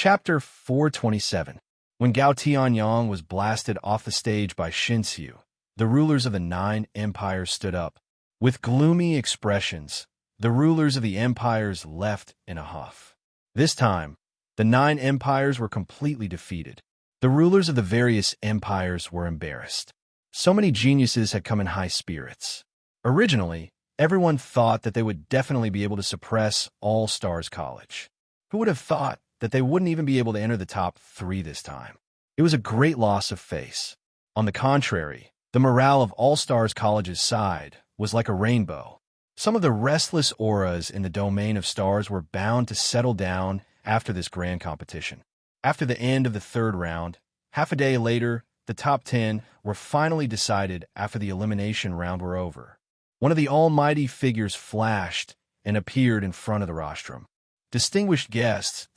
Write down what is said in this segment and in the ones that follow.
Chapter 427. When Gao Tianyang was blasted off the stage by Shinsu, the rulers of the 9 empires stood up. With gloomy expressions, the rulers of the empires left in a huff. This time, the 9 empires were completely defeated. The rulers of the various empires were embarrassed. So many geniuses had come in high spirits. Originally, everyone thought that they would definitely be able to suppress All Stars College. Who would have thought that they wouldn't even be able to enter the top 3 this time? It was a great loss of face. On the contrary, the morale of All Stars College's side was like a rainbow. Some of the restless auras in the domain of stars were bound to settle down after this grand competition. After the end of the 3rd round, half a day later, the top 10 were finally decided after the elimination round were over. One of the almighty figures flashed and appeared in front of the rostrum. Distinguished guests,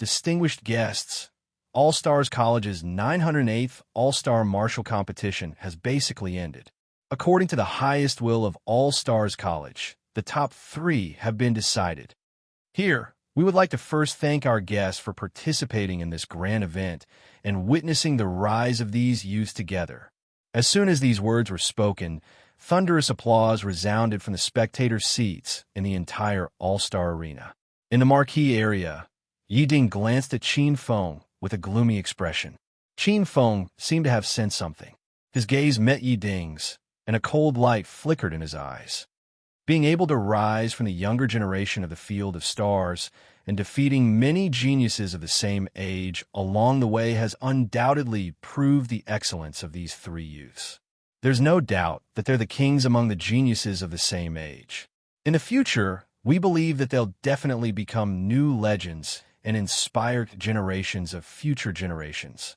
All Stars College's 908th All-Star Martial Competition has basically ended. According to the highest will of All Stars College, the top 3 have been decided. Here, we would like to first thank our guests for participating in this grand event and witnessing the rise of these youths together. As soon as these words were spoken, thunderous applause resounded from the spectator seats in the entire All-Star arena. In the marquee area, Yiding glanced at Qin Feng with a gloomy expression. Qin Feng seemed to have sensed something. His gaze met Yiding's, and a cold light flickered in his eyes. Being able to rise from the younger generation of the field of stars and defeating many geniuses of the same age along the way has undoubtedly proved the excellence of these 3 youths. There's no doubt that they're the kings among the geniuses of the same age. In the future, we believe that they'll definitely become new legends and inspire generations of future generations.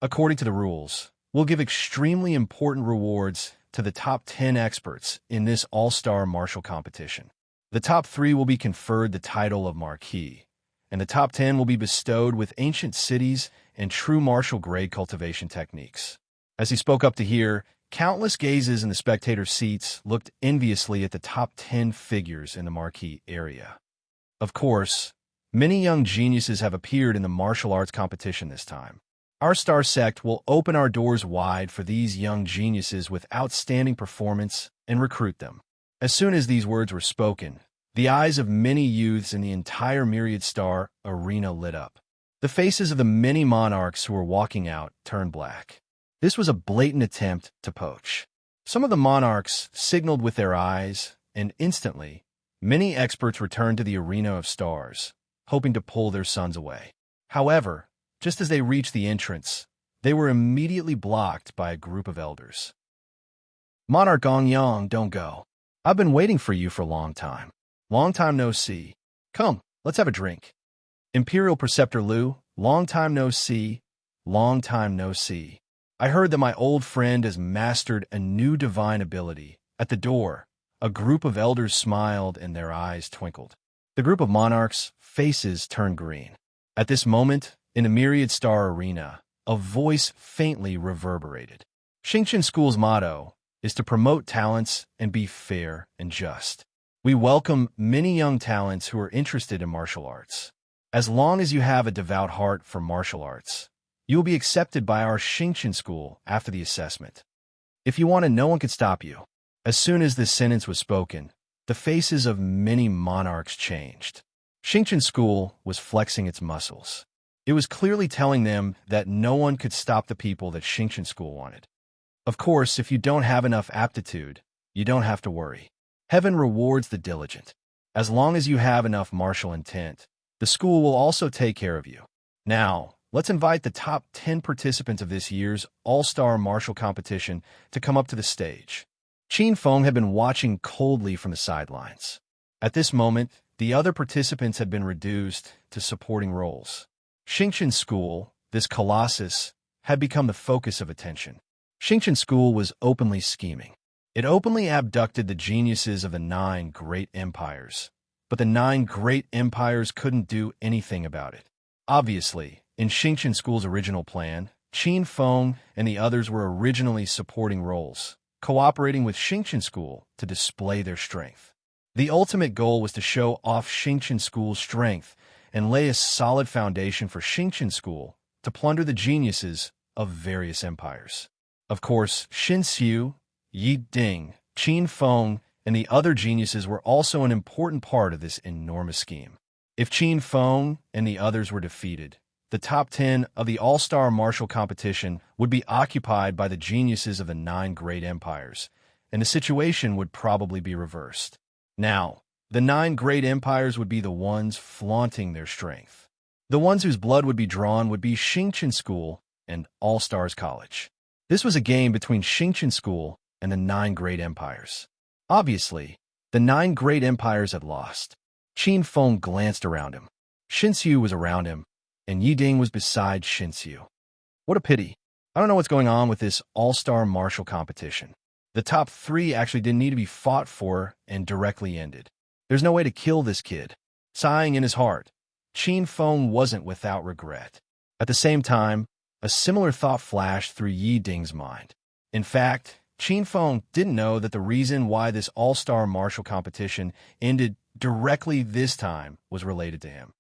According to the rules, we'll give extremely important rewards to the top 10 experts in this all-star martial competition. The top 3 will be conferred the title of Marquis, and the top 10 will be bestowed with ancient cities and true martial grade cultivation techniques. As he spoke up to hear, countless gazes in the spectator seats looked enviously at the top 10 figures in the marquee area. Of course, many young geniuses have appeared in the martial arts competition this time. Our star sect will open our doors wide for these young geniuses with outstanding performance and recruit them. As soon as these words were spoken, the eyes of many youths in the entire Myriad Star arena lit up. The faces of the many monarchs who were walking out turned black. This was a blatant attempt to poach. Some of the monarchs signaled with their eyes, and instantly, many experts returned to the arena of stars, hoping to pull their sons away. However, just as they reached the entrance, they were immediately blocked by a group of elders. Monarch Gongyang, don't go. I've been waiting for you for a long time. Long time no see. Come, let's have a drink. Imperial Preceptor Liu, long time no see. Long time no see. I heard that my old friend has mastered a new divine ability. At the door, a group of elders smiled and their eyes twinkled. The group of monarchs' faces turned green. At this moment, in the Myriad Star Arena, a voice faintly reverberated. Xingqian School's motto is to promote talents and be fair and just. We welcome many young talents who are interested in martial arts. As long as you have a devout heart for martial arts, you will be accepted by our Xingqian School after the assessment. If you want it, no one could stop you. As soon as this sentence was spoken, the faces of many monarchs changed. Xingqian School was flexing its muscles. It was clearly telling them that no one could stop the people that Xingqian School wanted. Of course, if you don't have enough aptitude, you don't have to worry. Heaven rewards the diligent. As long as you have enough martial intent, the school will also take care of you. Now, let's invite the top 10 participants of this year's All-Star Martial Competition to come up to the stage. Qin Feng had been watching coldly from the sidelines. At this moment, the other participants had been reduced to supporting roles. Xingqian School, this colossus, had become the focus of attention. Xingqian School was openly scheming. It openly abducted the geniuses of the 9 great empires. But the 9 great empires couldn't do anything about it. Obviously, in Xingqian School's original plan, Qin Feng and the others were originally supporting roles, cooperating with Xingqian School to display their strength. The ultimate goal was to show off Xingqian School's strength and lay a solid foundation for Xingqian school to plunder the geniuses of various empires. Of course, Xin Xiu, Yi Ding, Qin Feng, and the other geniuses were also an important part of this enormous scheme. If Qin Feng and the others were defeated, the top 10 of the all-star martial competition would be occupied by the geniuses of the 9 great empires, and the situation would probably be reversed. Now, the 9 great empires would be the ones flaunting their strength. The ones whose blood would be drawn would be Xingqian School and All-Stars College. This was a game between Xingqian School and the 9 great empires. Obviously, the 9 great empires had lost. Qin Feng glanced around him. Xin Xiu was around him, and Yi Ding was beside Xin Xiu. What a pity. I don't know what's going on with this all-star martial competition. The top 3 actually didn't need to be fought for and directly ended. There's no way to kill this kid. Sighing in his heart, Qin Feng wasn't without regret. At the same time, a similar thought flashed through Yi Ding's mind. In fact, Qin Feng didn't know that the reason why this all-star martial competition ended directly this time was related to him.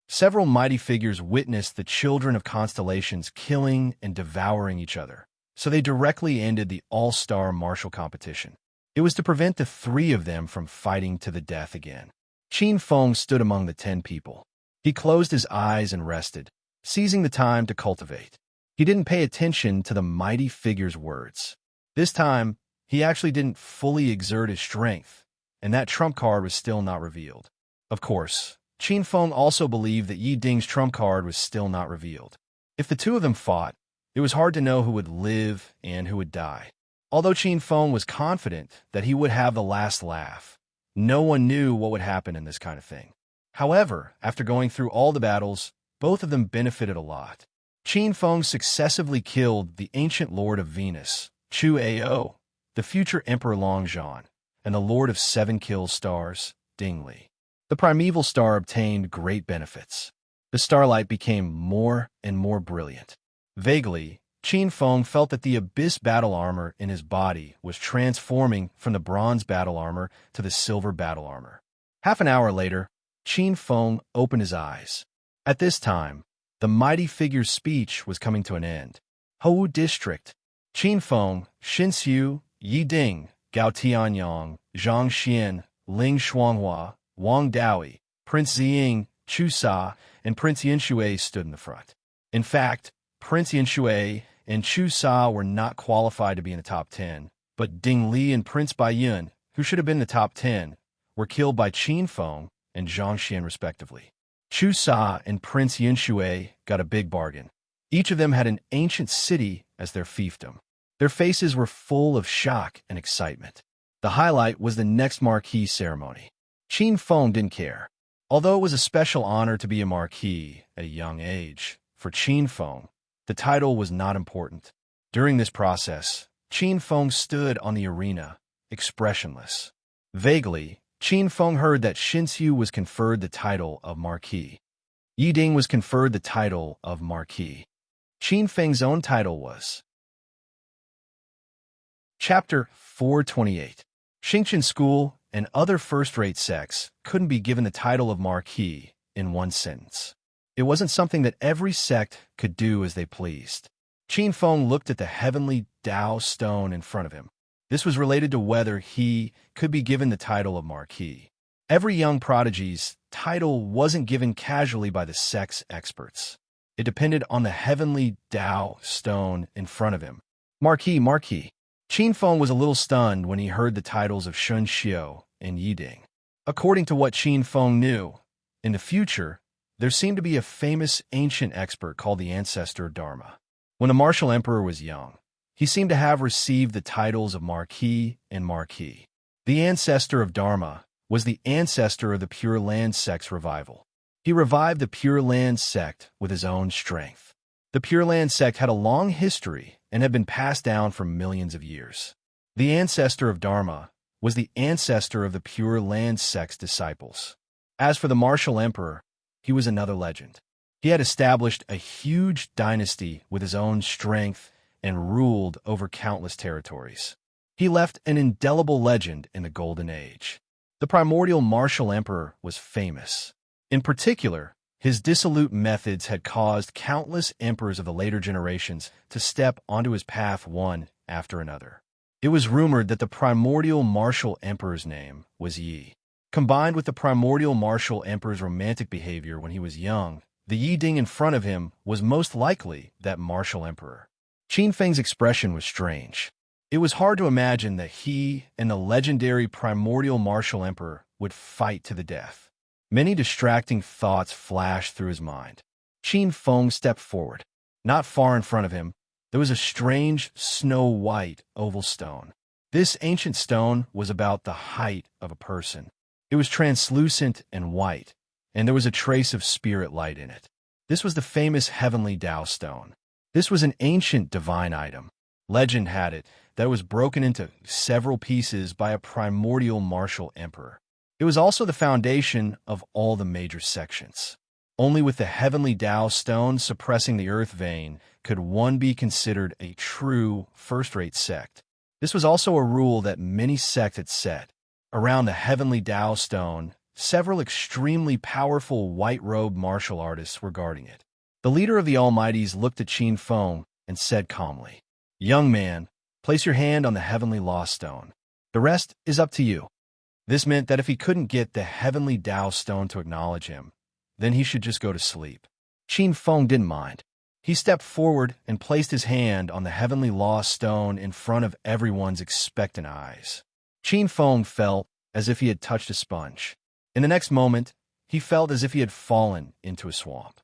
Several mighty figures witnessed the children of constellations killing and devouring each other, so they directly ended the all-star martial competition. It was to prevent the 3 of them from fighting to the death again. Qin Feng stood among the 10 people. He closed his eyes and rested, seizing the time to cultivate. He didn't pay attention to the mighty figure's words. This time, he actually didn't fully exert his strength, and that trump card was still not revealed. Of course, Qin Feng also believed that Yi Ding's trump card was still not revealed. If the 2 of them fought, it was hard to know who would live and who would die. Although Qin Feng was confident that he would have the last laugh, no one knew what would happen in this kind of thing. However, after going through all the battles, both of them benefited a lot. Qin Feng successively killed the ancient Lord of Venus, Chu Ao, the future Emperor Long Zhan, and the Lord of 7 Kill Stars, Ding Li. The primeval star obtained great benefits. The starlight became more and more brilliant. Vaguely, Qin Feng felt that the abyss battle armor in his body was transforming from the bronze battle armor to the silver battle armor. Half an hour later, Qin Feng opened his eyes. At this time, the mighty figure's speech was coming to an end. Hou District, Qin Feng, Xin Xiu, Yi Ding, Gao Tianyang, Zhang Xian, Ling Shuanghua, Wang Daoi, Prince Ziying, Chu Sa, and Prince Yinshui stood in the front. In fact, Prince Yinshui and Chu Sa were not qualified to be in the top 10, but Ding Li and Prince Baiyun, who should have been in the top 10, were killed by Qin Feng and Zhang Xian respectively. Chu Sa and Prince Yinshui got a big bargain. Each of them had an ancient city as their fiefdom. Their faces were full of shock and excitement. The highlight was the next marquee ceremony. Qin Feng didn't care. Although it was a special honor to be a marquis at a young age, for Qin Feng, the title was not important. During this process, Qin Feng stood on the arena, expressionless. Vaguely, Qin Feng heard that Xin Xiu was conferred the title of marquis. Yi Ding was conferred the title of marquis. Qin Feng's own title was. Chapter 428. Xingqian School and other first-rate sects couldn't be given the title of marquis in one sentence. It wasn't something that every sect could do as they pleased. Qin Feng looked at the heavenly Tao stone in front of him. This was related to whether he could be given the title of marquis. Every young prodigy's title wasn't given casually by the sect's experts. It depended on the heavenly Tao stone in front of him. Marquis. Qin Feng was a little stunned when he heard the titles of Shun Xiu and Yi Ding. According to what Qin Feng knew, in the future, there seemed to be a famous ancient expert called the Ancestor of Dharma. When the martial emperor was young, he seemed to have received the titles of Marquis and Marquis. The Ancestor of Dharma was the ancestor of the Pure Land sect's revival. He revived the Pure Land sect with his own strength. The Pure Land sect had a long history and had been passed down for millions of years. The Ancestor of Dharma was the ancestor of the Pure Land sect's disciples. As for the martial emperor, he was another legend. He had established a huge dynasty with his own strength and ruled over countless territories. He left an indelible legend in the Golden Age. The primordial martial emperor was famous. In particular, his dissolute methods had caused countless emperors of the later generations to step onto his path one after another. It was rumored that the primordial martial emperor's name was Yi. Combined with the primordial martial emperor's romantic behavior when he was young, the Yi Ding in front of him was most likely that martial emperor. Qin Feng's expression was strange. It was hard to imagine that he and the legendary primordial martial emperor would fight to the death. Many distracting thoughts flashed through his mind. Qin Feng stepped forward. Not far in front of him, there was a strange, snow-white oval stone. This ancient stone was about the height of a person. It was translucent and white, and there was a trace of spirit light in it. This was the famous heavenly Tao stone. This was an ancient divine item. Legend had it that it was broken into several pieces by a primordial martial emperor. It was also the foundation of all the major sections. Only with the heavenly Tao stone suppressing the earth vein could one be considered a true first-rate sect. This was also a rule that many sects had set. Around the heavenly Tao stone, several extremely powerful white-robed martial artists were guarding it. The leader of the Almighties looked at Qin Feng and said calmly, "Young man, place your hand on the heavenly lost stone. The rest is up to you." This meant that if he couldn't get the heavenly Tao stone to acknowledge him, then he should just go to sleep. Qin Feng didn't mind. He stepped forward and placed his hand on the heavenly lost stone in front of everyone's expectant eyes. Qin Feng felt as if he had touched a sponge. In the next moment, he felt as if he had fallen into a swamp.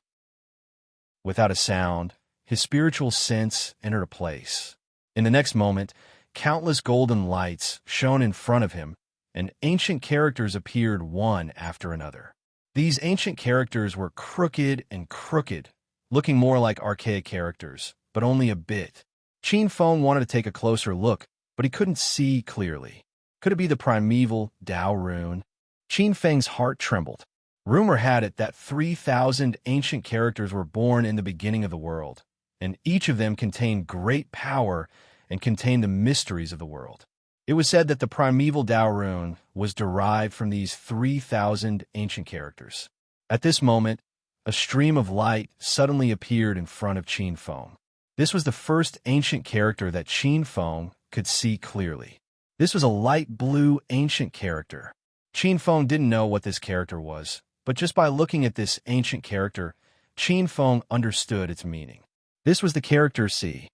Without a sound, his spiritual sense entered a place. In the next moment, countless golden lights shone in front of him, and ancient characters appeared one after another. These ancient characters were crooked and crooked, looking more like archaic characters, but only a bit. Qin Feng wanted to take a closer look, but he couldn't see clearly. Could it be the primeval Tao rune? Qin Feng's heart trembled. Rumor had it that 3,000 ancient characters were born in the beginning of the world, and each of them contained great power and contained the mysteries of the world. It was said that the primeval Tao rune was derived from these 3,000 ancient characters. At this moment, a stream of light suddenly appeared in front of Qin Feng. This was the first ancient character that Qin Feng could see clearly. This was a light blue ancient character. Qin Feng didn't know what this character was, but just by looking at this ancient character, Qin Feng understood its meaning. This was the character Sea.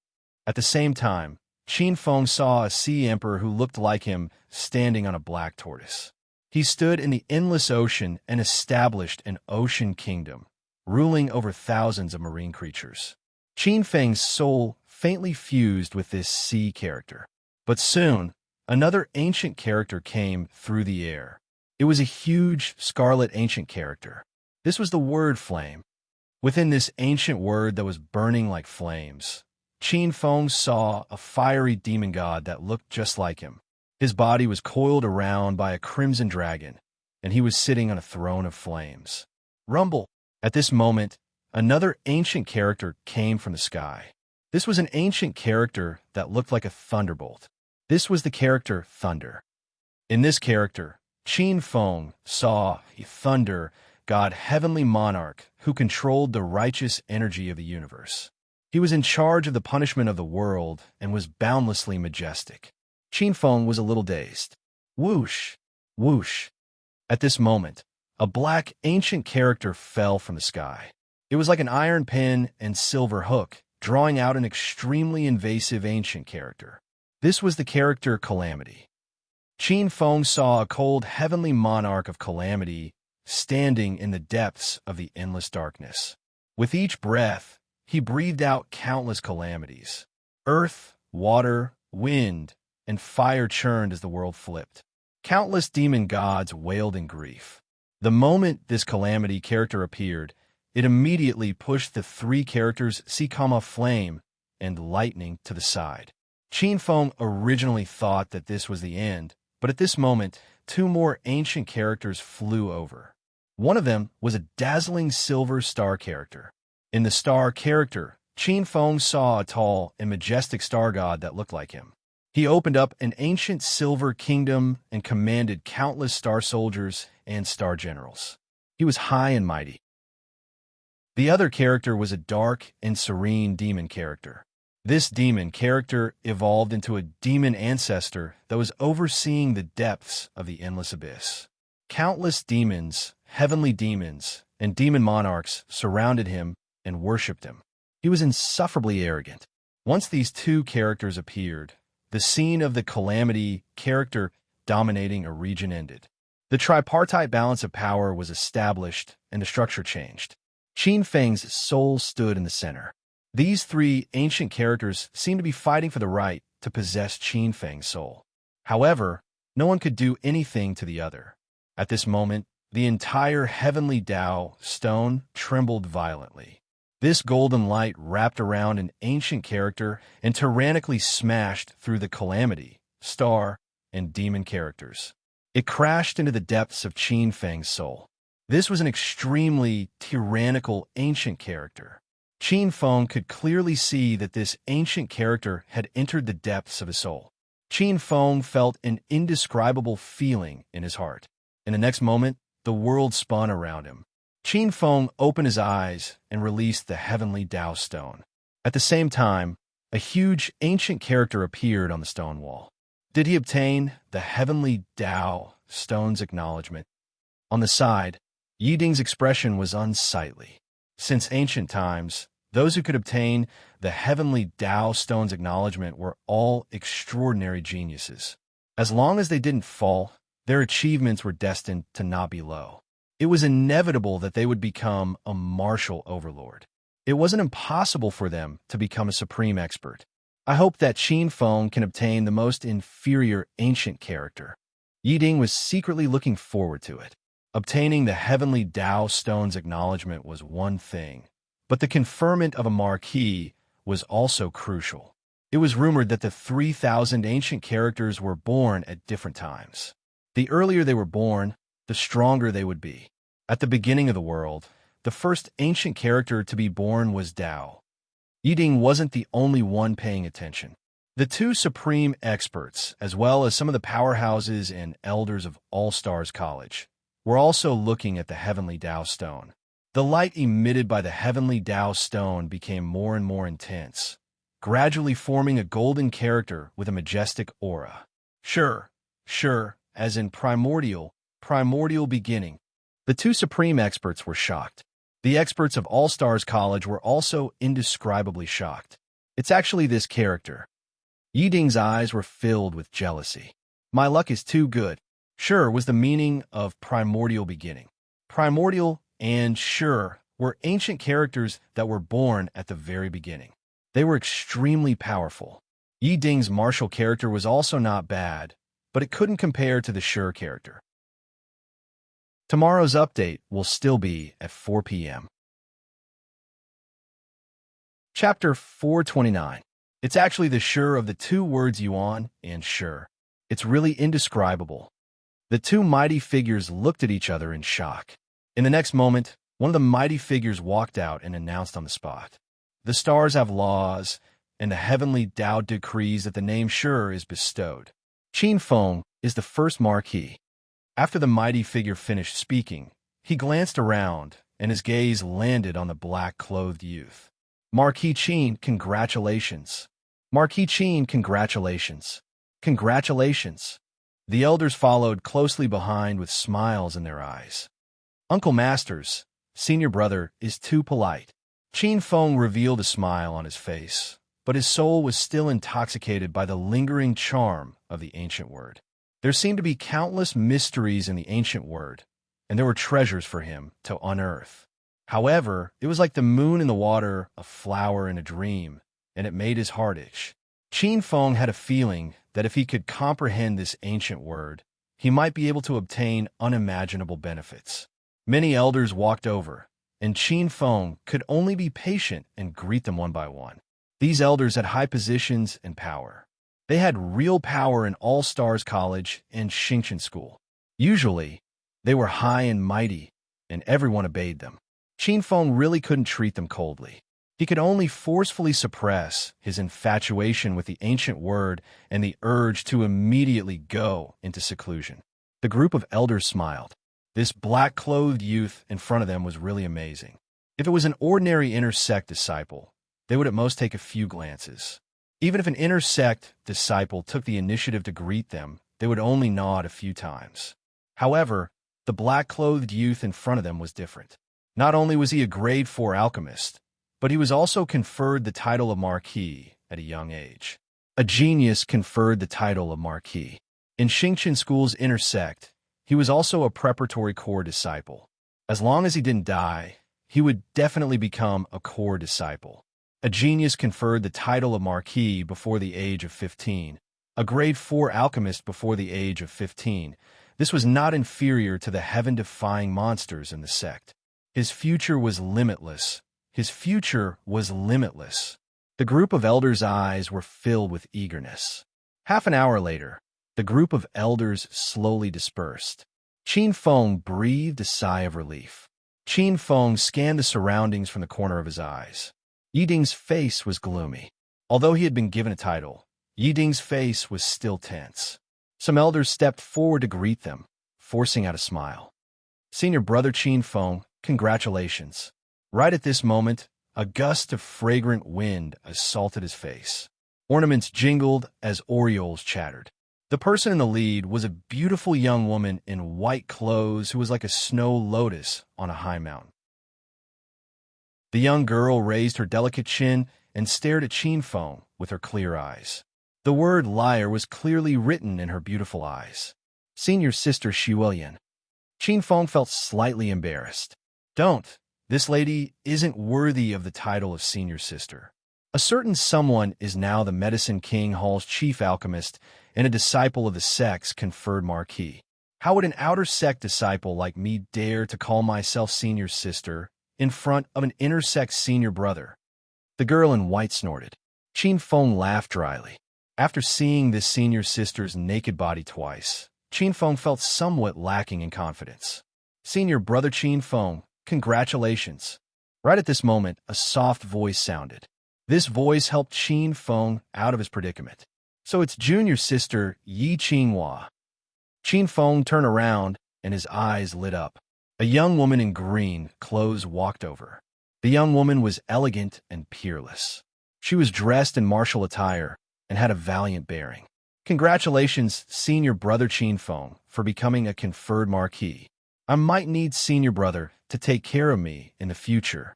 At the same time, Qin Feng saw a sea emperor who looked like him standing on a black tortoise. He stood in the endless ocean and established an ocean kingdom, ruling over thousands of marine creatures. Qin Feng's soul faintly fused with this sea character. But soon, another ancient character came through the air. It was a huge scarlet ancient character. This was the word flame. Within this ancient word that was burning like flames, Qin Feng saw a fiery demon god that looked just like him. His body was coiled around by a crimson dragon, and he was sitting on a throne of flames. Rumble! At this moment, another ancient character came from the sky. This was an ancient character that looked like a thunderbolt. This was the character Thunder. In this character, Qin Feng saw a thunder god heavenly monarch who controlled the righteous energy of the universe. He was in charge of the punishment of the world and was boundlessly majestic. Qin Feng was a little dazed. Whoosh! Whoosh! At this moment, a black ancient character fell from the sky. It was like an iron pin and silver hook, drawing out an extremely invasive ancient character. This was the character Calamity. Qin Feng saw a cold heavenly monarch of calamity standing in the depths of the endless darkness. With each breath, he breathed out countless calamities. Earth, water, wind, and fire churned as the world flipped. Countless demon gods wailed in grief. The moment this calamity character appeared, it immediately pushed the three characters Sea, Flame, and Lightning to the side. Qin Feng originally thought that this was the end, but at this moment, two more ancient characters flew over. One of them was a dazzling silver star character. In the star character, Qin Feng saw a tall and majestic star god that looked like him. He opened up an ancient silver kingdom and commanded countless star soldiers and star generals. He was high and mighty. The other character was a dark and serene demon character. This demon character evolved into a demon ancestor that was overseeing the depths of the endless abyss. Countless demons, heavenly demons, and demon monarchs surrounded him and worshipped him. He was insufferably arrogant. Once these two characters appeared, the scene of the calamity character dominating a region ended. The tripartite balance of power was established and the structure changed. Qin Feng's soul stood in the center. These three ancient characters seemed to be fighting for the right to possess Qin Feng's soul. However, no one could do anything to the other. At this moment, the entire heavenly Tao stone trembled violently. This golden light wrapped around an ancient character and tyrannically smashed through the calamity, star, and demon characters. It crashed into the depths of Qin Feng's soul. This was an extremely tyrannical ancient character. Qin Feng could clearly see that this ancient character had entered the depths of his soul. Qin Feng felt an indescribable feeling in his heart. In the next moment, the world spun around him. Qin Feng opened his eyes and released the heavenly Tao stone. At the same time, a huge ancient character appeared on the stone wall. Did he obtain the heavenly Tao stone's acknowledgement? On the side, Yi Ding's expression was unsightly. Since ancient times, those who could obtain the heavenly Tao stone's acknowledgement were all extraordinary geniuses. As long as they didn't fall, their achievements were destined to not be low. It was inevitable that they would become a martial overlord. It wasn't impossible for them to become a supreme expert. I hope that Qin Feng can obtain the most inferior ancient character. Yi Ding was secretly looking forward to it. Obtaining the heavenly Tao stone's acknowledgement was one thing, but the conferment of a marquis was also crucial. It was rumored that the 3,000 ancient characters were born at different times. The earlier they were born, the stronger they would be. At the beginning of the world, the first ancient character to be born was Tao. Yi Ding wasn't the only one paying attention. The two supreme experts, as well as some of the powerhouses and elders of All Stars College, were also looking at the heavenly Tao stone. The light emitted by the heavenly Tao stone became more and more intense, gradually forming a golden character with a majestic aura. Sure, as in primordial beginning. The two supreme experts were shocked. The experts of All Stars College were also indescribably shocked. It's actually this character. Yi Ding's eyes were filled with jealousy. My luck is too good. Sure was the meaning of primordial beginning. Primordial and sure were ancient characters that were born at the very beginning. They were extremely powerful. Yi Ding's martial character was also not bad, but it couldn't compare to the sure character. Tomorrow's update will still be at 4 p.m. Chapter 429. It's actually the sure of the two words yuan and sure. It's really indescribable. The two mighty figures looked at each other in shock. In the next moment, one of the mighty figures walked out and announced on the spot. The stars have laws, and the heavenly Tao decrees that the name sure is bestowed. Qin Feng is the first marquis. After the mighty figure finished speaking, he glanced around, and his gaze landed on the black-clothed youth. Marquis Qin, congratulations. Marquis Qin, congratulations. Congratulations. The elders followed closely behind with smiles in their eyes. Uncle Masters, senior brother, is too polite. Qin Feng revealed a smile on his face, but his soul was still intoxicated by the lingering charm of the ancient word. There seemed to be countless mysteries in the ancient word, and there were treasures for him to unearth. However, it was like the moon in the water, a flower in a dream, and it made his heart itch. Qin Feng had a feeling that if he could comprehend this ancient word, he might be able to obtain unimaginable benefits. Many elders walked over, and Qin Feng could only be patient and greet them one by one. These elders had high positions and power. They had real power in All Stars College and Xingchen School. Usually, they were high and mighty, and everyone obeyed them. Qin Feng really couldn't treat them coldly. He could only forcefully suppress his infatuation with the ancient word and the urge to immediately go into seclusion. The group of elders smiled. This black-clothed youth in front of them was really amazing. If it was an ordinary inner sect disciple, they would at most take a few glances. Even if an inner sect disciple took the initiative to greet them, they would only nod a few times. However, the black-clothed youth in front of them was different. Not only was he a grade 4 alchemist, but he was also conferred the title of Marquis at a young age. A genius conferred the title of Marquis. In Xingqian School's inner sect, he was also a preparatory core disciple. As long as he didn't die, he would definitely become a core disciple. A genius conferred the title of Marquis before the age of 15. A grade 4 alchemist before the age of 15. This was not inferior to the heaven-defying monsters in the sect. His future was limitless. His future was limitless. The group of elders' eyes were filled with eagerness. Half an hour later, the group of elders slowly dispersed. Qin Feng breathed a sigh of relief. Qin Feng scanned the surroundings from the corner of his eyes. Yiding's face was gloomy. Although he had been given a title, Yiding's face was still tense. Some elders stepped forward to greet them, forcing out a smile. Senior brother Qin Feng, congratulations. Right at this moment, a gust of fragrant wind assaulted his face. Ornaments jingled as orioles chattered. The person in the lead was a beautiful young woman in white clothes who was like a snow lotus on a high mountain. The young girl raised her delicate chin and stared at Qin Feng with her clear eyes. The word liar was clearly written in her beautiful eyes. Senior sister Xiuelian. Qin Feng felt slightly embarrassed. Don't. This lady isn't worthy of the title of senior sister. A certain someone is now the Medicine King Hall's chief alchemist and a disciple of the sect's conferred marquis. How would an outer sect disciple like me dare to call myself senior sister in front of an inner sect senior brother? The girl in white snorted. Qin Feng laughed dryly. After seeing this senior sister's naked body twice, Qin Feng felt somewhat lacking in confidence. Senior brother Qin Feng, congratulations. Right at this moment, a soft voice sounded. This voice helped Qin Feng out of his predicament. So it's junior sister Yi Qinghua. Qin Feng turned around and his eyes lit up. A young woman in green clothes walked over. The young woman was elegant and peerless. She was dressed in martial attire and had a valiant bearing. Congratulations, senior brother Qin Feng, for becoming a conferred marquis. I might need senior brother to take care of me in the future.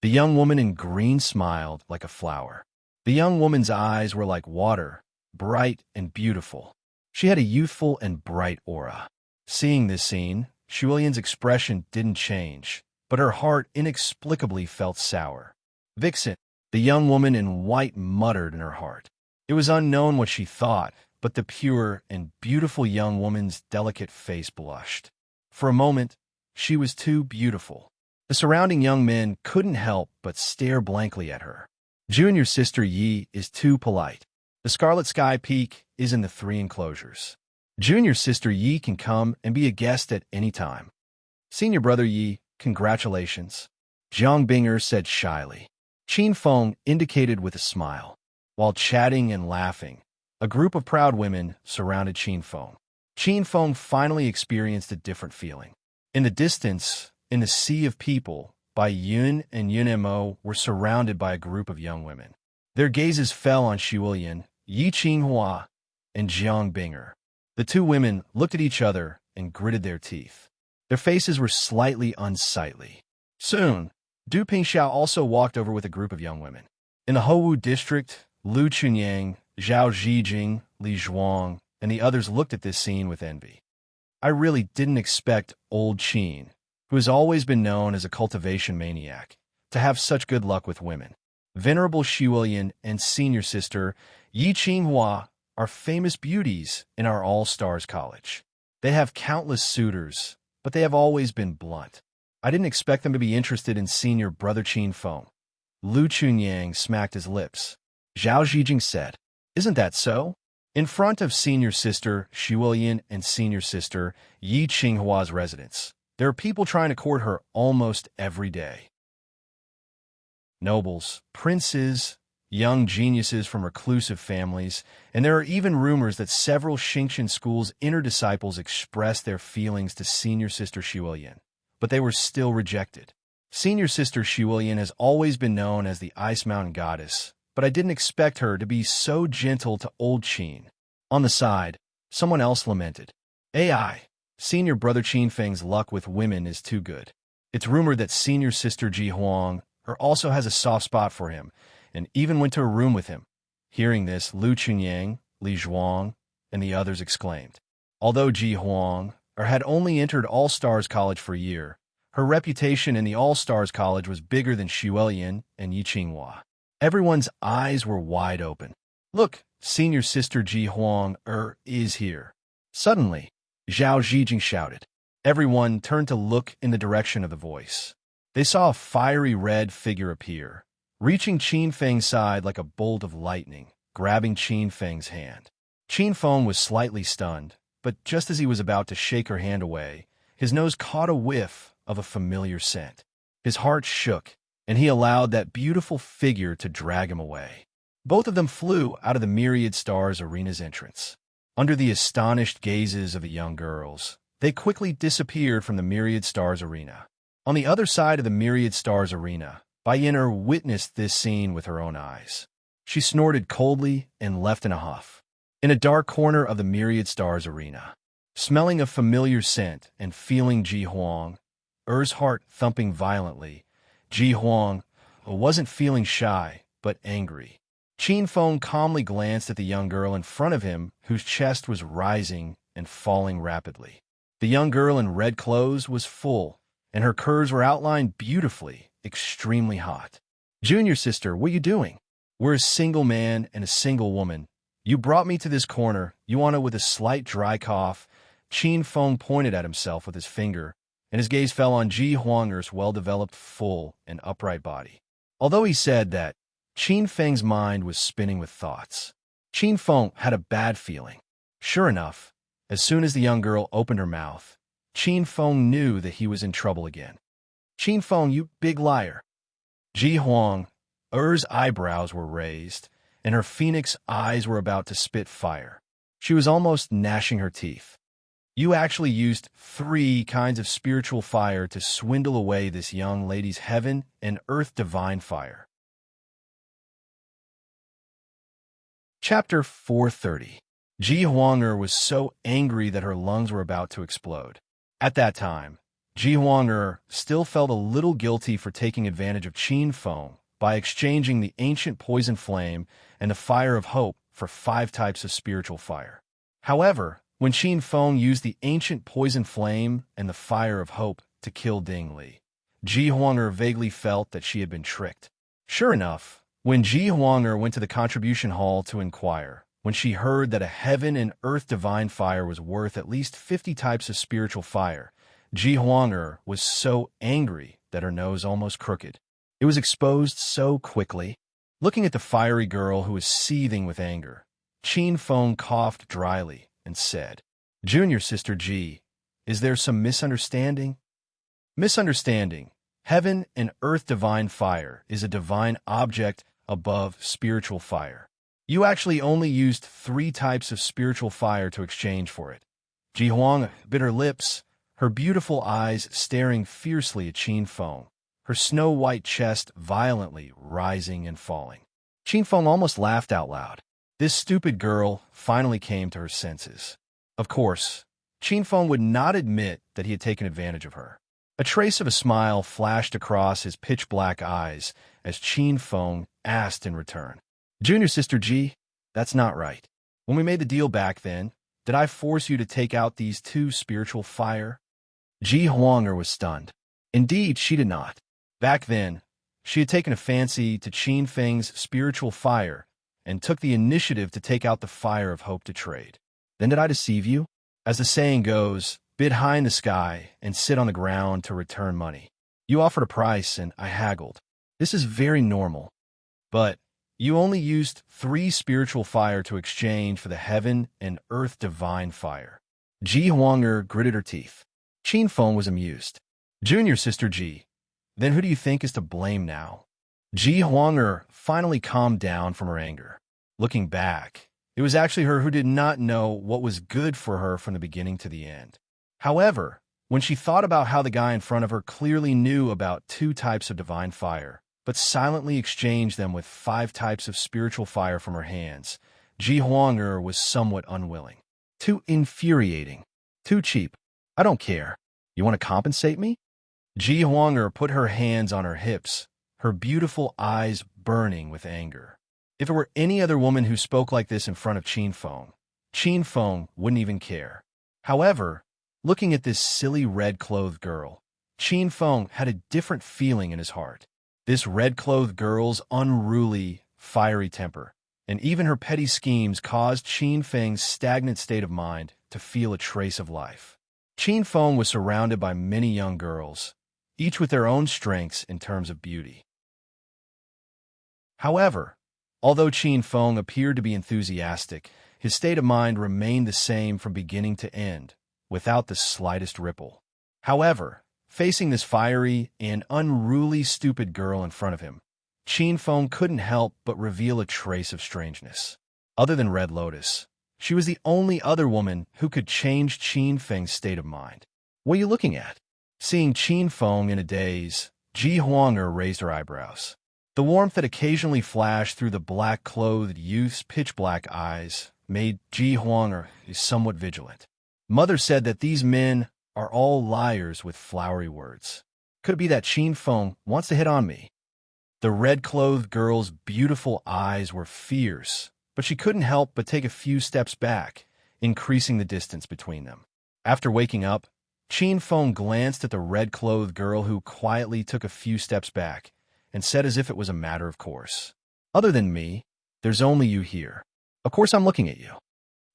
The young woman in green smiled like a flower. The young woman's eyes were like water, bright and beautiful. She had a youthful and bright aura. Seeing this scene, Xiuelian's expression didn't change, but her heart inexplicably felt sour. Vixen, the young woman in white muttered in her heart. It was unknown what she thought, but the pure and beautiful young woman's delicate face blushed. For a moment, she was too beautiful. The surrounding young men couldn't help but stare blankly at her. Junior sister Yi is too polite. The Scarlet Sky Peak is in the 3 enclosures. Junior sister Yi can come and be a guest at any time. Senior brother Yi, congratulations. Jiang Binger said shyly. Qin Feng indicated with a smile. While chatting and laughing, a group of proud women surrounded Qin Feng. Qin Feng finally experienced a different feeling. In the distance, in the sea of people, Bai Yun and Yun Mo were surrounded by a group of young women. Their gazes fell on Xiuelian, Yi Qinghua, and Jiang Binger. The two women looked at each other and gritted their teeth. Their faces were slightly unsightly. Soon, Du Pingxiao also walked over with a group of young women. In the Houwu district, Lu Chunyang, Zhao Zhijing, Li Zhuang, and the others looked at this scene with envy. I really didn't expect old Qin, who has always been known as a cultivation maniac, to have such good luck with women. Venerable Xiuelian and senior sister Yi Qinghua are famous beauties in our All-Stars College. They have countless suitors, but they have always been blunt. I didn't expect them to be interested in senior brother Qin Feng. Lu Chunyang smacked his lips. Zhao Zhijing said, "Isn't that so?" In front of senior sister Xiuelian and senior sister Yi Qinghua's residence, there are people trying to court her almost every day. Nobles, princes, young geniuses from reclusive families, and there are even rumors that several Xingqian schools' inner disciples expressed their feelings to senior sister Xuelian, but they were still rejected. Senior sister Xuelian has always been known as the Ice Mountain Goddess, but I didn't expect her to be so gentle to old Qin. On the side, someone else lamented. AI, senior brother Qin Feng's luck with women is too good. It's rumored that senior sister Ji Huang also has a soft spot for him, and even went to a room with him. Hearing this, Lu Chunyang, Li Zhuang, and the others exclaimed. Although Ji Huang had only entered All-Stars College for a year, her reputation in the All-Stars College was bigger than Xuelian and Yi Qinghua. Everyone's eyes were wide open. Look, senior sister Ji Huang is here. Suddenly, Zhao Zhijing shouted. Everyone turned to look in the direction of the voice. They saw a fiery red figure appear, reaching Qin Feng's side like a bolt of lightning, grabbing Qin Feng's hand. Qin Feng was slightly stunned, but just as he was about to shake her hand away, his nose caught a whiff of a familiar scent. His heart shook, and he allowed that beautiful figure to drag him away. Both of them flew out of the Myriad Stars Arena's entrance. Under the astonished gazes of the young girls, they quickly disappeared from the Myriad Stars Arena. On the other side of the Myriad Stars Arena, Baiyiner witnessed this scene with her own eyes. She snorted coldly and left in a huff. In a dark corner of the Myriad Stars Arena, smelling a familiar scent and feeling Ji Huang's heart thumping violently, Ji Huang wasn't feeling shy, but angry. Qin Feng calmly glanced at the young girl in front of him, whose chest was rising and falling rapidly. The young girl in red clothes was full, and her curves were outlined beautifully, extremely hot. Junior sister, what are you doing? We're a single man and a single woman. You brought me to this corner, Yuana with a slight dry cough. Qin Feng pointed at himself with his finger, and his gaze fell on Ji Huanger's well-developed, full, and upright body. Although he said that, Qin Feng's mind was spinning with thoughts. Qin Feng had a bad feeling. Sure enough, as soon as the young girl opened her mouth, Qin Feng knew that he was in trouble again. Qin Feng, you big liar. Ji Huang's eyebrows were raised, and her phoenix eyes were about to spit fire. She was almost gnashing her teeth. You actually used 3 kinds of spiritual fire to swindle away this young lady's heaven and earth divine fire. Chapter 430. Ji Huanger was so angry that her lungs were about to explode. At that time, Ji Huanger still felt a little guilty for taking advantage of Qin Feng by exchanging the ancient poison flame and the fire of hope for 5 types of spiritual fire. However, when Qin Feng used the ancient poison flame and the fire of hope to kill Ding Li, Ji Huanger vaguely felt that she had been tricked. Sure enough, when Ji Huanger went to the contribution hall to inquire, when she heard that a heaven and earth divine fire was worth at least 50 types of spiritual fire, Ji Huanger was so angry that her nose almost crooked. It was exposed so quickly. Looking at the fiery girl who was seething with anger, Qin Feng coughed dryly and said, Junior sister Ji, is there some misunderstanding? Misunderstanding. Heaven and earth divine fire is a divine object above spiritual fire. You actually only used 3 types of spiritual fire to exchange for it. Ji Huang bit her lips, her beautiful eyes staring fiercely at Qin Feng, her snow-white chest violently rising and falling. Qin Feng almost laughed out loud. This stupid girl finally came to her senses. Of course, Qin Feng would not admit that he had taken advantage of her. A trace of a smile flashed across his pitch-black eyes as Qin Feng asked in return. Junior sister Ji, that's not right. When we made the deal back then, did I force you to take out these 2 spiritual fire? Ji Huanger was stunned. Indeed, she did not. Back then, she had taken a fancy to Qin Feng's spiritual fire and took the initiative to take out the fire of hope to trade. Then did I deceive you? As the saying goes, bid high in the sky and sit on the ground to return money. You offered a price and I haggled. This is very normal. But you only used 3 spiritual fire to exchange for the heaven and earth divine fire. Ji Huanger gritted her teeth. Qin Feng was amused. Junior sister Ji, then who do you think is to blame now? Ji Huanger finally calmed down from her anger. Looking back, it was actually her who did not know what was good for her from the beginning to the end. However, when she thought about how the guy in front of her clearly knew about 2 types of divine fire, but silently exchanged them with 5 types of spiritual fire from her hands, Ji Huanger was somewhat unwilling. Too infuriating. Too cheap. I don't care. You want to compensate me? Ji Huanger put her hands on her hips, her beautiful eyes burning with anger. If it were any other woman who spoke like this in front of Qin Feng wouldn't even care. However, looking at this silly red-clothed girl, Qin Feng had a different feeling in his heart. This red-clothed girl's unruly, fiery temper, and even her petty schemes caused Qin Feng's stagnant state of mind to feel a trace of life. Qin Feng was surrounded by many young girls, each with their own strengths in terms of beauty. However, although Qin Feng appeared to be enthusiastic, his state of mind remained the same from beginning to end, without the slightest ripple. However, facing this fiery and unruly stupid girl in front of him, Qin Feng couldn't help but reveal a trace of strangeness. Other than Red Lotus, she was the only other woman who could change Qin Feng's state of mind. What are you looking at? Seeing Qin Feng in a daze, Ji Huanger raised her eyebrows. The warmth that occasionally flashed through the black-clothed youth's pitch-black eyes made Ji Huanger somewhat vigilant. Mother said that these men are all liars with flowery words. Could it be that Qin Feng wants to hit on me? The red-clothed girl's beautiful eyes were fierce, but she couldn't help but take a few steps back, increasing the distance between them. After waking up, Qin Feng glanced at the red-clothed girl who quietly took a few steps back and said as if it was a matter of course, "Other than me, there's only you here. Of course I'm looking at you.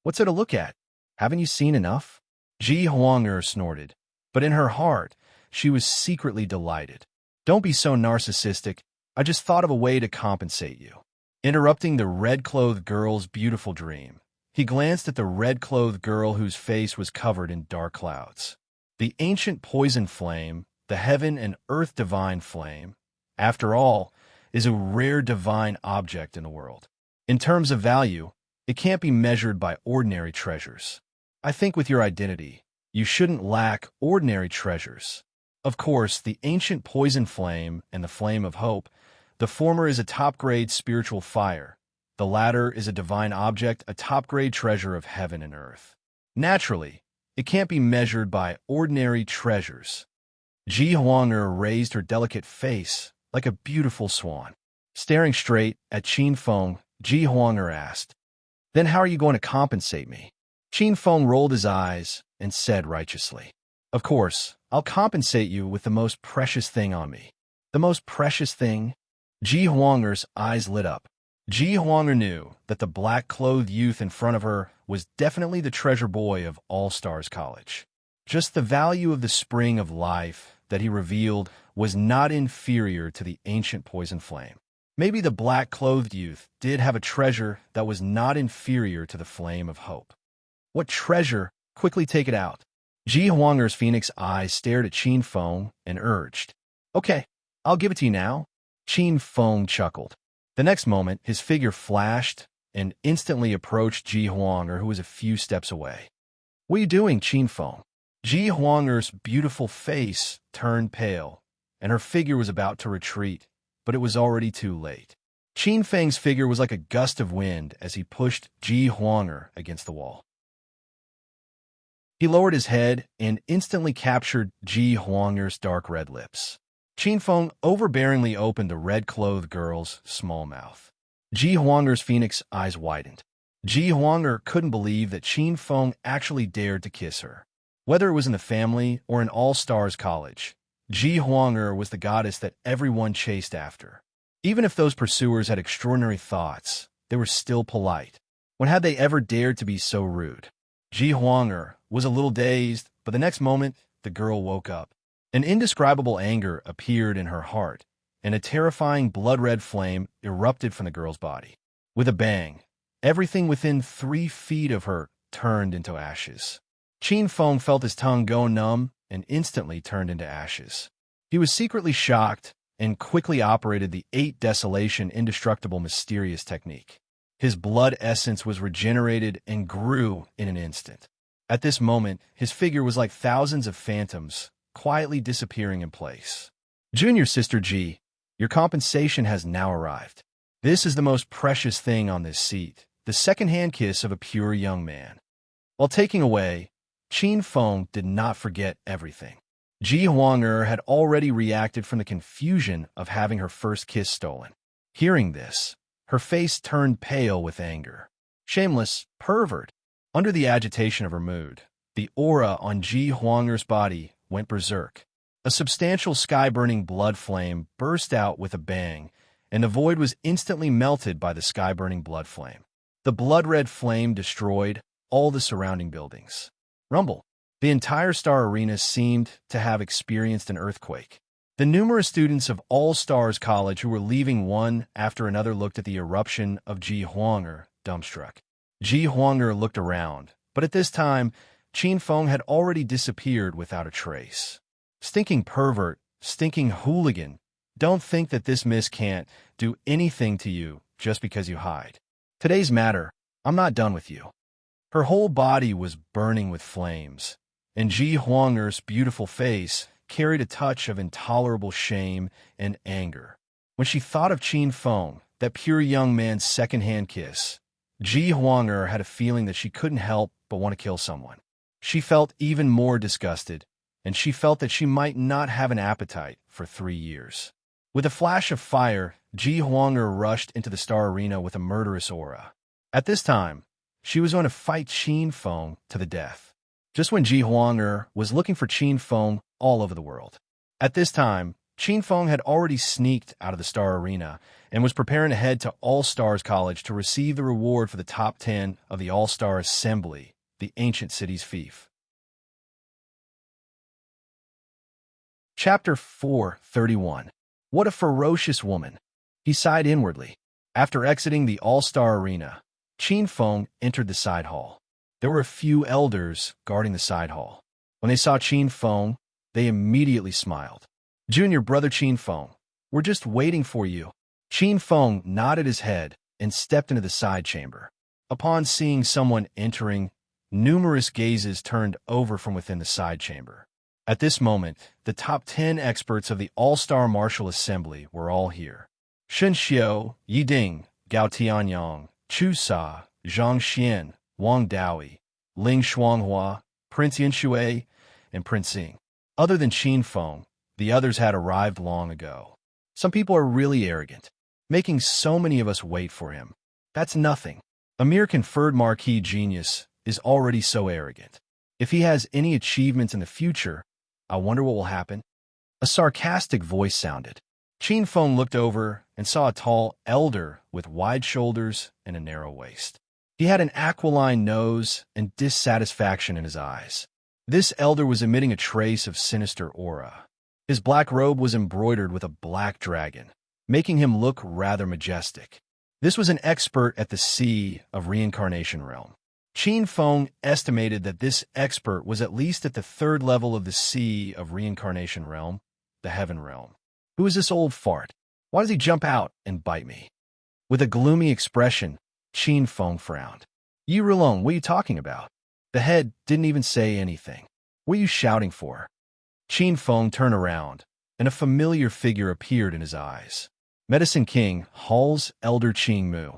What's there to look at? Haven't you seen enough?" Ji Huanger snorted, but in her heart, she was secretly delighted. "Don't be so narcissistic. I just thought of a way to compensate you." Interrupting the red-clothed girl's beautiful dream, he glanced at the red-clothed girl whose face was covered in dark clouds. The ancient poison flame, the heaven and earth divine flame, after all, is a rare divine object in the world. In terms of value, it can't be measured by ordinary treasures. I think with your identity, you shouldn't lack ordinary treasures. Of course, the ancient poison flame and the flame of hope, the former is a top-grade spiritual fire. The latter is a divine object, a top-grade treasure of heaven and earth. Naturally, it can't be measured by ordinary treasures. Ji Huanger raised her delicate face like a beautiful swan. Staring straight at Qin Feng, Ji Huanger asked, "Then how are you going to compensate me?" Qin Feng rolled his eyes and said righteously, "Of course, I'll compensate you with the most precious thing on me." The most precious thing? Ji Huanger's eyes lit up. Ji Huanger knew that the black-clothed youth in front of her was definitely the treasure boy of All Stars College. Just the value of the spring of life that he revealed was not inferior to the ancient poison flame. Maybe the black-clothed youth did have a treasure that was not inferior to the flame of hope. What treasure? Quickly take it out. Ji Huanger's phoenix eyes stared at Qin Feng and urged, "Okay, I'll give it to you now." Qin Feng chuckled. The next moment, his figure flashed and instantly approached Ji Huanger, who was a few steps away. "What are you doing, Qin Feng?" Ji Huanger's beautiful face turned pale, and her figure was about to retreat, but it was already too late. Qin Feng's figure was like a gust of wind as he pushed Ji Huanger against the wall. He lowered his head and instantly captured Ji Huanger's dark red lips. Qin Feng overbearingly opened the red-clothed girl's small mouth. Ji Huanger's phoenix eyes widened. Ji Huanger couldn't believe that Qin Feng actually dared to kiss her. Whether it was in the family or in All Stars College, Ji Huanger was the goddess that everyone chased after. Even if those pursuers had extraordinary thoughts, they were still polite. When had they ever dared to be so rude? Ji Huanger was a little dazed, but the next moment, the girl woke up. An indescribable anger appeared in her heart, and a terrifying blood-red flame erupted from the girl's body. With a bang, everything within 3 feet of her turned into ashes. Qin Feng felt his tongue go numb and instantly turned into ashes. He was secretly shocked and quickly operated the 8 desolation indestructible mysterious technique. His blood essence was regenerated and grew in an instant. At this moment, his figure was like thousands of phantoms, quietly disappearing in place. Junior Sister G, your compensation has now arrived. This is the most precious thing on this seat, the second-hand kiss of a pure young man. While taking away, Qin Feng did not forget everything. Ji Huang'er had already reacted from the confusion of having her first kiss stolen. Hearing this, her face turned pale with anger. Shameless pervert! Under the agitation of her mood, the aura on Ji Huang'er's body went berserk. A substantial sky-burning blood flame burst out with a bang, and the void was instantly melted by the sky-burning blood flame. The blood-red flame destroyed all the surrounding buildings. Rumble. The entire Star Arena seemed to have experienced an earthquake. The numerous students of All Stars College who were leaving one after another looked at the eruption of Ji Huang'er, dumbstruck. Ji Huang'er looked around, but at this time, Qin Feng had already disappeared without a trace. Stinking pervert, stinking hooligan, don't think that this miss can't do anything to you just because you hide. Today's matter, I'm not done with you. Her whole body was burning with flames, and Ji Huang'er's beautiful face carried a touch of intolerable shame and anger. When she thought of Qin Feng, that pure young man's second-hand kiss, Ji Huang'er had a feeling that she couldn't help but want to kill someone. She felt even more disgusted, and she felt that she might not have an appetite for 3 years. With a flash of fire, Ji Huang'er rushed into the Star Arena with a murderous aura. At this time, she was going to fight Qin Feng to the death. Just when Ji Huang'er was looking for Qin Feng all over the world. At this time, Qin Feng had already sneaked out of the Star Arena and was preparing to head to All Stars College to receive the reward for the top 10 of the All-Star Assembly, the ancient city's fief. Chapter 4:31. What a ferocious woman! He sighed inwardly. After exiting the All-Star Arena, Qin Feng entered the side hall. There were a few elders guarding the side hall. When they saw Qin Feng, they immediately smiled. Junior brother Qin Feng, we're just waiting for you. Qin Feng nodded his head and stepped into the side chamber. Upon seeing someone entering, numerous gazes turned over from within the side chamber. At this moment, the top 10 experts of the All-Star Martial Assembly were all here. Shen Xiao, Yi Ding, Gao Tianyang, Chu Sa, Zhang Xian, Wang Daoi, Ling Shuanghua, Prince Yinshui, and Prince Xing. Other than Qin Feng, the others had arrived long ago. Some people are really arrogant, making so many of us wait for him. That's nothing. A mere conferred marquis genius is already so arrogant. If he has any achievements in the future, I wonder what will happen. A sarcastic voice sounded. Qin Feng looked over and saw a tall elder with wide shoulders and a narrow waist. He had an aquiline nose and dissatisfaction in his eyes. This elder was emitting a trace of sinister aura. His black robe was embroidered with a black dragon, making him look rather majestic. This was an expert at the Sea of Reincarnation Realm. Qin Feng estimated that this expert was at least at the 3rd level of the Sea of Reincarnation Realm, the Heaven Realm. Who is this old fart? Why does he jump out and bite me? With a gloomy expression, Qin Feng frowned. Yi Rulong, what are you talking about? The head didn't even say anything. What are you shouting for? Qin Feng turned around, and a familiar figure appeared in his eyes. Medicine King, Hall's elder Qing Mu.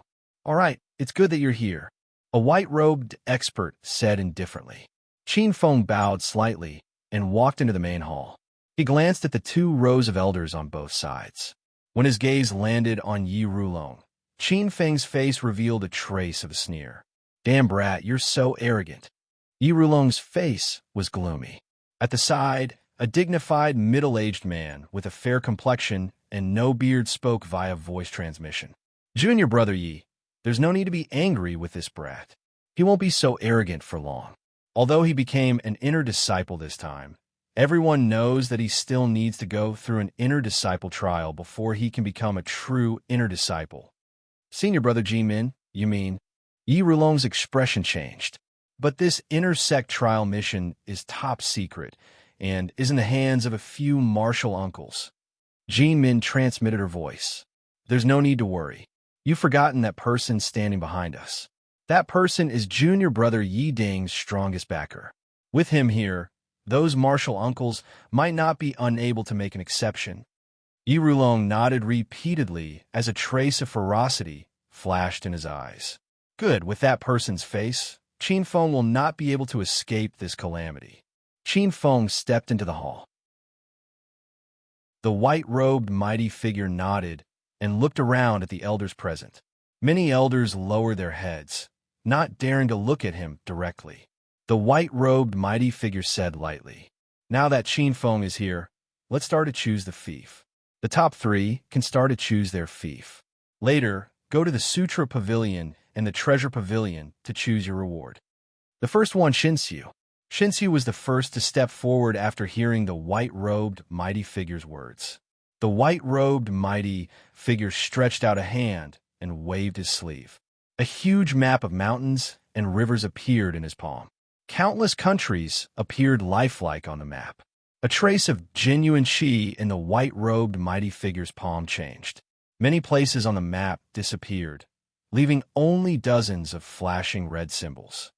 All right, it's good that you're here. A white-robed expert said indifferently. Qin Feng bowed slightly and walked into the main hall. He glanced at the 2 rows of elders on both sides. When his gaze landed on Yi Rulong, Qin Feng's face revealed a trace of a sneer. Damn brat, you're so arrogant. Yi Rulong's face was gloomy. At the side, a dignified middle-aged man with a fair complexion and no beard spoke via voice transmission. Junior brother Yi, there's no need to be angry with this brat. He won't be so arrogant for long. Although he became an inner disciple this time, everyone knows that he still needs to go through an inner disciple trial before he can become a true inner disciple. Senior brother Jimin, you mean? Yi Rulong's expression changed. But this inner sect trial mission is top secret and is in the hands of a few martial uncles. Jean Min transmitted her voice. There's no need to worry. You've forgotten that person standing behind us. That person is junior brother Yi Ding's strongest backer. With him here, those martial uncles might not be unable to make an exception. Yi Rulong nodded repeatedly as a trace of ferocity flashed in his eyes. Good, with that person's face, Qin Feng will not be able to escape this calamity. Qin Feng stepped into the hall. The white-robed mighty figure nodded and looked around at the elders present. Many elders lowered their heads, not daring to look at him directly. The white-robed mighty figure said lightly, "Now that Qin Feng is here, let's start to choose the fief. The top 3 can start to choose their fief. Later, go to the Sutra Pavilion and the Treasure Pavilion to choose your reward." The first one, Shinsu. Shinsu was the first to step forward after hearing the white-robed mighty figure's words. The white-robed mighty figure stretched out a hand and waved his sleeve. A huge map of mountains and rivers appeared in his palm. Countless countries appeared lifelike on the map. A trace of genuine chi in the white-robed mighty figure's palm changed. Many places on the map disappeared, leaving only dozens of flashing red symbols.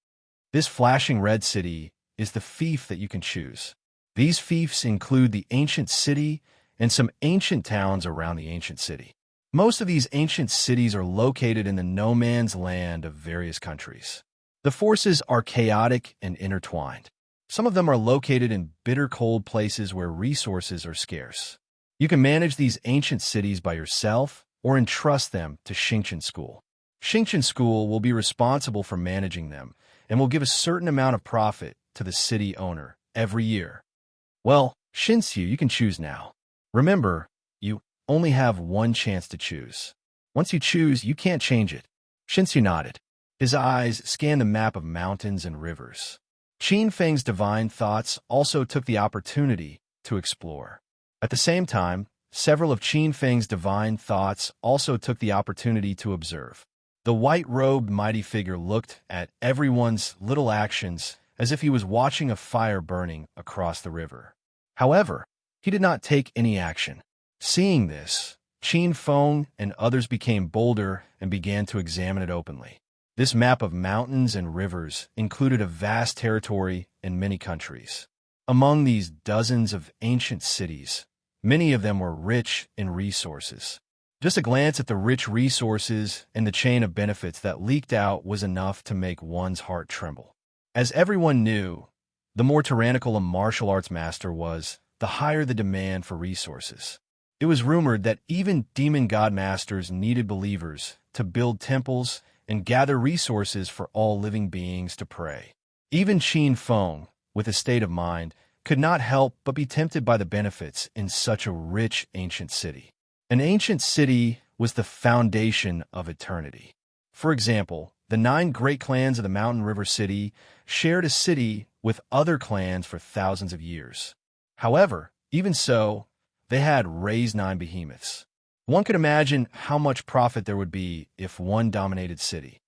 This flashing red city is the fief that you can choose. These fiefs include the ancient city and some ancient towns around the ancient city. Most of these ancient cities are located in the no-man's land of various countries. The forces are chaotic and intertwined. Some of them are located in bitter cold places where resources are scarce. You can manage these ancient cities by yourself or entrust them to Xingqian School. Xingqian School will be responsible for managing them and will give a certain amount of profit to the city owner every year. Well, Shinsu, you can choose now. Remember, you only have one chance to choose. Once you choose, you can't change it. Shinsu nodded. His eyes scanned the map of mountains and rivers. Qin Feng's divine thoughts also took the opportunity to explore. At the same time, several of Qin Feng's divine thoughts also took the opportunity to observe. The white-robed mighty figure looked at everyone's little actions as if he was watching a fire burning across the river. However, he did not take any action. Seeing this, Qin Feng and others became bolder and began to examine it openly. This map of mountains and rivers included a vast territory and many countries. Among these dozens of ancient cities, many of them were rich in resources. Just a glance at the rich resources and the chain of benefits that leaked out was enough to make one's heart tremble. As everyone knew, the more tyrannical a martial arts master was, the higher the demand for resources. It was rumored that even demon god masters needed believers to build temples and gather resources for all living beings to pray. Even Qin Feng, with a state of mind, could not help but be tempted by the benefits in such a rich ancient city. An ancient city was the foundation of eternity. For example, the 9 great clans of the Mountain River City shared a city with other clans for thousands of years. However, even so, they had raised 9 behemoths. One could imagine how much profit there would be if one dominated city.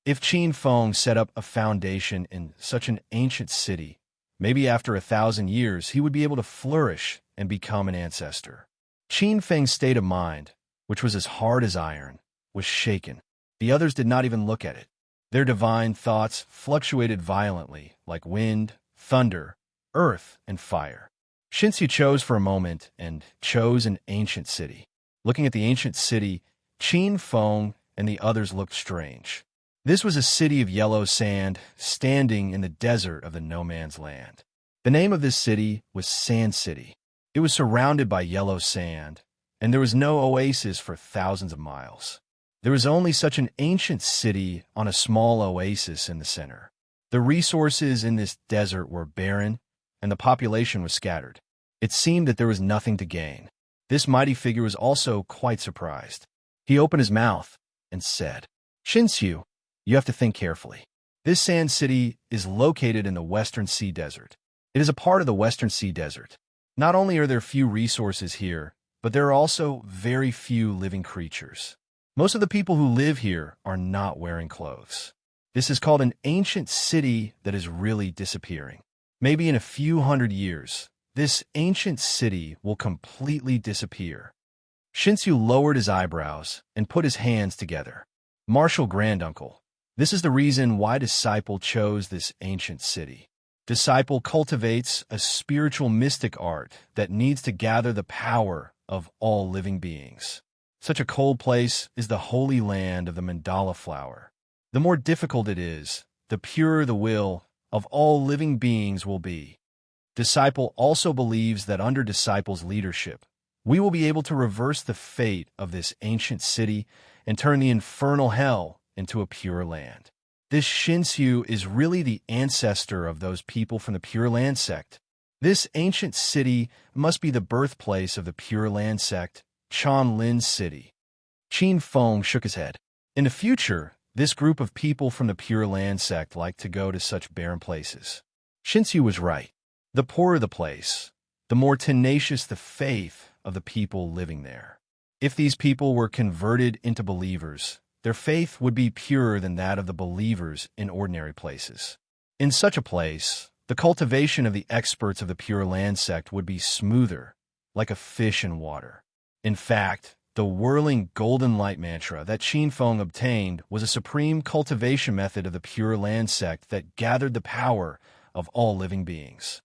If Qin Feng set up a foundation in such an ancient city, maybe after 1,000 years he would be able to flourish and become an ancestor. Qin Feng's state of mind, which was as hard as iron, was shaken. The others did not even look at it. Their divine thoughts fluctuated violently, like wind, thunder, earth, and fire. Shinsu chose for a moment and chose an ancient city. Looking at the ancient city, Qin Feng and the others looked strange. This was a city of yellow sand standing in the desert of the no man's land. The name of this city was Sand City. It was surrounded by yellow sand, and there was no oasis for thousands of miles. There was only such an ancient city on a small oasis in the center. The resources in this desert were barren, and the population was scattered. It seemed that there was nothing to gain. This mighty figure was also quite surprised. He opened his mouth and said, "Shinsu, you have to think carefully. This sand city is located in the Western Sea Desert. It is a part of the Western Sea Desert. Not only are there few resources here, but there are also very few living creatures. Most of the people who live here are not wearing clothes. This is called an ancient city that is really disappearing. Maybe in a few hundred years, this ancient city will completely disappear. Shinsu lowered his eyebrows and put his hands together. Martial granduncle, this is the reason why Disciple chose this ancient city. Disciple cultivates a spiritual mystic art that needs to gather the power of all living beings. Such a cold place is the holy land of the mandala flower. The more difficult it is, the purer the will of all living beings will be. Disciple also believes that under Disciple's leadership, we will be able to reverse the fate of this ancient city and turn the infernal hell into a pure land. This Shinsu is really the ancestor of those people from the Pure Land sect. This ancient city must be the birthplace of the Pure Land sect, Chan Lin's city. Qin Feng shook his head. In the future, this group of people from the Pure Land sect like to go to such barren places. Shinsu was right. The poorer the place, the more tenacious the faith of the people living there. If these people were converted into believers, their faith would be purer than that of the believers in ordinary places. In such a place, the cultivation of the experts of the Pure Land sect would be smoother, like a fish in water. In fact, the whirling golden light mantra that Qin Feng obtained was a supreme cultivation method of the Pure Land sect that gathered the power of all living beings.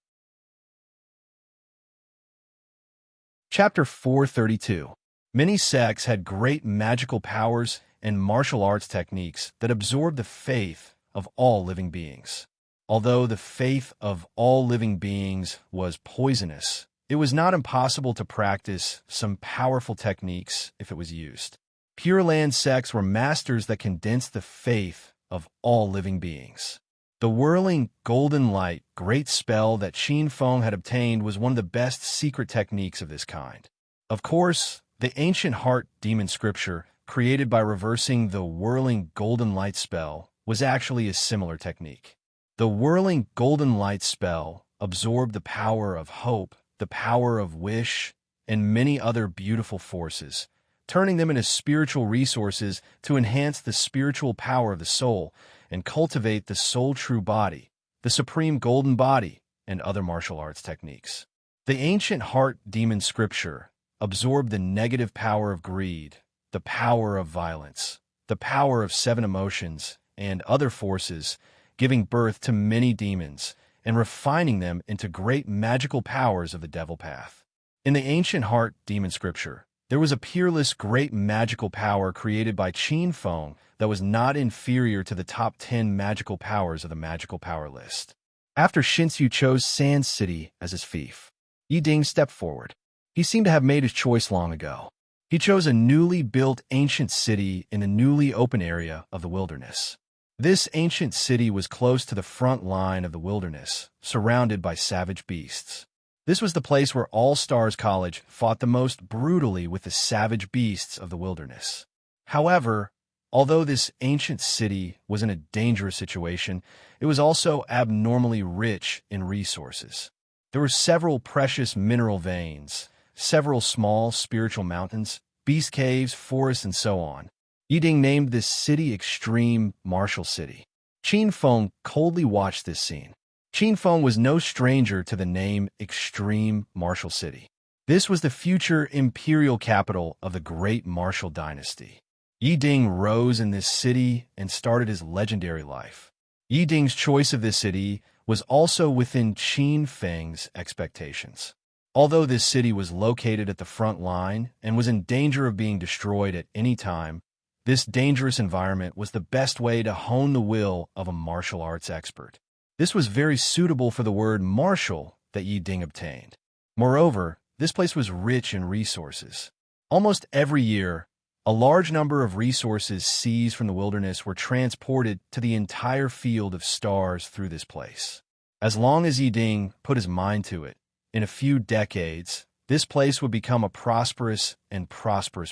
Chapter 432. Many sects had great magical powers and martial arts techniques that absorbed the faith of all living beings. Although the faith of all living beings was poisonous, it was not impossible to practice some powerful techniques if it was used. Pure Land sects were masters that condensed the faith of all living beings. The whirling golden light great spell that Qin Feng had obtained was one of the best secret techniques of this kind. Of course, the ancient heart demon scripture, created by reversing the whirling golden light spell, was actually a similar technique. The whirling golden light spell absorbed the power of hope, the power of wish, and many other beautiful forces, turning them into spiritual resources to enhance the spiritual power of the soul and cultivate the soul true body, the supreme golden body, and other martial arts techniques. The ancient heart demon scripture absorbed the negative power of greed, the power of violence, the power of 7 emotions, and other forces, giving birth to many demons and refining them into great magical powers of the devil path. In the ancient heart demon scripture, there was a peerless great magical power created by Qin Feng that was not inferior to the top 10 magical powers of the magical power list. After Shinsu chose Sand City as his fief, Yiding stepped forward. He seemed to have made his choice long ago. He chose a newly built ancient city in the newly open area of the wilderness. This ancient city was close to the front line of the wilderness, surrounded by savage beasts. This was the place where All Stars College fought the most brutally with the savage beasts of the wilderness. However, although this ancient city was in a dangerous situation, it was also abnormally rich in resources. There were several precious mineral veins, several small spiritual mountains, beast caves, forests, and so on. Yiding named this city Extreme Martial City. Qin Feng coldly watched this scene. Qin Feng was no stranger to the name Extreme Martial City. This was the future imperial capital of the great martial dynasty. Yiding rose in this city and started his legendary life. Yiding's choice of this city was also within Qin Feng's expectations. Although this city was located at the front line and was in danger of being destroyed at any time, this dangerous environment was the best way to hone the will of a martial arts expert. This was very suitable for the word martial that Yiding obtained. Moreover, this place was rich in resources. Almost every year, a large number of resources seized from the wilderness were transported to the entire field of stars through this place. As long as Yiding put his mind to it, in a few decades, this place would become a prosperous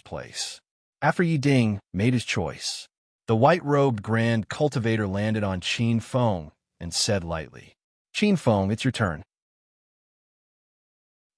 place. After Yiding made his choice, the white-robed grand cultivator landed on Qin Feng and said lightly, "Qin Feng, it's your turn."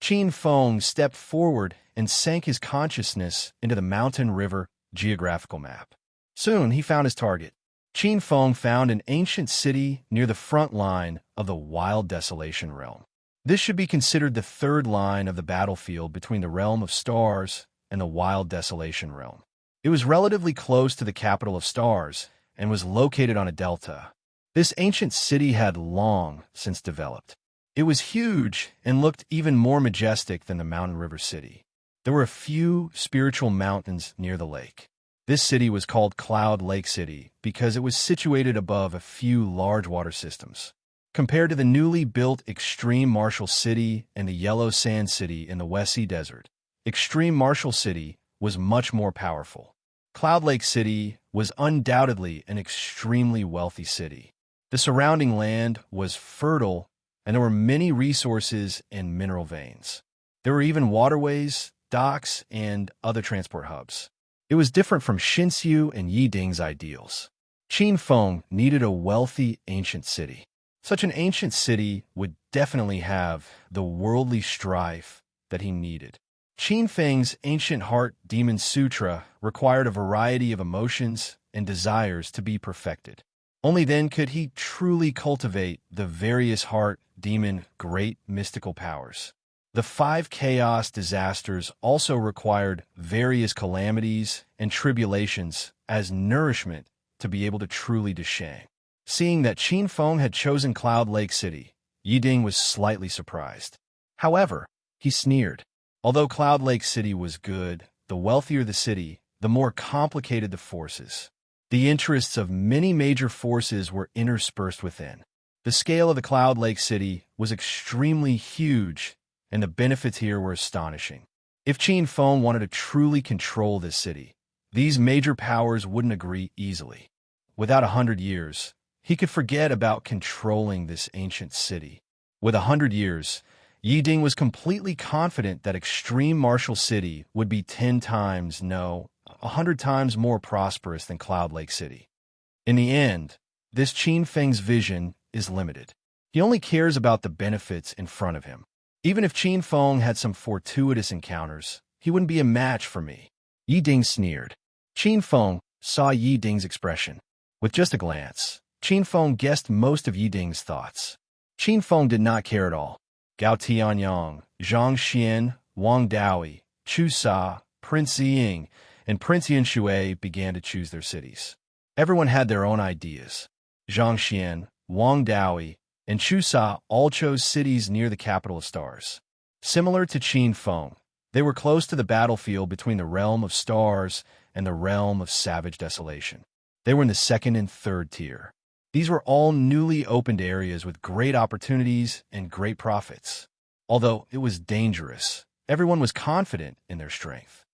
Qin Feng stepped forward and sank his consciousness into the mountain river geographical map. Soon he found his target. Qin Feng found an ancient city near the front line of the wild desolation realm. This should be considered the third line of the battlefield between the realm of stars and the wild desolation realm. It was relatively close to the capital of stars and was located on a delta. This ancient city had long since developed. It was huge and looked even more majestic than the mountain river city. There were a few spiritual mountains near the lake. This city was called Cloud Lake City because it was situated above a few large water systems. Compared to the newly built Extreme Marshall City and the Yellow Sand City in the West Sea Desert, Extreme Marshall City was much more powerful. Cloud Lake City was undoubtedly an extremely wealthy city. The surrounding land was fertile, and there were many resources and mineral veins. There were even waterways, docks, and other transport hubs. It was different from Xinxiu and Yiding's ideals. Qin Feng needed a wealthy ancient city. Such an ancient city would definitely have the worldly strife that he needed. Qin Feng's Ancient Heart Demon Sutra required a variety of emotions and desires to be perfected. Only then could he truly cultivate the various heart, demon, great mystical powers. The 5 chaos disasters also required various calamities and tribulations as nourishment to be able to truly Deshang. Seeing that Qin Feng had chosen Cloud Lake City, Yiding was slightly surprised. However, he sneered. Although Cloud Lake City was good, the wealthier the city, the more complicated the forces. The interests of many major forces were interspersed within. The scale of the Cloud Lake City was extremely huge, and the benefits here were astonishing. If Qin Feng wanted to truly control this city, these major powers wouldn't agree easily. Without 100 years, he could forget about controlling this ancient city. With 100 years, Yiding was completely confident that Extreme Marshall City would be 10 times, no, 100 times more prosperous than Cloud Lake City. In the end, this Qin Feng's vision is limited. He only cares about the benefits in front of him. Even if Qin Feng had some fortuitous encounters, he wouldn't be a match for me. Yiding sneered. Qin Feng saw Yiding's expression. With just a glance, Qin Feng guessed most of Yiding's thoughts. Qin Feng did not care at all. Gao Tianyang, Zhang Xian, Wang Daoi, Chu Sa, Prince Ying, and Prince Yin Shui began to choose their cities. Everyone had their own ideas. Zhang Xian, Wang Daoi, and Chu Sa all chose cities near the capital of stars. Similar to Qin Feng, they were close to the battlefield between the realm of stars and the realm of savage desolation. They were in the second and third tier. These were all newly opened areas with great opportunities and great profits. Although it was dangerous, everyone was confident in their strength.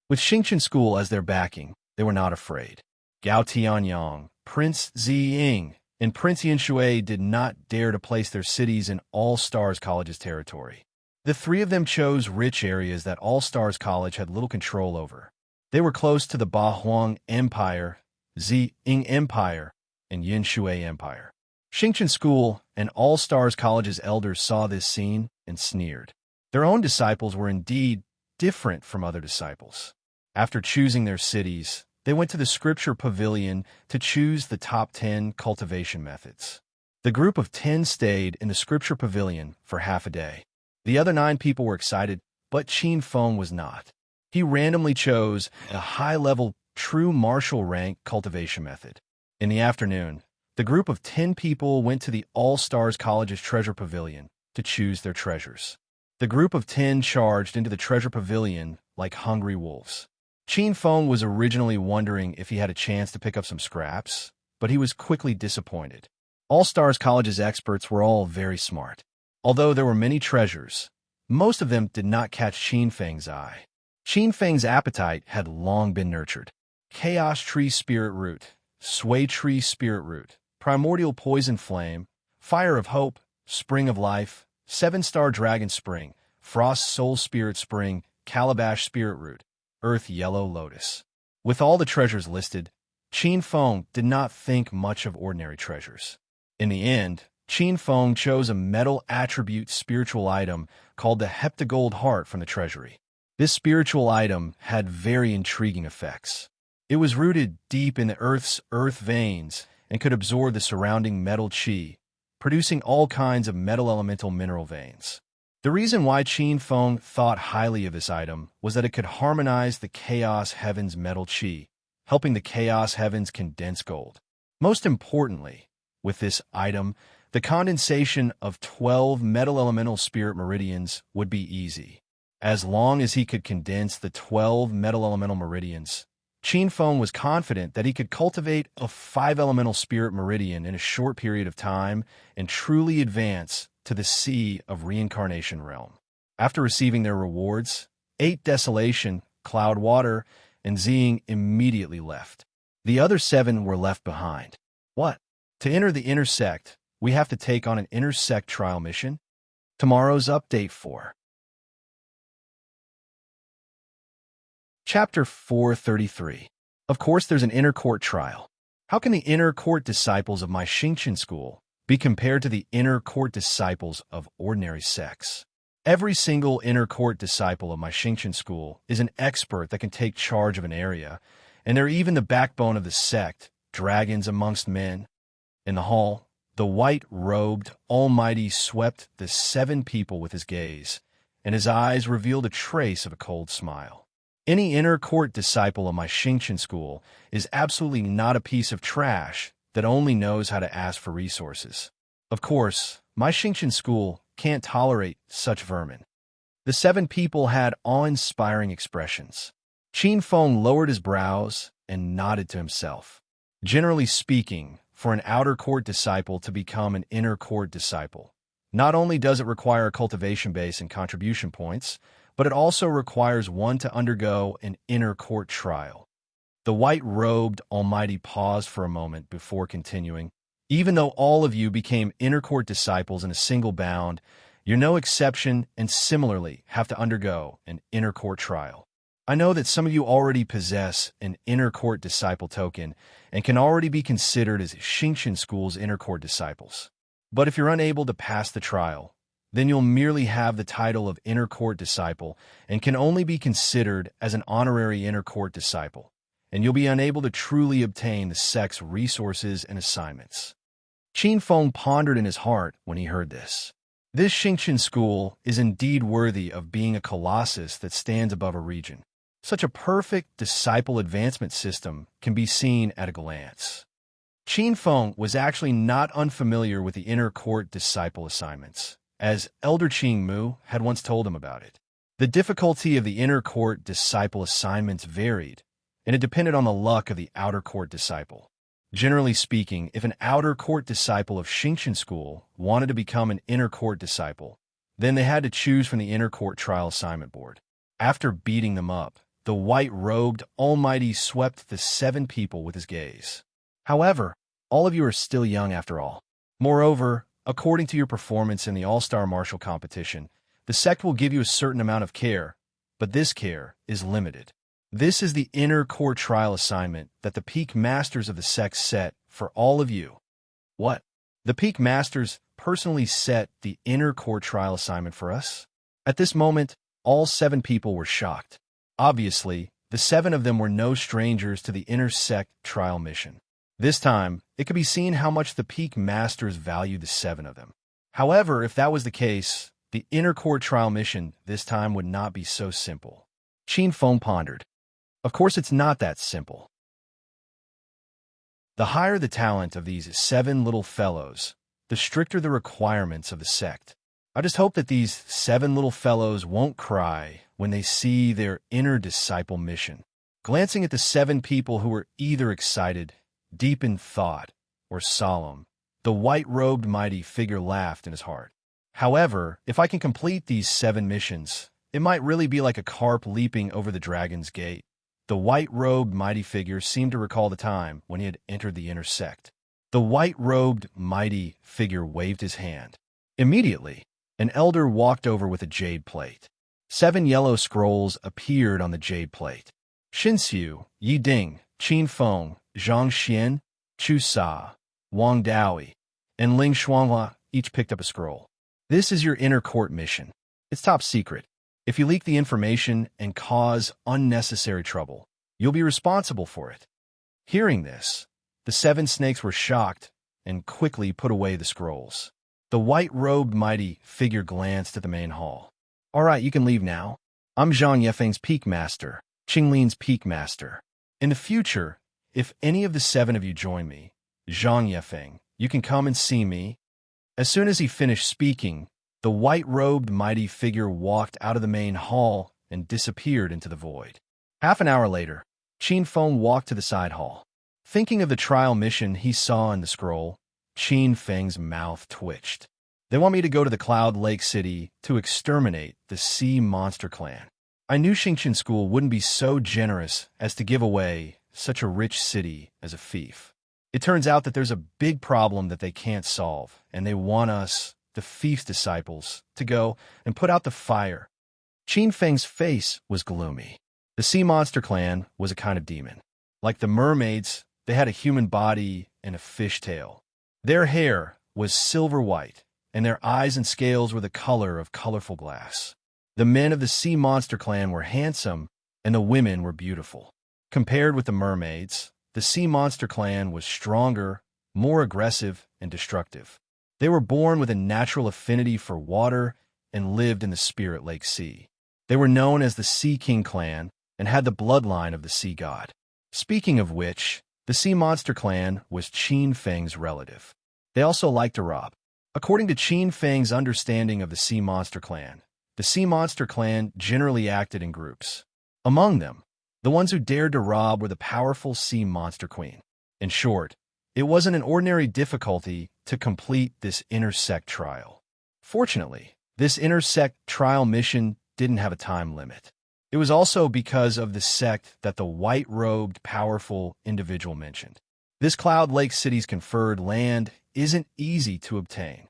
With Xingqian School as their backing, they were not afraid. Gao Tianyang, Prince Ziying, and Prince Yin Shui did not dare to place their cities in All Stars College's territory. The 3 of them chose rich areas that All Stars College had little control over. They were close to the Ba Huang Empire, Ziying Empire, and Yin Shui Empire. Xingqian School and All Stars College's elders saw this scene and sneered. Their own disciples were indeed different from other disciples. After choosing their cities, they went to the Scripture Pavilion to choose the top 10 cultivation methods. The group of 10 stayed in the Scripture Pavilion for half a day. The other 9 people were excited, but Qin Feng was not. He randomly chose a high-level true martial rank cultivation method. In the afternoon, the group of 10 people went to the All Stars College's Treasure Pavilion to choose their treasures. The group of 10 charged into the Treasure Pavilion like hungry wolves. Qin Feng was originally wondering if he had a chance to pick up some scraps, but he was quickly disappointed. All Stars College's experts were all very smart. Although there were many treasures, most of them did not catch Qin Feng's eye. Qin Feng's appetite had long been nurtured. Chaos Tree Spirit Root, Sway Tree Spirit Root, Primordial Poison Flame, Fire of Hope, Spring of Life, 7-Star Dragon Spring, Frost Soul Spirit Spring, Calabash Spirit Root, Earth Yellow Lotus. With all the treasures listed, Qin Feng did not think much of ordinary treasures. In the end, Qin Feng chose a metal attribute spiritual item called the Heptagold Heart from the treasury. This spiritual item had very intriguing effects. It was rooted deep in the Earth's earth veins and could absorb the surrounding metal qi, producing all kinds of metal elemental mineral veins. The reason why Qin Feng thought highly of this item was that it could harmonize the Chaos Heavens metal qi, helping the Chaos Heavens condense gold. Most importantly, with this item, the condensation of 12 metal elemental spirit meridians would be easy. As long as he could condense the 12 metal elemental meridians, Qin Feng was confident that he could cultivate a 5-elemental spirit meridian in a short period of time and truly advance to the Sea of Reincarnation realm. After receiving their rewards, 8 Desolation, Cloud Water, and Ziying immediately left. The other 7 were left behind. What? To enter the inner sect, we have to take on an inner sect trial mission? Tomorrow's update for Chapter 433. Of course, there's an inner court trial. How can the inner court disciples of my Xingqian school be compared to the inner court disciples of ordinary sects? Every single inner court disciple of my Xingqian school is an expert that can take charge of an area, and they're even the backbone of the sect, dragons amongst men. In the hall, the white-robed Almighty swept the 7 people with his gaze, and his eyes revealed a trace of a cold smile. Any inner court disciple of my Xingqian school is absolutely not a piece of trash that only knows how to ask for resources. Of course, my Xingqian school can't tolerate such vermin. The 7 people had awe-inspiring expressions. Qin Feng lowered his brows and nodded to himself. Generally speaking, for an outer court disciple to become an inner court disciple, not only does it require a cultivation base and contribution points, but it also requires one to undergo an inner court trial. The white-robed Almighty paused for a moment before continuing. Even though all of you became inner court disciples in a single bound, you're no exception and similarly have to undergo an inner court trial. I know that some of you already possess an inner court disciple token and can already be considered as Xingqian School's inner court disciples. But if you're unable to pass the trial, then you'll merely have the title of inner court disciple and can only be considered as an honorary inner court disciple, and you'll be unable to truly obtain the sect's resources and assignments. Qin Feng pondered in his heart when he heard this. This Xingqian school is indeed worthy of being a colossus that stands above a region. Such a perfect disciple advancement system can be seen at a glance. Qin Feng was actually not unfamiliar with the inner court disciple assignments, as Elder Qing Mu had once told him about it. The difficulty of the inner court disciple assignments varied, and it depended on the luck of the outer court disciple. Generally speaking, if an outer court disciple of Xingqian school wanted to become an inner court disciple, then they had to choose from the inner court trial assignment board. After beating them up, the white-robed Almighty swept the 7 people with his gaze. However, all of you are still young after all. Moreover, according to your performance in the All-Star Martial Competition, the sect will give you a certain amount of care, but this care is limited. This is the inner court trial assignment that the peak masters of the sect set for all of you. What? The peak masters personally set the inner court trial assignment for us? At this moment, all 7 people were shocked. Obviously, the 7 of them were no strangers to the inner sect trial mission. This time, it could be seen how much the peak masters valued the 7 of them. However, if that was the case, the inner court trial mission this time would not be so simple. Qin Feng pondered. Of course, it's not that simple. The higher the talent of these 7 little fellows, the stricter the requirements of the sect. I just hope that these 7 little fellows won't cry when they see their inner disciple mission. Glancing at the 7 people who were either excited, deep in thought, or solemn, the white-robed mighty figure laughed in his heart. However, if I can complete these 7 missions, it might really be like a carp leaping over the dragon's gate. The white-robed mighty figure seemed to recall the time when he had entered the inner sect. The white-robed mighty figure waved his hand. Immediately, an elder walked over with a jade plate. 7 yellow scrolls appeared on the jade plate. Xinxiu, Yi Ding, Qin Feng, Zhang Xian, Chu Sa, Wang Daoi, and Ling Shuanghua each picked up a scroll. This is your inner court mission. It's top secret. If you leak the information and cause unnecessary trouble, you'll be responsible for it. Hearing this, the 7 snakes were shocked and quickly put away the scrolls. The white-robed mighty figure glanced at the main hall. "All right, you can leave now. I'm Zhang Yefeng's Peak Master, Qinglin's Peak Master. In the future, if any of the 7 of you join me, Zhang Yefeng, you can come and see me." As soon as he finished speaking, the white-robed mighty figure walked out of the main hall and disappeared into the void. Half an hour later, Qin Feng walked to the side hall. Thinking of the trial mission he saw in the scroll, Qin Feng's mouth twitched. "They want me to go to the Cloud Lake City to exterminate the Sea Monster Clan. I knew Xingqian School wouldn't be so generous as to give away such a rich city as a fief. It turns out that there's a big problem that they can't solve, and they want us, the fief's disciples, to go and put out the fire." Qin Feng's face was gloomy. The Sea Monster Clan was a kind of demon. Like the mermaids, they had a human body and a fish tail. Their hair was silver white, and their eyes and scales were the color of colorful glass. The men of the Sea Monster Clan were handsome, and the women were beautiful. Compared with the mermaids, the Sea Monster Clan was stronger, more aggressive, and destructive. They were born with a natural affinity for water and lived in the Spirit Lake Sea. They were known as the Sea King Clan and had the bloodline of the sea god. Speaking of which, the Sea Monster Clan was Qin Feng's relative. They also liked to rob. According to Qin Feng's understanding of the Sea Monster Clan, the Sea Monster Clan generally acted in groups. Among them, the ones who dared to rob were the powerful Sea Monster Queen. In short, it wasn't an ordinary difficulty to complete this intersect trial. Fortunately, this intersect trial mission didn't have a time limit. It was also because of the sect that the white-robed, powerful individual mentioned. This Cloud Lake City's conferred land isn't easy to obtain.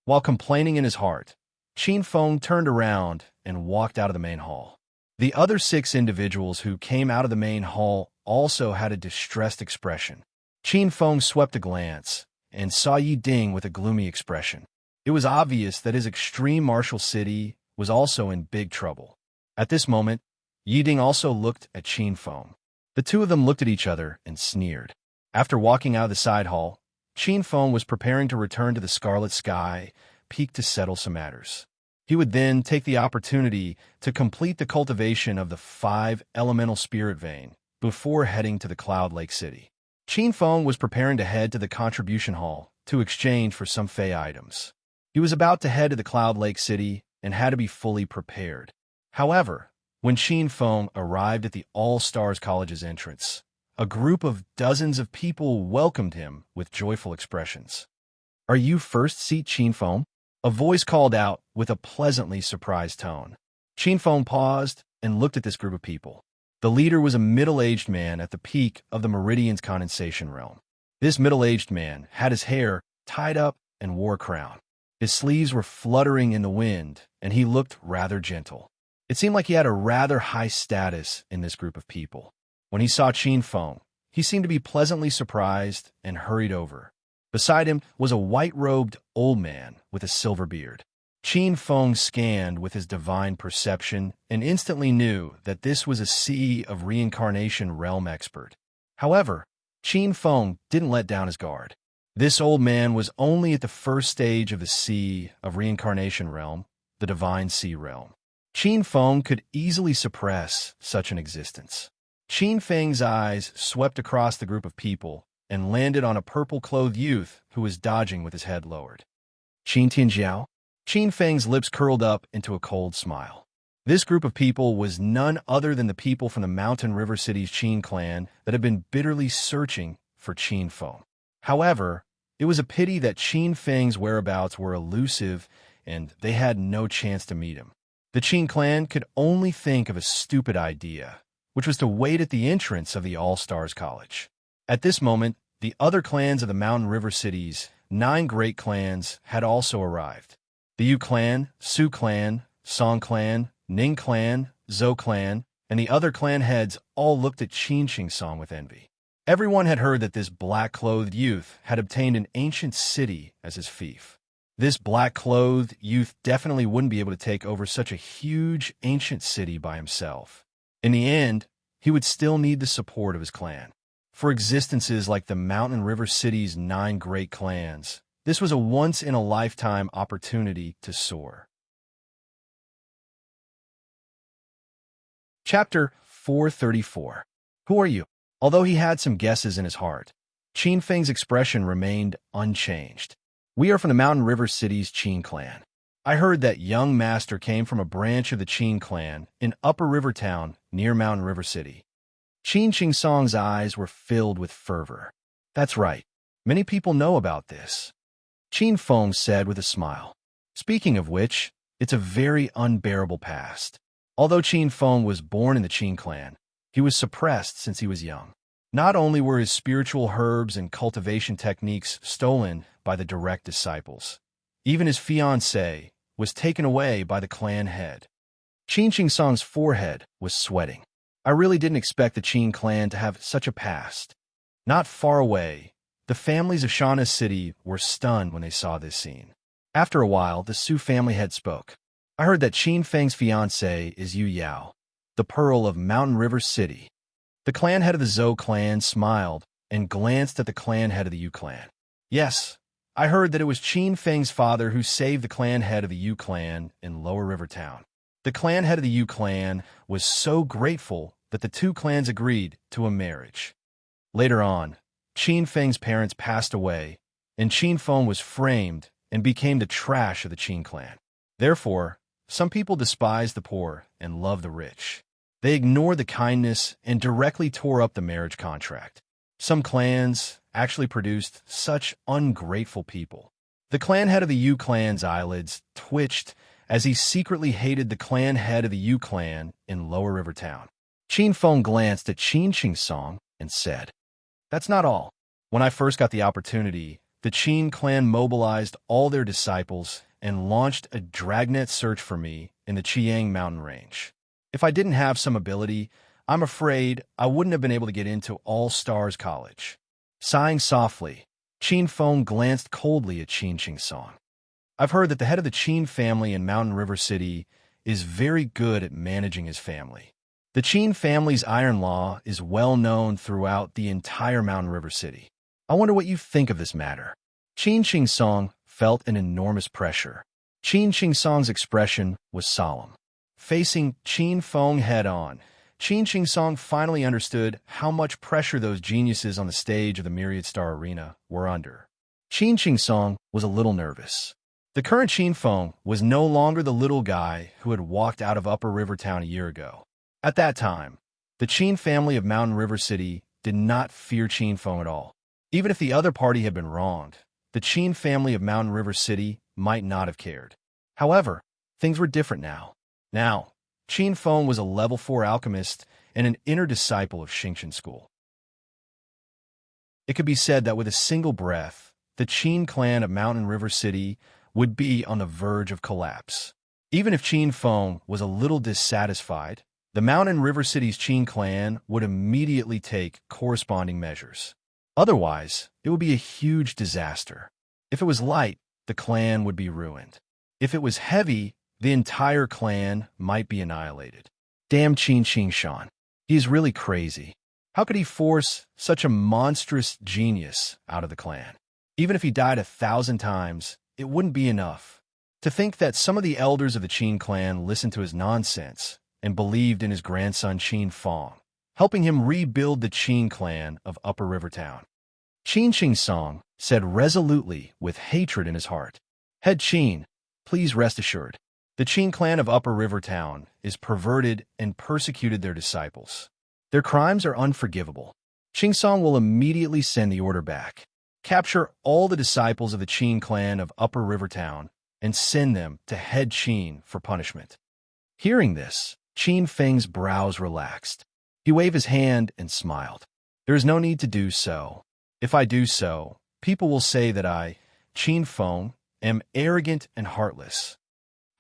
While complaining in his heart, Qin Feng turned around and walked out of the main hall. The other 6 individuals who came out of the main hall also had a distressed expression. Qin Feng swept a glance and saw Yi Ding with a gloomy expression. It was obvious that his extreme martial city was also in big trouble. At this moment, Yi Ding also looked at Qin Feng. The two of them looked at each other and sneered. After walking out of the side hall, Qin Feng was preparing to return to the Scarlet Sky Peak to settle some matters. He would then take the opportunity to complete the cultivation of the 5 elemental spirit vein before heading to the Cloud Lake City. Qin Feng was preparing to head to the contribution hall to exchange for some Fey items. He was about to head to the Cloud Lake City and had to be fully prepared. However, when Qin Feng arrived at the All-Stars College's entrance, a group of dozens of people welcomed him with joyful expressions. "Are you first seat Qin Feng?" A voice called out with a pleasantly surprised tone. Qin Feng paused and looked at this group of people. The leader was a middle-aged man at the peak of the Meridian's condensation realm. This middle-aged man had his hair tied up and wore a crown. His sleeves were fluttering in the wind, and he looked rather gentle. It seemed like he had a rather high status in this group of people. When he saw Qin Feng, he seemed to be pleasantly surprised and hurried over. Beside him was a white-robed old man with a silver beard. Qin Feng scanned with his divine perception and instantly knew that this was a Sea of Reincarnation realm expert. However, Qin Feng didn't let down his guard. This old man was only at the first stage of the Sea of Reincarnation realm, the Divine Sea realm. Qin Feng could easily suppress such an existence. Qin Feng's eyes swept across the group of people and landed on a purple-clothed youth who was dodging with his head lowered. "Qin Tianjiao?" Qin Feng's lips curled up into a cold smile. This group of people was none other than the people from the Mountain River City's Qin clan that had been bitterly searching for Qin Feng. However, it was a pity that Qin Feng's whereabouts were elusive and they had no chance to meet him. The Qin clan could only think of a stupid idea, which was to wait at the entrance of the All-Stars College. At this moment, the other clans of the Mountain River City's 9 great clans had also arrived. The Yu clan, Su clan, Song clan, Ning clan, Zhou clan, and the other clan heads all looked at Qin Shingsong with envy. Everyone had heard that this black-clothed youth had obtained an ancient city as his fief. This black-clothed youth definitely wouldn't be able to take over such a huge ancient city by himself. In the end, he would still need the support of his clan. for existences like the Mountain River City's 9 great clans. This was a once-in-a-lifetime opportunity to soar. Chapter 434. Who are you? Although he had some guesses in his heart, Qin Feng's expression remained unchanged. We are from the Mountain River City's Qin clan. I heard that young master came from a branch of the Qin clan in Upper River Town near Mountain River City. Qin Qingsong's eyes were filled with fervor. That's right. Many people know about this, Qin Feng said with a smile. Speaking of which, it's a very unbearable past. Although Qin Feng was born in the Qin clan, he was suppressed since he was young. Not only were his spiritual herbs and cultivation techniques stolen by the direct disciples, even his fiancée was taken away by the clan head. Qin Qingsong's forehead was sweating. I really didn't expect the Qin clan to have such a past. Not far away, the families of Shana City were stunned when they saw this scene. After a while, the Su family head spoke. I heard that Qin Feng's fiancée is Yu Yao, the Pearl of Mountain River City. The clan head of the Zhou clan smiled and glanced at the clan head of the Yu clan. Yes, I heard that it was Qin Feng's father who saved the clan head of the Yu clan in Lower River Town. The clan head of the Yu clan was so grateful that the two clans agreed to a marriage. Later on, Qin Feng's parents passed away, and Qin Feng was framed and became the trash of the Qin clan. Therefore, some people despise the poor and love the rich. They ignored the kindness and directly tore up the marriage contract. Some clans actually produced such ungrateful people. The clan head of the Yu clan's eyelids twitched as he secretly hated the clan head of the Yu clan in Lower River Town. Qin Feng glanced at Qin Qingsong and said, "That's not all. When I first got the opportunity, the Qin clan mobilized all their disciples and launched a dragnet search for me in the Chiang mountain range. If I didn't have some ability, I'm afraid I wouldn't have been able to get into All Stars College." Sighing softly, Qin Feng glanced coldly at Qin Qingsong. I've heard that the head of the Qin family in Mountain River City is very good at managing his family. The Qin family's iron law is well known throughout the entire Mountain River City. I wonder what you think of this matter. Qin Qingsong felt an enormous pressure. Qin Qingsong's expression was solemn. Facing Qin Feng head-on, Qin Qingsong finally understood how much pressure those geniuses on the stage of the Myriad Star Arena were under. Qin Qingsong was a little nervous. The current Qin Feng was no longer the little guy who had walked out of Upper River Town a year ago. At that time, the Qin family of Mountain River City did not fear Qin Feng at all. Even if the other party had been wronged, the Qin family of Mountain River City might not have cared. However, things were different now. Now, Qin Feng was a level 4 alchemist and an inner disciple of Xingchen School. It could be said that with a single breath, the Qin clan of Mountain River City would be on the verge of collapse. Even if Qin Feng was a little dissatisfied, the Mountain River City's Qin clan would immediately take corresponding measures. Otherwise, it would be a huge disaster. If it was light, the clan would be ruined. If it was heavy, the entire clan might be annihilated. Damn Qin Qingshan. He is really crazy. How could he force such a monstrous genius out of the clan? Even if he died 1,000 times, it wouldn't be enough. To think that some of the elders of the Qin clan listened to his nonsense and believed in his grandson Qin Feng, helping him rebuild the Qin clan of Upper River Town. Qin Qingsong said resolutely with hatred in his heart, "Head Qin, please rest assured. The Qin clan of Upper River Town is perverted and persecuted their disciples. Their crimes are unforgivable. Qingsong will immediately send the order back. Capture all the disciples of the Qin clan of Upper River Town and send them to Head Qin for punishment." Hearing this, Qin Feng's brows relaxed. He waved his hand and smiled. "There is no need to do so. If I do so, people will say that I, Qin Feng, am arrogant and heartless.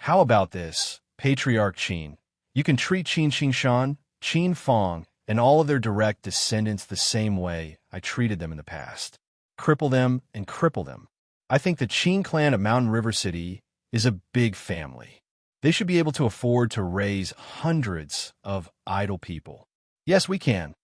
How about this, Patriarch Qin? You can treat Qin Qingshan, Qin Feng, and all of their direct descendants the same way I treated them in the past. Cripple them and cripple them. I think the Qin clan of Mountain River City is a big family. They should be able to afford to raise hundreds of idle people." "Yes, we can."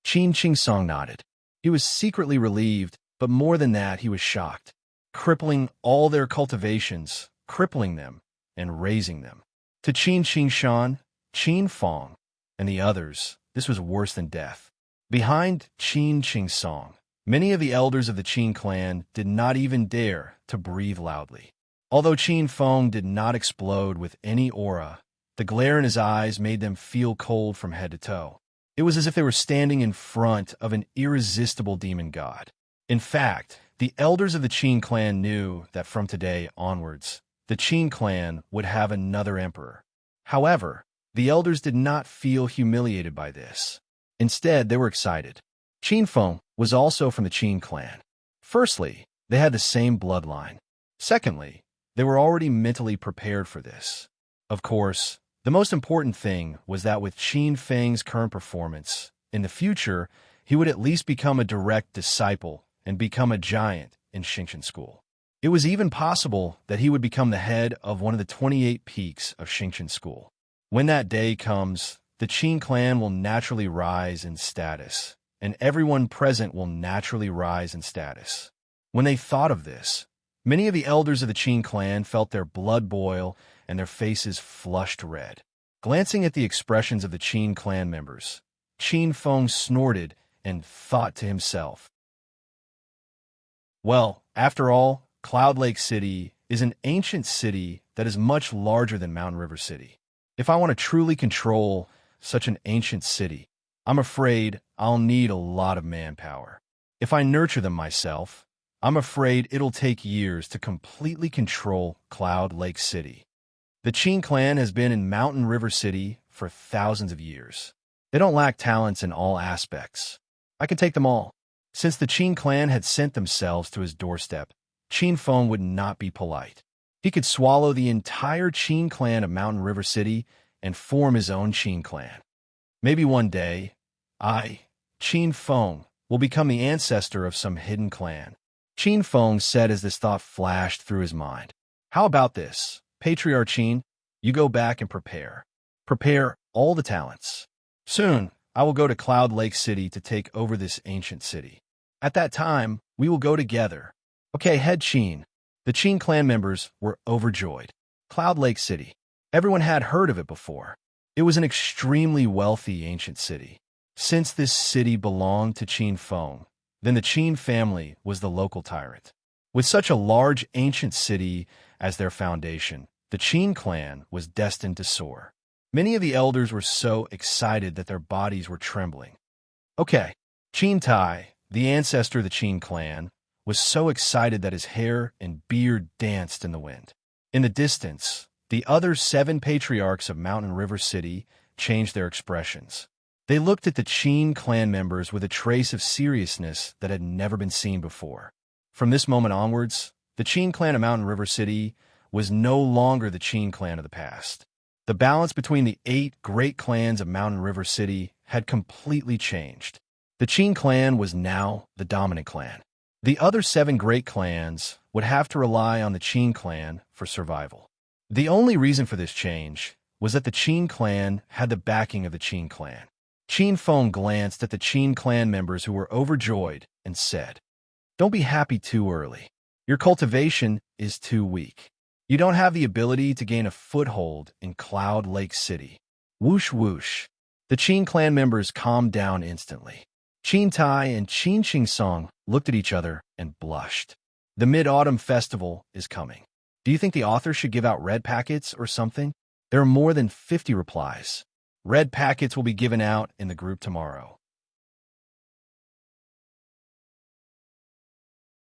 Qin Qingsong nodded. He was secretly relieved, but more than that, he was shocked. Crippling all their cultivations, crippling them, and raising them. To Qin Qingshan, Qin Fong, and the others, this was worse than death. Behind Qin Qingsong, many of the elders of the Qin clan did not even dare to breathe loudly. Although Qin Fong did not explode with any aura, the glare in his eyes made them feel cold from head to toe. It was as if they were standing in front of an irresistible demon god. In fact, the elders of the Qin clan knew that from today onwards, the Qin clan would have another emperor. However, the elders did not feel humiliated by this. Instead, they were excited. Qin Feng was also from the Qin clan. Firstly, they had the same bloodline. Secondly, they were already mentally prepared for this. Of course, the most important thing was that with Qin Feng's current performance, in the future, he would at least become a direct disciple and become a giant in Xingqian School. It was even possible that he would become the head of one of the 28 peaks of Xingqian School. When that day comes, the Qin clan will naturally rise in status, and everyone present will naturally rise in status. When they thought of this, many of the elders of the Qin clan felt their blood boil and their faces flushed red. Glancing at the expressions of the Qin clan members, Qin Feng snorted and thought to himself, "Well, after all, Cloud Lake City is an ancient city that is much larger than Mountain River City. If I want to truly control such an ancient city, I'm afraid I'll need a lot of manpower. If I nurture them myself, I'm afraid it'll take years to completely control Cloud Lake City." The Qin clan has been in Mountain River City for thousands of years. They don't lack talents in all aspects. I can take them all. Since the Qin clan had sent themselves to his doorstep, Qin Feng would not be polite. He could swallow the entire Qin clan of Mountain River City and form his own Qin clan. Maybe one day, I, Qin Feng, will become the ancestor of some hidden clan. Qin Feng said as this thought flashed through his mind. How about this? Patriarch Qin, you go back and prepare. Prepare all the talents. Soon, I will go to Cloud Lake City to take over this ancient city. At that time, we will go together. Okay, head Qin. The Qin clan members were overjoyed. Cloud Lake City. Everyone had heard of it before. It was an extremely wealthy ancient city. Since this city belonged to Qin Feng, then the Qin family was the local tyrant. With such a large ancient city as their foundation, the Qin clan was destined to soar. Many of the elders were so excited that their bodies were trembling. Okay, Qin Tai, the ancestor of the Qin clan, was so excited that his hair and beard danced in the wind. In the distance, the other 7 patriarchs of Mountain River City changed their expressions. They looked at the Qin clan members with a trace of seriousness that had never been seen before. From this moment onwards, the Qin clan of Mountain River City was no longer the Qin clan of the past. The balance between the 8 great clans of Mountain River City had completely changed. The Qin clan was now the dominant clan. The other 7 great clans would have to rely on the Qin clan for survival. The only reason for this change was that the Qin clan had the backing of the Qin clan. Qin Feng glanced at the Qin clan members who were overjoyed and said, "Don't be happy too early. Your cultivation is too weak. You don't have the ability to gain a foothold in Cloud Lake City." Whoosh whoosh. The Qin clan members calmed down instantly. Qin Tai and Qin Qingsong looked at each other and blushed. The Mid-Autumn Festival is coming. Do you think the author should give out red packets or something? There are more than 50 replies. Red packets will be given out in the group tomorrow.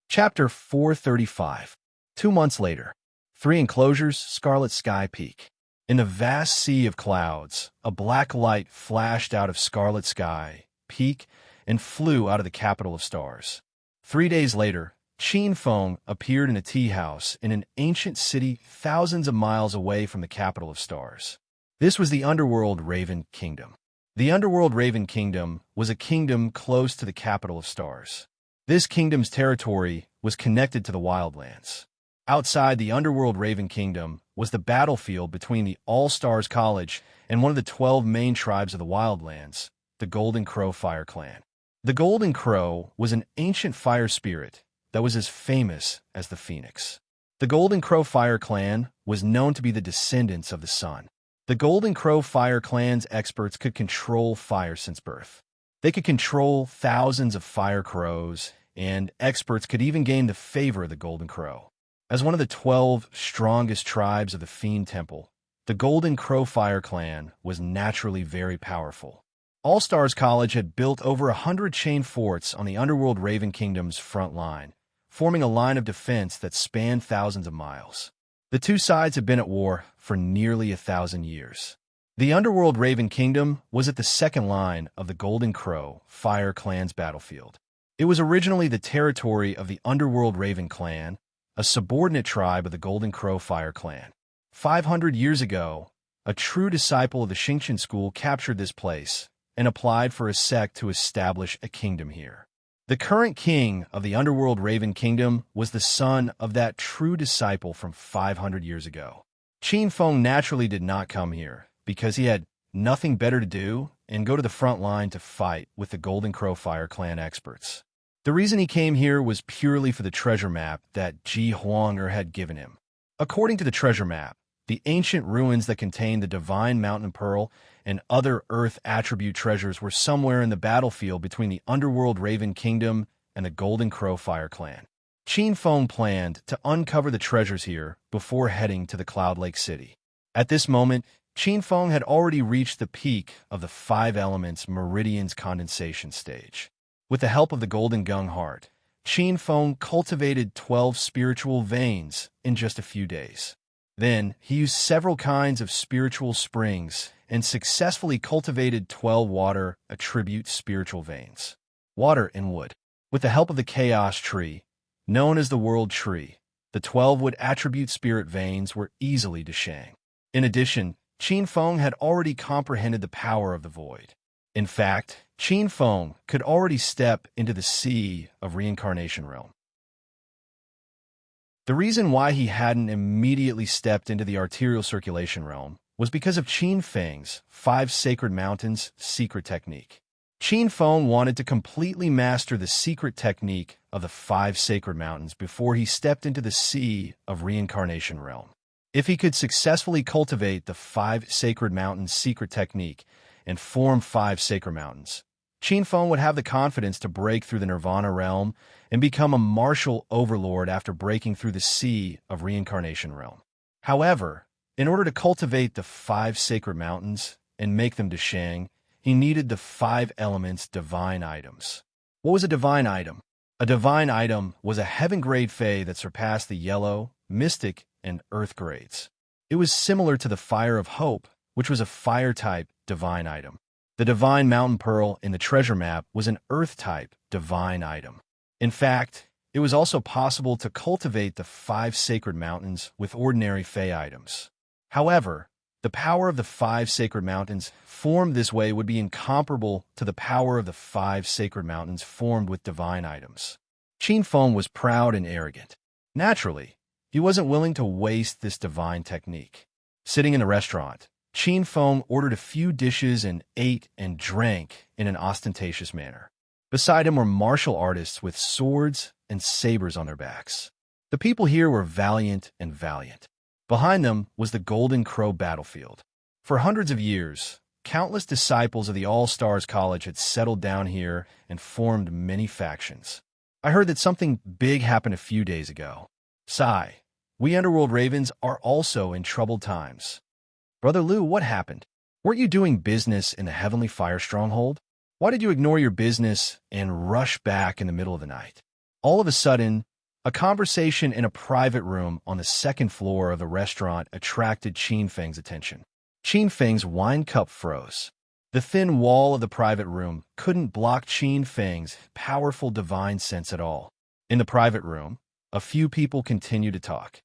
Chapter 435. 2 months later. 3 enclosures, Scarlet Sky Peak. In the vast sea of clouds, a black light flashed out of Scarlet Sky Peak and flew out of the capital of stars. 3 days later, Qin Feng appeared in a tea house in an ancient city thousands of miles away from the capital of stars. This was the Underworld Raven Kingdom. The Underworld Raven Kingdom was a kingdom close to the capital of stars. This kingdom's territory was connected to the Wildlands. Outside the Underworld Raven Kingdom was the battlefield between the All-Stars College and one of the 12 main tribes of the Wildlands, the Golden Crow Fire Clan. The golden crow was an ancient fire spirit that was as famous as the phoenix. The Golden Crow Fire Clan was known to be the descendants of the sun. The Golden Crow Fire Clan's experts could control fire since birth. They could control thousands of fire crows, and experts could even gain the favor of the Golden Crow. As one of the 12 strongest tribes of the Fiend Temple, the Golden Crow Fire Clan was naturally very powerful. All Stars College had built over 100 chain forts on the underworld Raven Kingdom's front line, forming a line of defense that spanned thousands of miles. The two sides had been at war for nearly 1,000 years. The underworld Raven Kingdom was at the second line of the Golden Crow Fire Clan's battlefield. It was originally the territory of the underworld Raven Clan, a subordinate tribe of the Golden Crow Fire Clan. 500 years ago, a true disciple of the Xingqian school captured this place and applied for a sect to establish a kingdom here. The current king of the underworld Raven Kingdom was the son of that true disciple from 500 years ago. Qin Feng naturally did not come here because he had nothing better to do and go to the front line to fight with the Golden Crow Fire Clan experts. The reason he came here was purely for the treasure map that Ji Huanger had given him. According to the treasure map, the ancient ruins that contained the divine mountain pearl and other earth attribute treasures were somewhere in the battlefield between the underworld Raven Kingdom and the Golden Crow Fire Clan. Qin Feng planned to uncover the treasures here before heading to the Cloud Lake City. At this moment, Qin Feng had already reached the peak of the 5 elements meridian's condensation stage. With the help of the Golden Gung Heart, Qin Feng cultivated 12 spiritual veins in just a few days. Then, he used several kinds of spiritual springs and successfully cultivated 12 water attribute spiritual veins. Water and wood. With the help of the Chaos Tree, known as the World Tree, the 12 wood attribute spirit veins were easily Deshang. In addition, Qin Feng had already comprehended the power of the void. In fact, Qin Feng could already step into the sea of reincarnation realm. The reason why he hadn't immediately stepped into the arterial circulation realm was because of Qin Feng's 5 Sacred Mountains secret technique. Qin Feng wanted to completely master the secret technique of the 5 Sacred Mountains before he stepped into the sea of reincarnation realm. If he could successfully cultivate the 5 Sacred Mountains secret technique and form 5 Sacred Mountains, Qin Feng would have the confidence to break through the Nirvana realm and become a martial overlord after breaking through the sea of reincarnation realm. However, in order to cultivate the 5 Sacred Mountains and make them Deshang, he needed the 5 elements divine items. What was a divine item? A divine item was a heaven-grade Fey that surpassed the yellow, mystic, and earth grades. It was similar to the Fire of Hope, which was a fire-type divine item. The divine mountain pearl in the treasure map was an earth-type divine item. In fact, it was also possible to cultivate the 5 Sacred Mountains with ordinary Fey items. However, the power of the 5 Sacred Mountains formed this way would be incomparable to the power of the 5 Sacred Mountains formed with divine items. Qin Feng was proud and arrogant. Naturally, he wasn't willing to waste this divine technique. Sitting in the restaurant, Qin Feng ordered a few dishes and ate and drank in an ostentatious manner. Beside him were martial artists with swords and sabers on their backs. The people here were valiant and valiant. Behind them was the Golden Crow battlefield. For hundreds of years, countless disciples of the All Stars College had settled down here and formed many factions. I heard that something big happened a few days ago. Sigh, we Underworld Ravens are also in troubled times. Brother Liu, what happened? Weren't you doing business in the Heavenly Fire Stronghold? Why did you ignore your business and rush back in the middle of the night? All of a sudden, a conversation in a private room on the second floor of the restaurant attracted Qin Feng's attention. Qin Feng's wine cup froze. The thin wall of the private room couldn't block Qin Feng's powerful divine sense at all. In the private room, a few people continued to talk.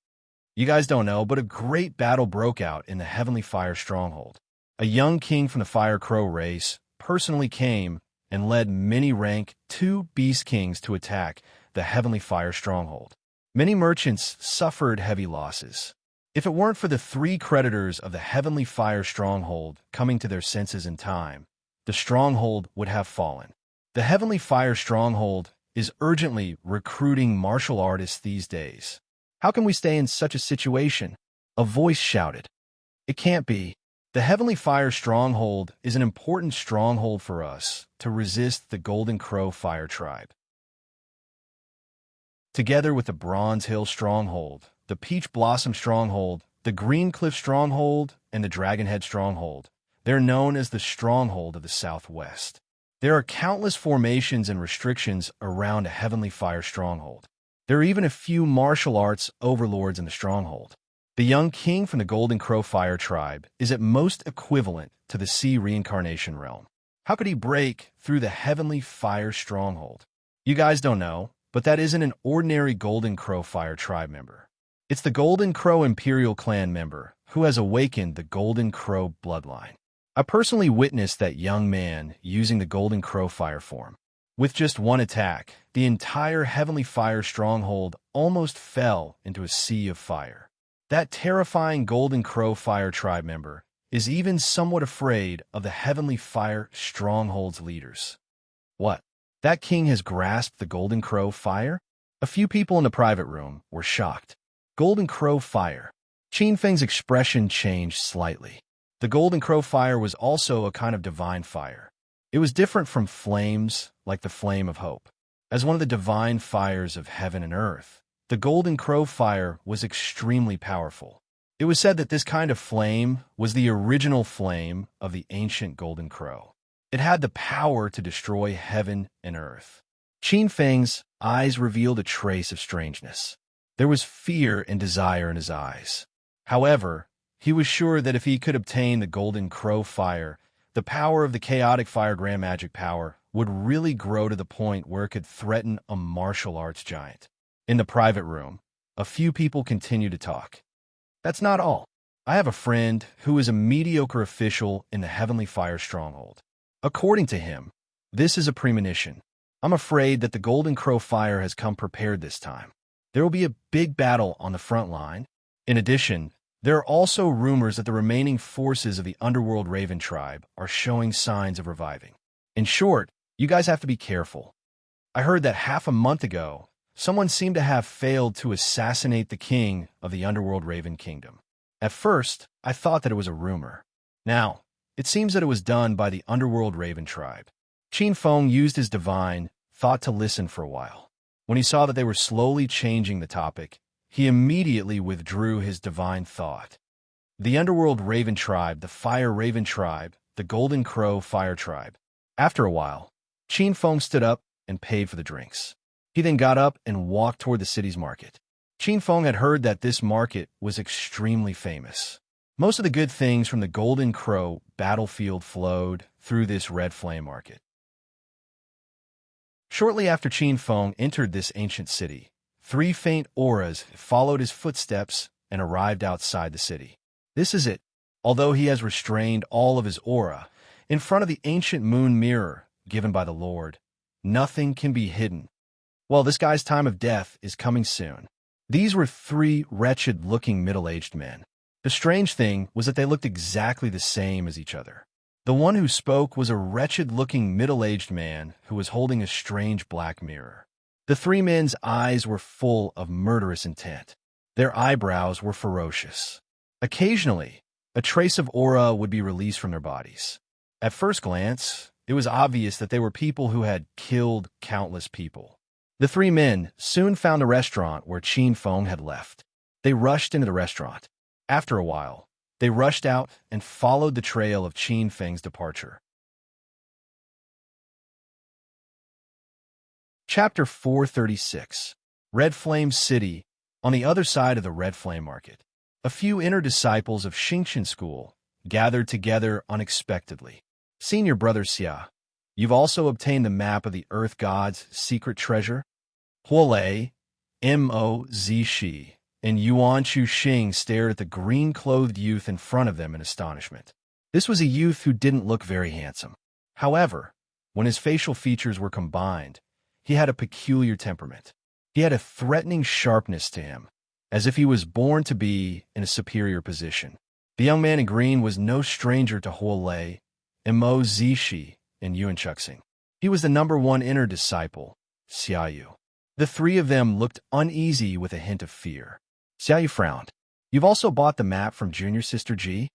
You guys don't know, but a great battle broke out in the Heavenly Fire Stronghold. A young king from the Fire Crow race personally came and led many rank 2 Beast Kings to attack the Heavenly Fire Stronghold. Many merchants suffered heavy losses. If it weren't for the 3 creditors of the Heavenly Fire Stronghold coming to their senses in time, the stronghold would have fallen. The Heavenly Fire Stronghold is urgently recruiting martial artists these days. How can we stay in such a situation? A voice shouted. It can't be. The Heavenly Fire Stronghold is an important stronghold for us to resist the Golden Crow Fire Tribe. Together with the Bronze Hill Stronghold, the Peach Blossom Stronghold, the Green Cliff Stronghold, and the Dragonhead Stronghold, they're known as the Stronghold of the Southwest. There are countless formations and restrictions around a Heavenly Fire Stronghold. There are even a few martial arts overlords in the Stronghold. The young king from the Golden Crow Fire Tribe is at most equivalent to the Sea Reincarnation Realm. How could he break through the Heavenly Fire Stronghold? You guys don't know, but that isn't an ordinary Golden Crow Fire Tribe member. It's the Golden Crow Imperial Clan member who has awakened the Golden Crow bloodline. I personally witnessed that young man using the Golden Crow Fire form. With just one attack, the entire Heavenly Fire Stronghold almost fell into a sea of fire. That terrifying Golden Crow Fire Tribe member is even somewhat afraid of the Heavenly Fire Stronghold's leaders. What? That king has grasped the Golden Crow Fire? A few people in the private room were shocked. Golden Crow Fire. Qin Feng's expression changed slightly. The Golden Crow Fire was also a kind of divine fire. It was different from flames like the Flame of Hope. As one of the divine fires of heaven and earth, the Golden Crow Fire was extremely powerful. It was said that this kind of flame was the original flame of the ancient Golden Crow. It had the power to destroy heaven and earth. Qin Feng's eyes revealed a trace of strangeness. There was fear and desire in his eyes. However, he was sure that if he could obtain the Golden Crow Fire, the power of the chaotic fire grand magic power would really grow to the point where it could threaten a martial arts giant. In the private room, a few people continued to talk. That's not all. I have a friend who is a mediocre official in the Heavenly Fire Stronghold. According to him, this is a premonition. I'm afraid that the Golden Crow Fire has come prepared this time. There will be a big battle on the front line. In addition, there are also rumors that the remaining forces of the Underworld Raven Tribe are showing signs of reviving. In short, you guys have to be careful. I heard that half a month ago, someone seemed to have failed to assassinate the king of the Underworld Raven Kingdom. At first, I thought that it was a rumor. Now, it seems that it was done by the Underworld Raven Tribe. Qin Feng used his divine thought to listen for a while. When he saw that they were slowly changing the topic, he immediately withdrew his divine thought. The Underworld Raven Tribe, the Fire Raven Tribe, the Golden Crow Fire Tribe. After a while, Qin Feng stood up and paid for the drinks. He then got up and walked toward the city's market. Qin Feng had heard that this market was extremely famous. Most of the good things from the Golden Crow battlefield flowed through this red flame market. Shortly after Qin Feng entered this ancient city, 3 faint auras followed his footsteps and arrived outside the city. This is it. Although he has restrained all of his aura, in front of the ancient moon mirror given by the Lord, nothing can be hidden. Well, this guy's time of death is coming soon. These were 3 wretched-looking middle-aged men. The strange thing was that they looked exactly the same as each other. The one who spoke was a wretched-looking middle-aged man who was holding a strange black mirror. The 3 men's eyes were full of murderous intent. Their eyebrows were ferocious. Occasionally, a trace of aura would be released from their bodies. At first glance, it was obvious that they were people who had killed countless people. The 3 men soon found the restaurant where Qin Feng had left. They rushed into the restaurant. After a while, they rushed out and followed the trail of Qin Feng's departure. Chapter 436. Red Flame City. On the other side of the Red Flame Market, a few inner disciples of Xingqian School gathered together unexpectedly. Senior Brother Xia, you've also obtained the map of the Earth God's secret treasure? Huolei, Mo-Zi-Shi, and Yuan Chu-Xing stared at the green-clothed youth in front of them in astonishment. This was a youth who didn't look very handsome. However, when his facial features were combined, he had a peculiar temperament. He had a threatening sharpness to him, as if he was born to be in a superior position. The young man in green was no stranger to Huolei, Mo-Zi-Shi, and Yuan Chu-Xing. He was the #1 inner disciple, Xiaoyu. The three of them looked uneasy with a hint of fear. Xiaoyu frowned. You've also bought the map from junior sister Ji?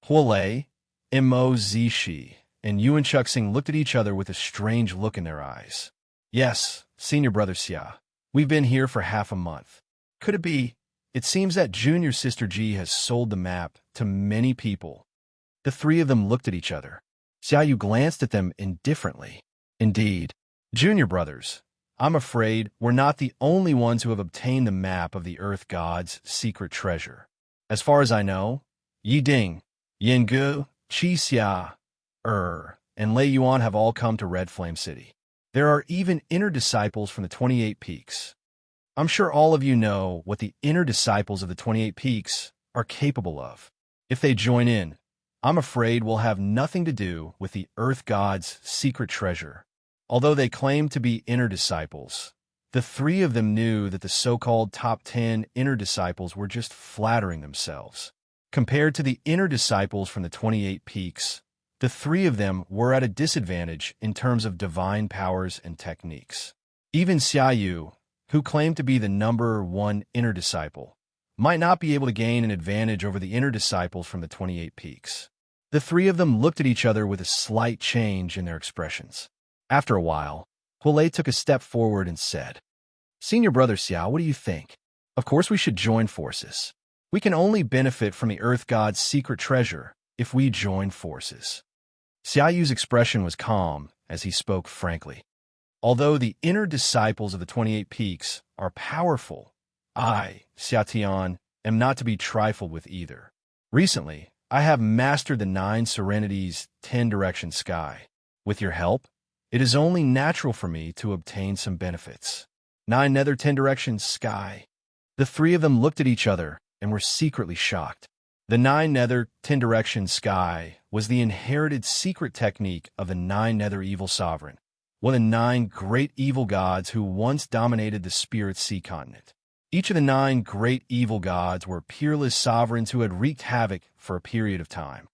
Huolei, Mo Zishi, and Yuan Chuxing looked at each other with a strange look in their eyes. Yes, senior brother Xia. We've been here for half a month. Could it be? It seems that junior sister Ji has sold the map to many people. The three of them looked at each other. Xiaoyu glanced at them indifferently. Indeed, junior brothers, I'm afraid we're not the only ones who have obtained the map of the Earth God's secret treasure. As far as I know, Yi Ding, Yinggu, Qi Xia, and Lei Yuan have all come to Red Flame City. There are even inner disciples from the 28 Peaks. I'm sure all of you know what the inner disciples of the 28 Peaks are capable of. If they join in, I'm afraid we'll have nothing to do with the Earth God's secret treasure. Although they claim to be inner disciples, the three of them knew that the so-called top 10 inner disciples were just flattering themselves. Compared to the inner disciples from the 28 Peaks, the three of them were at a disadvantage in terms of divine powers and techniques. Even Xiaoyu, who claimed to be the #1 inner disciple, might not be able to gain an advantage over the inner disciples from the 28 Peaks. The three of them looked at each other with a slight change in their expressions. After a while, Huolei took a step forward and said, Senior brother Xiao, what do you think? Of course we should join forces. We can only benefit from the Earth God's secret treasure if we join forces. Xiaoyu's expression was calm as he spoke frankly. Although the inner disciples of the 28 Peaks are powerful, I, Xiatian, am not to be trifled with either. Recently, I have mastered the 9 Serenities 10 Direction Sky. With your help, it is only natural for me to obtain some benefits. 9 Nether 10 Direction Sky. The three of them looked at each other and were secretly shocked. The 9 Nether 10 Direction Sky was the inherited secret technique of the 9 Nether Evil Sovereign, one of the 9 great evil gods who once dominated the Spirit Sea continent. Each of the 9 great evil gods were peerless sovereigns who had wreaked havoc for a period of time.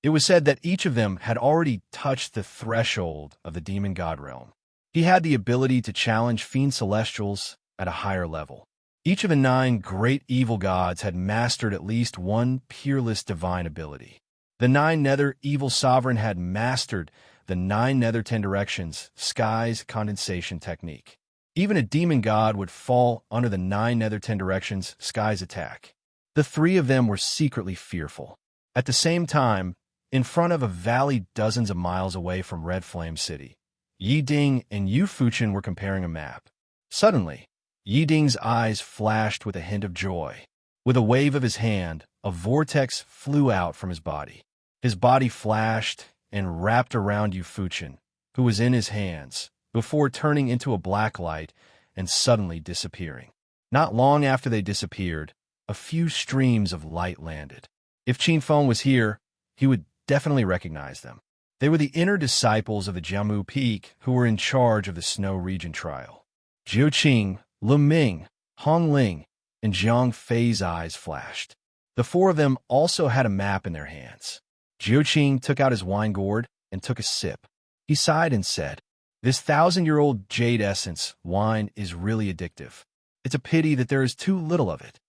It was said that each of them had already touched the threshold of the demon god realm. He had the ability to challenge fiend celestials at a higher level. Each of the 9 great evil gods had mastered at least one peerless divine ability. The 9 Nether Evil Sovereign had mastered the 9 Nether 10 Directions Sky's condensation technique. Even a demon god would fall under the 9 Nether 10 Directions Sky's attack. The three of them were secretly fearful. At the same time, in front of a valley dozens of miles away from Red Flame City, Yi Ding and Yu Fuchen were comparing a map. Suddenly, Yi Ding's eyes flashed with a hint of joy. With a wave of his hand, a vortex flew out from his body. His body flashed and wrapped around Yu Fuchen, who was in his hands, before turning into a black light and suddenly disappearing. Not long after they disappeared, a few streams of light landed. If Qin Feng was here, he would definitely recognize them. They were the inner disciples of the Jiamu Peak who were in charge of the Snow Region trial. Jiu Qing, Lu Ming, Hong Ling, and Jiang Fei's eyes flashed. The four of them also had a map in their hands. Jiu Qing took out his wine gourd and took a sip. He sighed and said, This 1,000-year-old jade essence wine is really addictive. It's a pity that there is too little of it.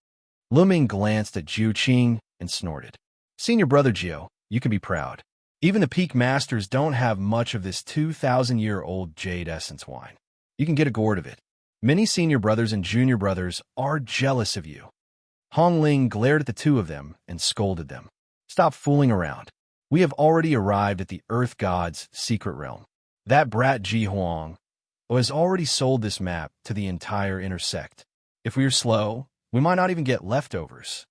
Lu Ming glanced at Jiu Qing and snorted. Senior brother Jiu, you can be proud. Even the peak masters don't have much of this 2,000-year-old jade essence wine. You can get a gourd of it. Many senior brothers and junior brothers are jealous of you. Hong Ling glared at the two of them and scolded them. Stop fooling around. We have already arrived at the Earth God's secret realm. That brat Ji Huang has already sold this map to the entire inner sect. If we are slow, we might not even get leftovers.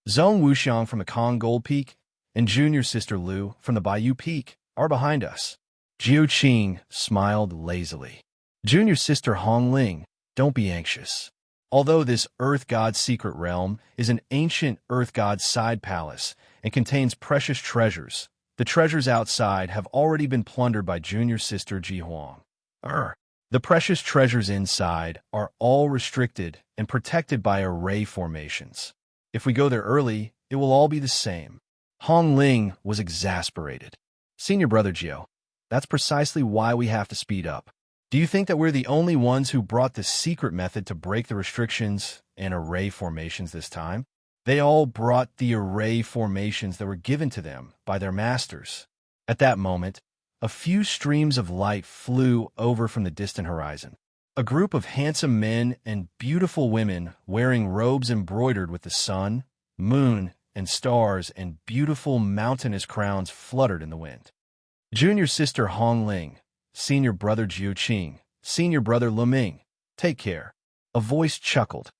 Zhong Wuxiang from the Kong Gold Peak and junior sister Lu from the Bayou Peak are behind us. Jiu Qing smiled lazily. Junior sister Hong Ling, don't be anxious. Although this Earth God's secret realm is an ancient Earth God's side palace and contains precious treasures, the treasures outside have already been plundered by junior sister Ji Huang. The precious treasures inside are all restricted and protected by array formations. If we go there early, it will all be the same. Hong Ling was exasperated. Senior brother Jiu, That's precisely why we have to speed up. Do you think that we're the only ones who brought this secret method to break the restrictions and array formations this time? They all brought the array formations that were given to them by their masters. At that moment, a few streams of light flew over from the distant horizon. A group of handsome men and beautiful women wearing robes embroidered with the sun, moon, and stars and beautiful mountainous crowns fluttered in the wind. Junior sister Hong Ling, senior brother Jiu Qing, senior brother Lu Ming, take care. A voice chuckled.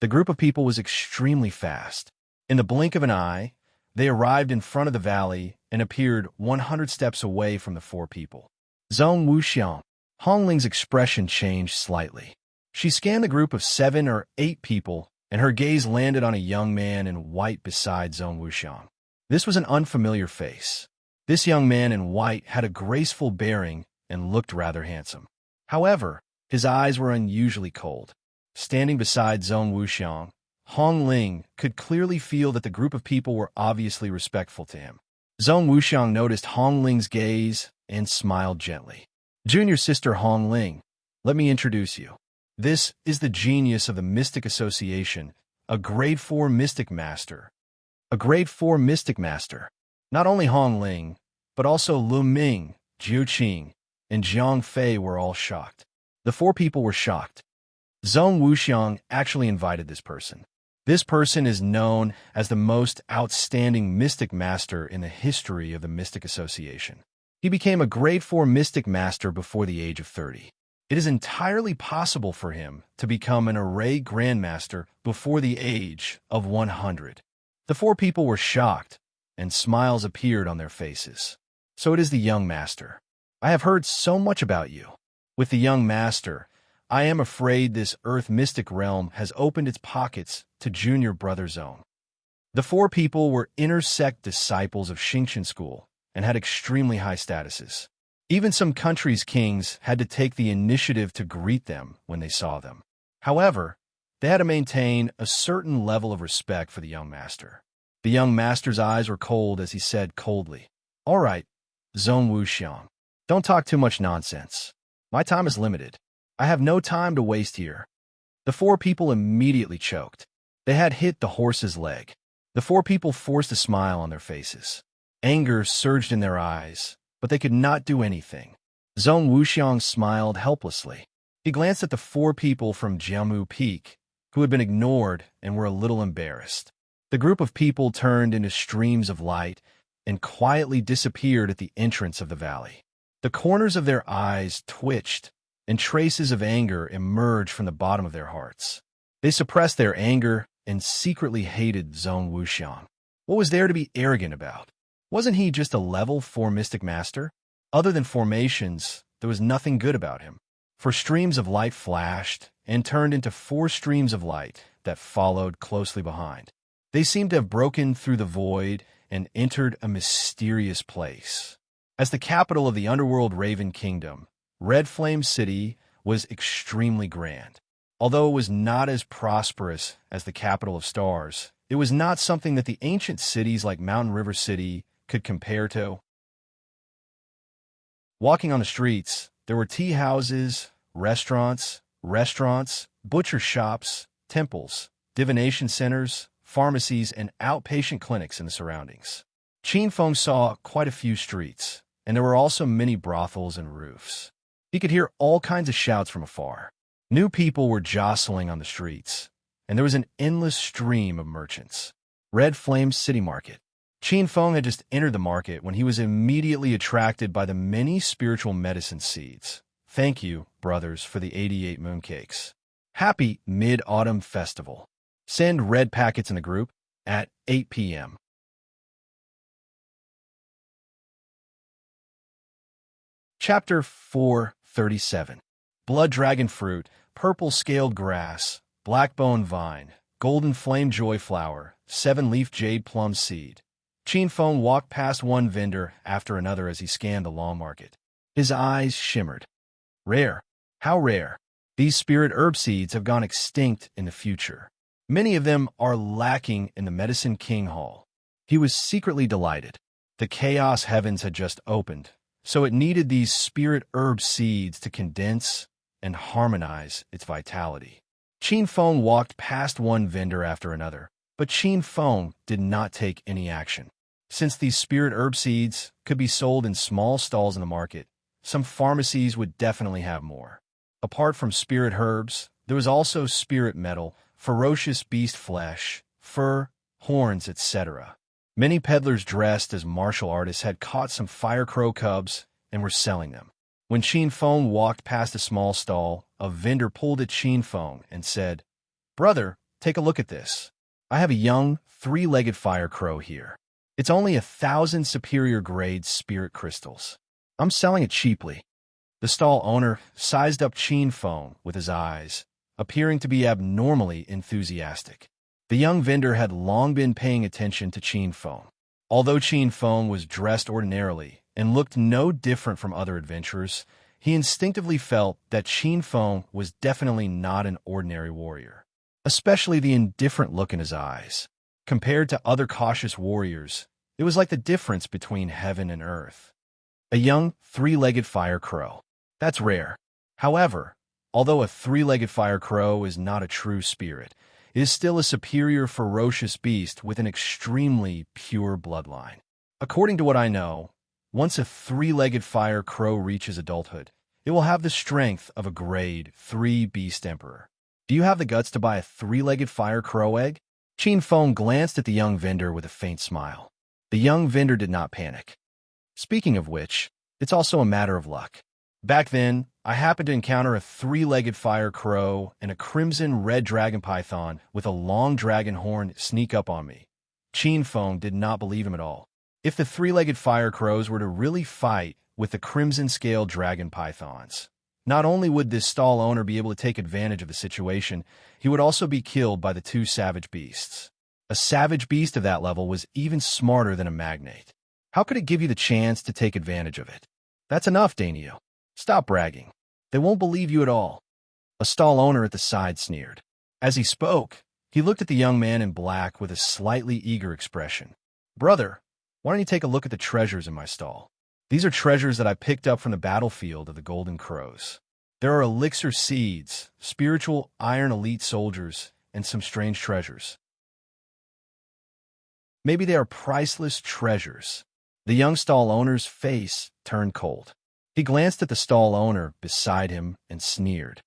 The group of people was extremely fast. In the blink of an eye, they arrived in front of the valley and appeared 100 steps away from the four people. Zhong Wuxiang. Hong Ling's expression changed slightly. She scanned the group of 7 or 8 people, and her gaze landed on a young man in white beside Zhong Wuxiang. This was an unfamiliar face. This young man in white had a graceful bearing and looked rather handsome. However, his eyes were unusually cold. Standing beside Zhong Wuxiang, Hong Ling could clearly feel that the group of people were obviously respectful to him. Zhong Wuxiang noticed Hong Ling's gaze and smiled gently. Junior sister Hong Ling, let me introduce you. This is the genius of the Mystic Association, a grade 4 mystic master. A grade 4 mystic master. Not only Hong Ling, but also Lu Ming, Jiu Qing, and Jiang Fei were all shocked. The four people were shocked. Zhong Wuxiang actually invited this person. This person is known as the most outstanding mystic master in the history of the Mystic Association. He became a grade 4 mystic master before the age of 30. It is entirely possible for him to become an array grandmaster before the age of 100. The four people were shocked, and smiles appeared on their faces. So it is the young master. I have heard so much about you. With the young master, I am afraid this earth mystic realm has opened its pockets to junior brother Zone. The four people were intersect disciples of Xingqian school and had extremely high statuses. Even some countries' kings had to take the initiative to greet them when they saw them. However, they had to maintain a certain level of respect for the young master. The young master's eyes were cold as he said coldly, "All right, Zhong Wuxiang, don't talk too much nonsense. My time is limited. I have no time to waste here." The four people immediately choked. They had hit the horse's leg. The four people forced a smile on their faces. Anger surged in their eyes, but they could not do anything. Zhong Wuxiang smiled helplessly. He glanced at the four people from Jiamu Peak, who had been ignored and were a little embarrassed. The group of people turned into streams of light and quietly disappeared at the entrance of the valley. The corners of their eyes twitched, and traces of anger emerged from the bottom of their hearts. They suppressed their anger and secretly hated Zhong Wuxiang. What was there to be arrogant about? Wasn't he just a level 4 mystic master? Other than formations, there was nothing good about him. For streams of light flashed and turned into 4 streams of light that followed closely behind. They seemed to have broken through the void and entered a mysterious place. As the capital of the underworld Raven Kingdom, Red Flame City was extremely grand. Although it was not as prosperous as the capital of stars, it was not something that the ancient cities like Mountain River City could compare to. Walking on the streets, there were tea houses, restaurants, butcher shops, temples, divination centers, pharmacies, and outpatient clinics in the surroundings. Qin Feng saw quite a few streets, and there were also many brothels and roofs. He could hear all kinds of shouts from afar. New people were jostling on the streets, and there was an endless stream of merchants. Red Flame City Market. Qin Feng had just entered the market when he was immediately attracted by the many spiritual medicine seeds. Thank you, brothers, for the 88 mooncakes. Happy Mid-Autumn Festival. Send red packets in the group at 8 p.m. Chapter 437. Blood Dragon Fruit, Purple Scaled Grass, Blackbone Vine, Golden Flame Joy Flower, 7-Leaf Jade Plum Seed. Qin Feng walked past one vendor after another as he scanned the long market. His eyes shimmered. Rare. How rare. These spirit herb seeds have gone extinct in the future. Many of them are lacking in the Medicine King Hall. He was secretly delighted. The chaos heavens had just opened, so it needed these spirit herb seeds to condense and harmonize its vitality. Qin Feng walked past one vendor after another, but Qin Feng did not take any action. Since these spirit herb seeds could be sold in small stalls in the market, some pharmacies would definitely have more. Apart from spirit herbs, there was also spirit metal, ferocious beast flesh, fur, horns, etc. Many peddlers dressed as martial artists had caught some fire crow cubs and were selling them. When Qin Feng walked past a small stall, a vendor pulled at Qin Feng and said, "Brother, take a look at this. I have a young, three-legged fire crow here. It's only 1,000 superior grade spirit crystals. I'm selling it cheaply." The stall owner sized up Qin Feng with his eyes, appearing to be abnormally enthusiastic. The young vendor had long been paying attention to Qin Feng. Although Qin Feng was dressed ordinarily and looked no different from other adventurers, he instinctively felt that Qin Feng was definitely not an ordinary warrior, especially the indifferent look in his eyes. Compared to other cautious warriors, it was like the difference between heaven and earth. A young, three-legged fire crow. That's rare. However, although a three-legged fire crow is not a true spirit, it is still a superior ferocious beast with an extremely pure bloodline. According to what I know, once a three-legged fire crow reaches adulthood, it will have the strength of a grade 3 beast emperor. Do you have the guts to buy a three-legged fire crow egg? Qin Feng glanced at the young vendor with a faint smile. The young vendor did not panic. Speaking of which, it's also a matter of luck. Back then, I happened to encounter a three-legged fire crow and a crimson red dragon python with a long dragon horn sneak up on me. Qin Feng did not believe him at all. If the three-legged fire crows were to really fight with the crimson-scaled dragon pythons, not only would this stall owner be able to take advantage of the situation, he would also be killed by the two savage beasts. A savage beast of that level was even smarter than a magnate. How could it give you the chance to take advantage of it? That's enough, Daniel. Stop bragging. They won't believe you at all. A stall owner at the side sneered. As he spoke, he looked at the young man in black with a slightly eager expression. "Brother, why don't you take a look at the treasures in my stall? These are treasures that I picked up from the battlefield of the Golden Crows. There are elixir seeds, spiritual iron elite soldiers, and some strange treasures. Maybe they are priceless treasures." The young stall owner's face turned cold. He glanced at the stall owner beside him and sneered.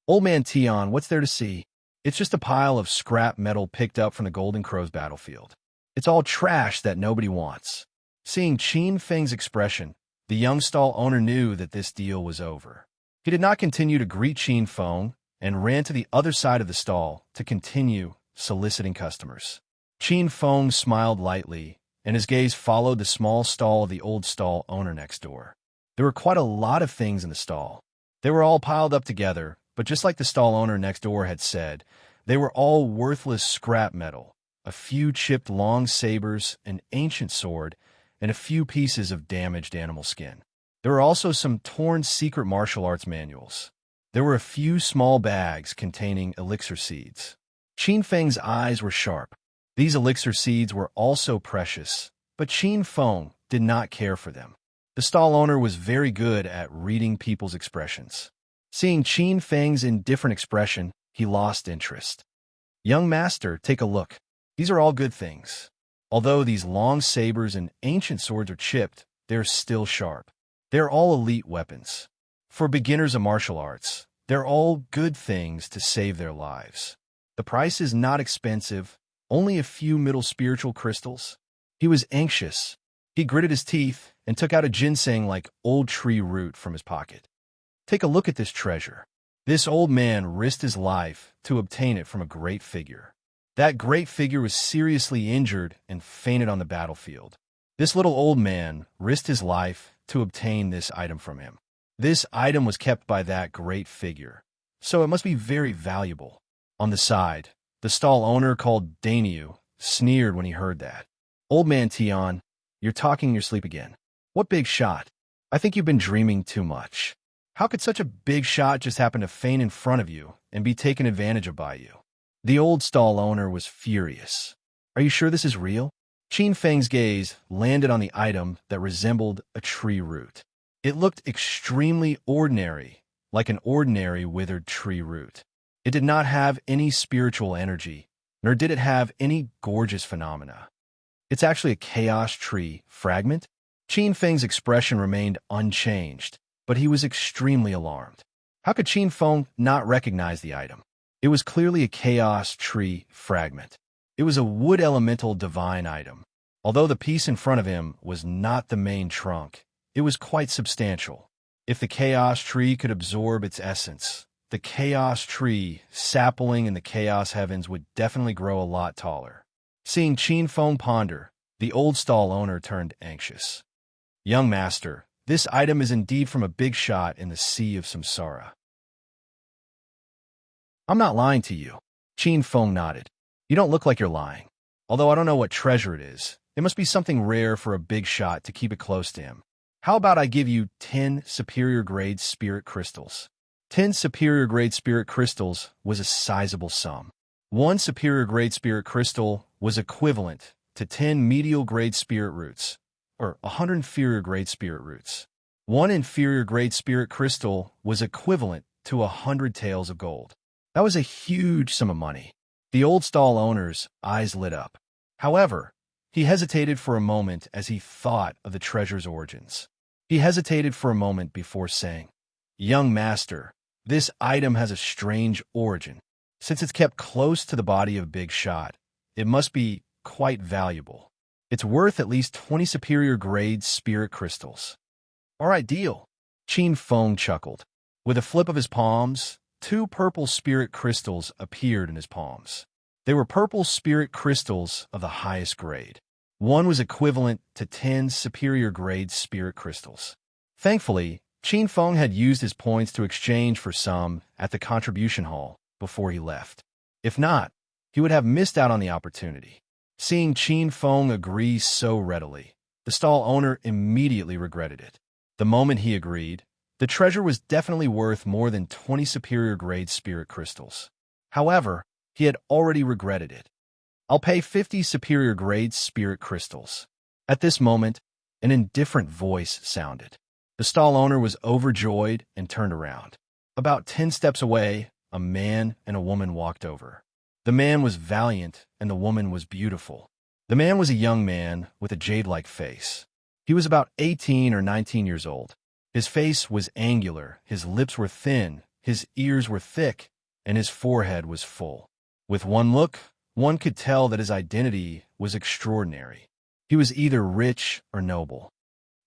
"Old man Tian, what's there to see? It's just a pile of scrap metal picked up from the Golden Crows battlefield. It's all trash that nobody wants." Seeing Qin Feng's expression, the young stall owner knew that this deal was over. He did not continue to greet Qin Feng and ran to the other side of the stall to continue soliciting customers. Qin Feng smiled lightly, and his gaze followed the small stall of the old stall owner next door. There were quite a lot of things in the stall. They were all piled up together, but just like the stall owner next door had said, they were all worthless scrap metal, a few chipped long sabers, an ancient sword, and a few pieces of damaged animal skin. There were also some torn secret martial arts manuals. There were a few small bags containing elixir seeds. Qin Feng's eyes were sharp. These elixir seeds were also precious, but Qin Feng did not care for them. The stall owner was very good at reading people's expressions. Seeing Qin Feng's indifferent expression, he lost interest. "Young master, take a look. These are all good things. Although these long sabers and ancient swords are chipped, they're still sharp. They're all elite weapons. For beginners of martial arts, they're all good things to save their lives. The price is not expensive, only a few middle spiritual crystals." He was anxious. He gritted his teeth and took out a ginseng-like old tree root from his pocket. "Take a look at this treasure." This old man risked his life to obtain it from a great figure. That great figure was seriously injured and fainted on the battlefield. This little old man risked his life to obtain this item from him. This item was kept by that great figure, so it must be very valuable. On the side, the stall owner called Daniel sneered when he heard that. "Old man Tian, you're talking in your sleep again. What big shot? I think you've been dreaming too much. How could such a big shot just happen to faint in front of you and be taken advantage of by you?" The old stall owner was furious. "Are you sure this is real?" Qin Feng's gaze landed on the item that resembled a tree root. It looked extremely ordinary, like an ordinary withered tree root. It did not have any spiritual energy, nor did it have any gorgeous phenomena. It's actually a chaos tree fragment? Qin Feng's expression remained unchanged, but he was extremely alarmed. How could Qin Feng not recognize the item? It was clearly a chaos tree fragment. It was a wood elemental divine item. Although the piece in front of him was not the main trunk, it was quite substantial. If the chaos tree could absorb its essence, the chaos tree sapling in the chaos heavens would definitely grow a lot taller. Seeing Qin Feng ponder, the old stall owner turned anxious. Young master, this item is indeed from a big shot in the sea of samsara. I'm not lying to you. Qin Feng nodded. You don't look like you're lying. Although I don't know what treasure it is, it must be something rare for a big shot to keep it close to him. How about I give you 10 superior grade spirit crystals? 10 superior grade spirit crystals was a sizable sum. One superior grade spirit crystal was equivalent to 10 medial grade spirit roots, or 100 inferior grade spirit roots. One inferior grade spirit crystal was equivalent to 100 taels of gold. That was a huge sum of money. The old stall owner's eyes lit up. However, he hesitated for a moment as he thought of the treasure's origins. He hesitated for a moment before saying, Young master, this item has a strange origin. Since it's kept close to the body of Big Shot, it must be quite valuable. It's worth at least 20 superior grade spirit crystals. All right, deal. Qin Feng chuckled. With a flip of his palms, 2 purple spirit crystals appeared in his palms. They were purple spirit crystals of the highest grade. One was equivalent to 10 superior grade spirit crystals. Thankfully, Qin Feng had used his points to exchange for some at the contribution hall before he left. If not, he would have missed out on the opportunity. Seeing Qin Feng agree so readily, the stall owner immediately regretted it. The moment he agreed, the treasure was definitely worth more than 20 superior grade spirit crystals. However, he had already regretted it. I'll pay 50 superior grade spirit crystals. At this moment, an indifferent voice sounded. The stall owner was overjoyed and turned around. About 10 steps away, a man and a woman walked over. The man was valiant and the woman was beautiful. The man was a young man with a jade-like face. He was about 18 or 19 years old. His face was angular, his lips were thin, his ears were thick, and his forehead was full. With one look, one could tell that his identity was extraordinary. He was either rich or noble.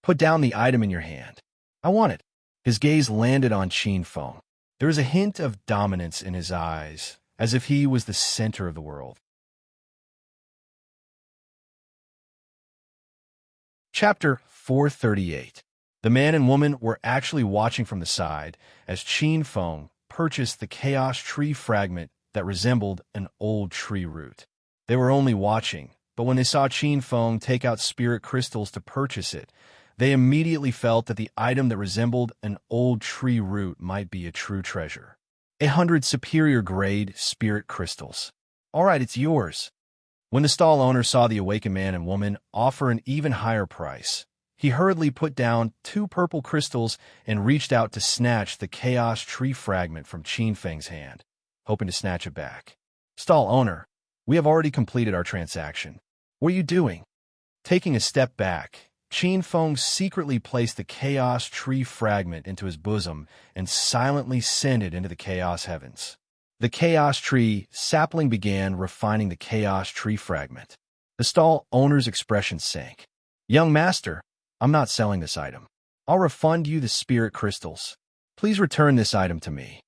Put down the item in your hand. I want it. His gaze landed on Qin Feng. There was a hint of dominance in his eyes, as if he was the center of the world. Chapter 438. The man and woman were actually watching from the side as Qin Feng purchased the chaos tree fragment that resembled an old tree root. They were only watching, but when they saw Qin Feng take out spirit crystals to purchase it, they immediately felt that the item that resembled an old tree root might be a true treasure. 100 superior grade spirit crystals. All right, it's yours. When the stall owner saw the awakened man and woman offer an even higher price, he hurriedly put down 2 purple crystals and reached out to snatch the chaos tree fragment from Qin Feng's hand, hoping to snatch it back. Stall owner, we have already completed our transaction. What are you doing? Taking a step back, Qin Feng secretly placed the chaos tree fragment into his bosom and silently sent it into the chaos heavens. The chaos tree sapling began refining the chaos tree fragment. The stall owner's expression sank. Young master, I'm not selling this item. I'll refund you the spirit crystals. Please return this item to me.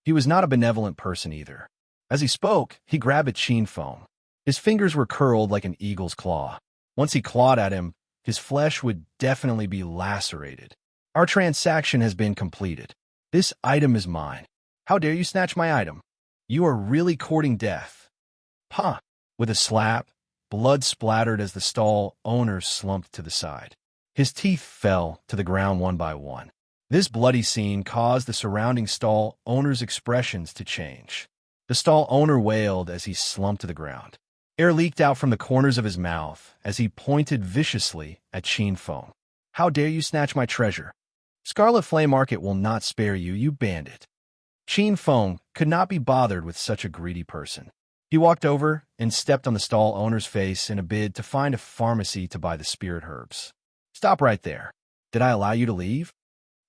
He was not a benevolent person either. As he spoke, he grabbed at Qin Feng. His fingers were curled like an eagle's claw. Once he clawed at him, his flesh would definitely be lacerated. Our transaction has been completed. This item is mine. How dare you snatch my item? You are really courting death. Pah! With a slap, blood splattered as the stall owner slumped to the side. His teeth fell to the ground one by one. This bloody scene caused the surrounding stall owner's expressions to change. The stall owner wailed as he slumped to the ground. Air leaked out from the corners of his mouth as he pointed viciously at Qin Feng. "How dare you snatch my treasure? Scarlet Flame Market will not spare you, you bandit." Qin Feng could not be bothered with such a greedy person. He walked over and stepped on the stall owner's face in a bid to find a pharmacy to buy the spirit herbs. "Stop right there. Did I allow you to leave?"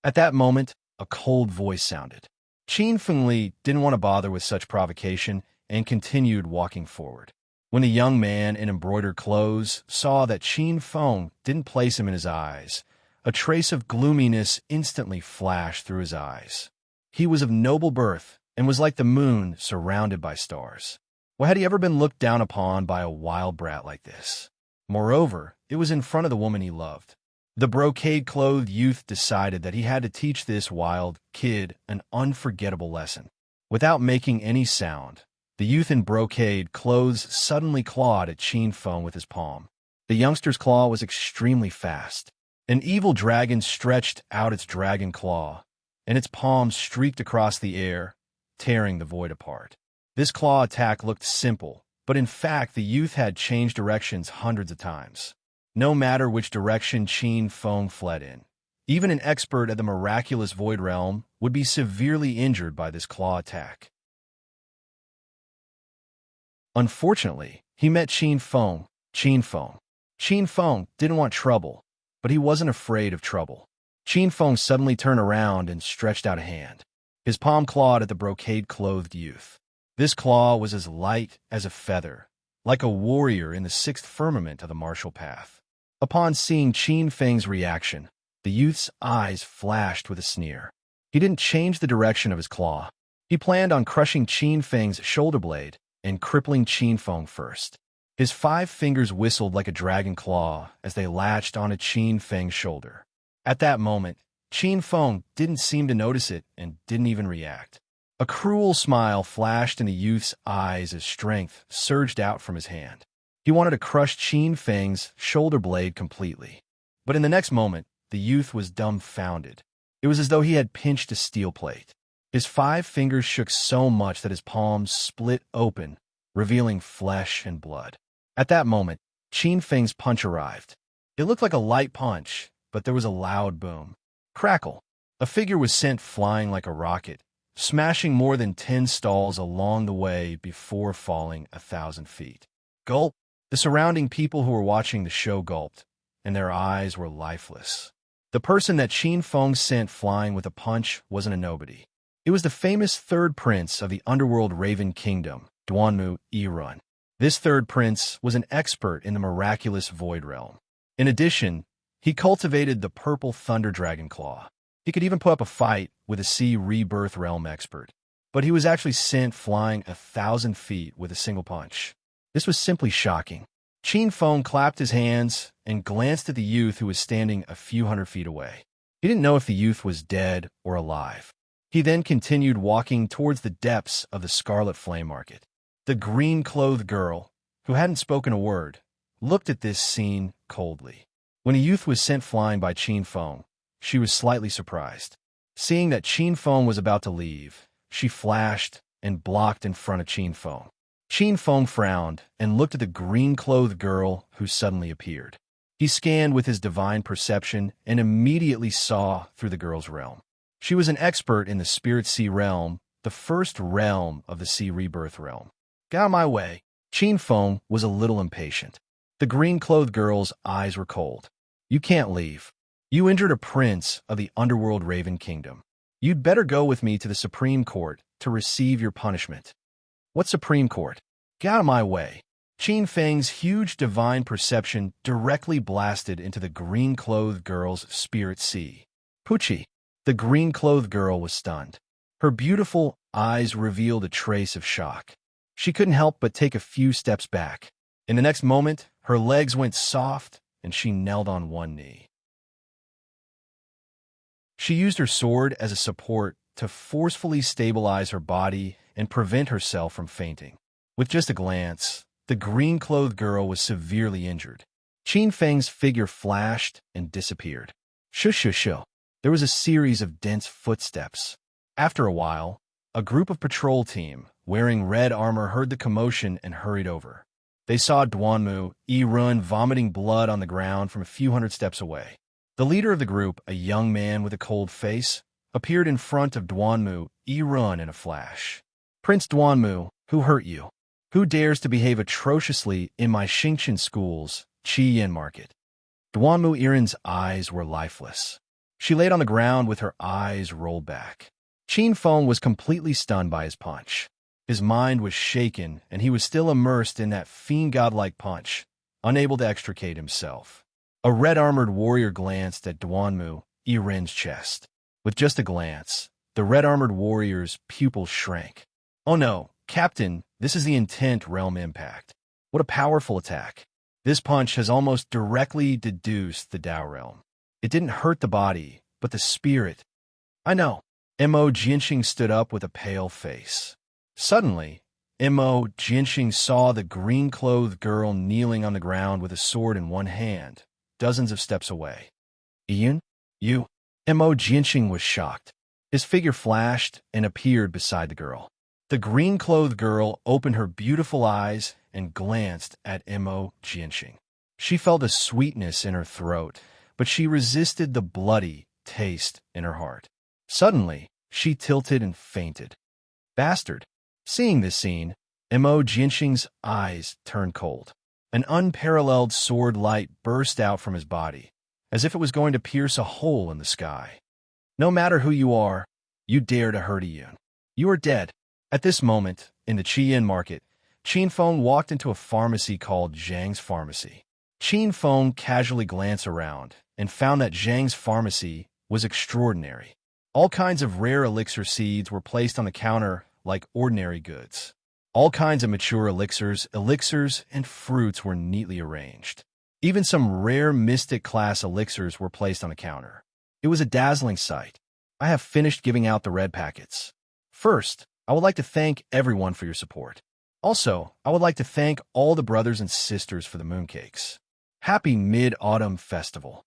At that moment, a cold voice sounded. Qin Fengli didn't want to bother with such provocation and continued walking forward. When the young man in embroidered clothes saw that Qin Feng didn't place him in his eyes, a trace of gloominess instantly flashed through his eyes. He was of noble birth and was like the moon surrounded by stars. Why had he ever been looked down upon by a wild brat like this? Moreover, it was in front of the woman he loved. The brocade-clothed youth decided that he had to teach this wild kid an unforgettable lesson. Without making any sound, the youth in brocade clothes suddenly clawed at Qin Feng with his palm. The youngster's claw was extremely fast. An evil dragon stretched out its dragon claw, and its palm streaked across the air, tearing the void apart. This claw attack looked simple, but in fact the youth had changed directions hundreds of times. No matter which direction Qin Feng fled in, even an expert at the miraculous Void Realm would be severely injured by this claw attack. Unfortunately, he met Qin Feng. Qin Feng didn't want trouble, but he wasn't afraid of trouble. Qin Feng suddenly turned around and stretched out a hand. His palm clawed at the brocade-clothed youth. This claw was as light as a feather, like a warrior in the sixth firmament of the martial path. Upon seeing Qin Feng's reaction, the youth's eyes flashed with a sneer. He didn't change the direction of his claw. He planned on crushing Qin Feng's shoulder blade and crippling Qin Feng first. His 5 fingers whistled like a dragon claw as they latched onto Qin Feng's shoulder. At that moment, Qin Feng didn't seem to notice it and didn't even react. A cruel smile flashed in the youth's eyes as strength surged out from his hand. He wanted to crush Qin Feng's shoulder blade completely. But in the next moment, the youth was dumbfounded. It was as though he had pinched a steel plate. His 5 fingers shook so much that his palms split open, revealing flesh and blood. At that moment, Qin Feng's punch arrived. It looked like a light punch, but there was a loud boom. Crackle! A figure was sent flying like a rocket, smashing more than 10 stalls along the way before falling 1,000 feet. Gulp! The surrounding people who were watching the show gulped, and their eyes were lifeless. The person that Qin Feng sent flying with a punch wasn't a nobody. It was the famous third prince of the underworld Raven Kingdom, Duanmu Yirun. This third prince was an expert in the miraculous Void Realm. In addition, he cultivated the purple Thunder Dragon Claw. He could even put up a fight with a Sea Rebirth Realm expert. But he was actually sent flying 1,000 feet with a single punch. This was simply shocking. Qin Feng clapped his hands and glanced at the youth who was standing a few hundred feet away. He didn't know if the youth was dead or alive. He then continued walking towards the depths of the Scarlet Flame Market. The green-clothed girl, who hadn't spoken a word, looked at this scene coldly. When the youth was sent flying by Qin Feng, she was slightly surprised. Seeing that Qin Feng was about to leave, she flashed and blocked in front of Qin Feng. Qin Feng frowned and looked at the green-clothed girl who suddenly appeared. He scanned with his divine perception and immediately saw through the girl's realm. She was an expert in the Spirit Sea realm, the first realm of the Sea Rebirth realm. "Get out of my way." Qin Feng was a little impatient. The green-clothed girl's eyes were cold. "You can't leave. You injured a prince of the underworld Raven Kingdom. You'd better go with me to the Supreme Court to receive your punishment." "What Supreme Court? Get out of my way." Qin Feng's huge divine perception directly blasted into the green-clothed girl's spirit sea. Poochie! The green-clothed girl was stunned. Her beautiful eyes revealed a trace of shock. She couldn't help but take a few steps back. In the next moment, her legs went soft and she knelt on one knee. She used her sword as a support to forcefully stabilize her body and prevent herself from fainting. With just a glance, the green-clothed girl was severely injured. Qin Feng's figure flashed and disappeared. Shush. There was a series of dense footsteps. After a while, a group of patrol team, wearing red armor, heard the commotion and hurried over. They saw Duanmu, Irun vomiting blood on the ground from a few hundred steps away. The leader of the group, a young man with a cold face, appeared in front of Duanmu, Irun in a flash. Prince Duanmu, who hurt you? Who dares to behave atrociously in my Xingqian school's Qiyin market? Duanmu Irun's eyes were lifeless. She laid on the ground with her eyes rolled back. Qin Feng was completely stunned by his punch. His mind was shaken, and he was still immersed in that fiend-godlike punch, unable to extricate himself. A red-armored warrior glanced at Duanmu, Irin's chest. With just a glance, the red-armored warrior's pupils shrank. Oh no, Captain, this is the intent realm impact. What a powerful attack. This punch has almost directly deduced the Tao realm. It didn't hurt the body, but the spirit. I know. Mo Jianxing stood up with a pale face. Suddenly, Mo Jianxing saw the green-clothed girl kneeling on the ground with a sword in one hand, dozens of steps away. Ian? You? Mo Jianxing was shocked. His figure flashed and appeared beside the girl. The green-clothed girl opened her beautiful eyes and glanced at Mo Jianxing. She felt a sweetness in her throat, but she resisted the bloody taste in her heart. Suddenly, she tilted and fainted. Bastard! Seeing this scene, Mo Jianxing's eyes turned cold. An unparalleled sword light burst out from his body, as if it was going to pierce a hole in the sky. No matter who you are, you dare to hurt Ian. You are dead. At this moment, in the Qiyin market, Qin Feng walked into a pharmacy called Zhang's Pharmacy. Qin Feng casually glanced around and found that Zhang's pharmacy was extraordinary. All kinds of rare elixir seeds were placed on the counter like ordinary goods. All kinds of mature elixirs, and fruits were neatly arranged. Even some rare mystic-class elixirs were placed on the counter. It was a dazzling sight. I have finished giving out the red packets. First, I would like to thank everyone for your support. Also, I would like to thank all the brothers and sisters for the mooncakes. Happy Mid-Autumn Festival.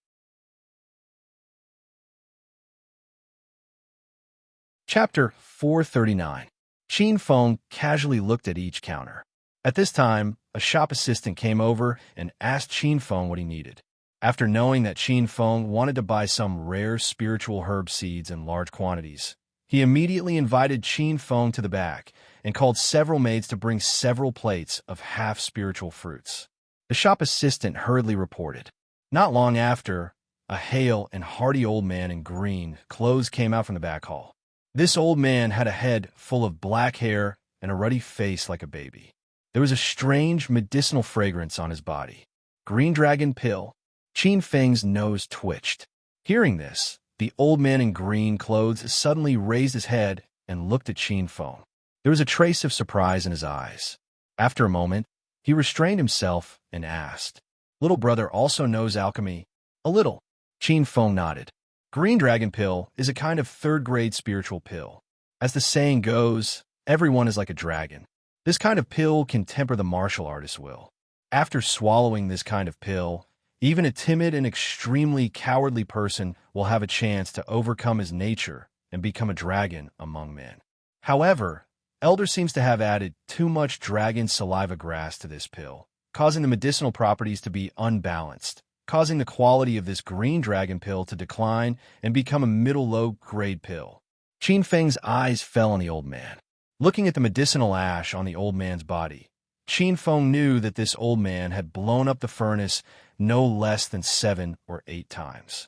Chapter 439. Qin Feng casually looked at each counter. At this time, a shop assistant came over and asked Qin Feng what he needed. After knowing that Qin Feng wanted to buy some rare spiritual herb seeds in large quantities, he immediately invited Qin Feng to the back and called several maids to bring several plates of half-spiritual fruits. The shop assistant hurriedly reported. Not long after, a hale and hearty old man in green clothes came out from the back hall. This old man had a head full of black hair and a ruddy face like a baby. There was a strange medicinal fragrance on his body. Green dragon pill. Qin Feng's nose twitched. Hearing this, the old man in green clothes suddenly raised his head and looked at Qin Feng. There was a trace of surprise in his eyes. After a moment, he restrained himself and asked, "Little brother also knows alchemy?" "A little." Qin Feng nodded. Green dragon pill is a kind of third-grade spiritual pill. As the saying goes, everyone is like a dragon. This kind of pill can temper the martial artist's will. After swallowing this kind of pill, even a timid and extremely cowardly person will have a chance to overcome his nature and become a dragon among men. However, Elder seems to have added too much dragon saliva grass to this pill, causing the medicinal properties to be unbalanced, causing the quality of this green dragon pill to decline and become a middle-low grade pill. Qin Feng's eyes fell on the old man. Looking at the medicinal ash on the old man's body, Qin Feng knew that this old man had blown up the furnace no less than 7 or 8 times.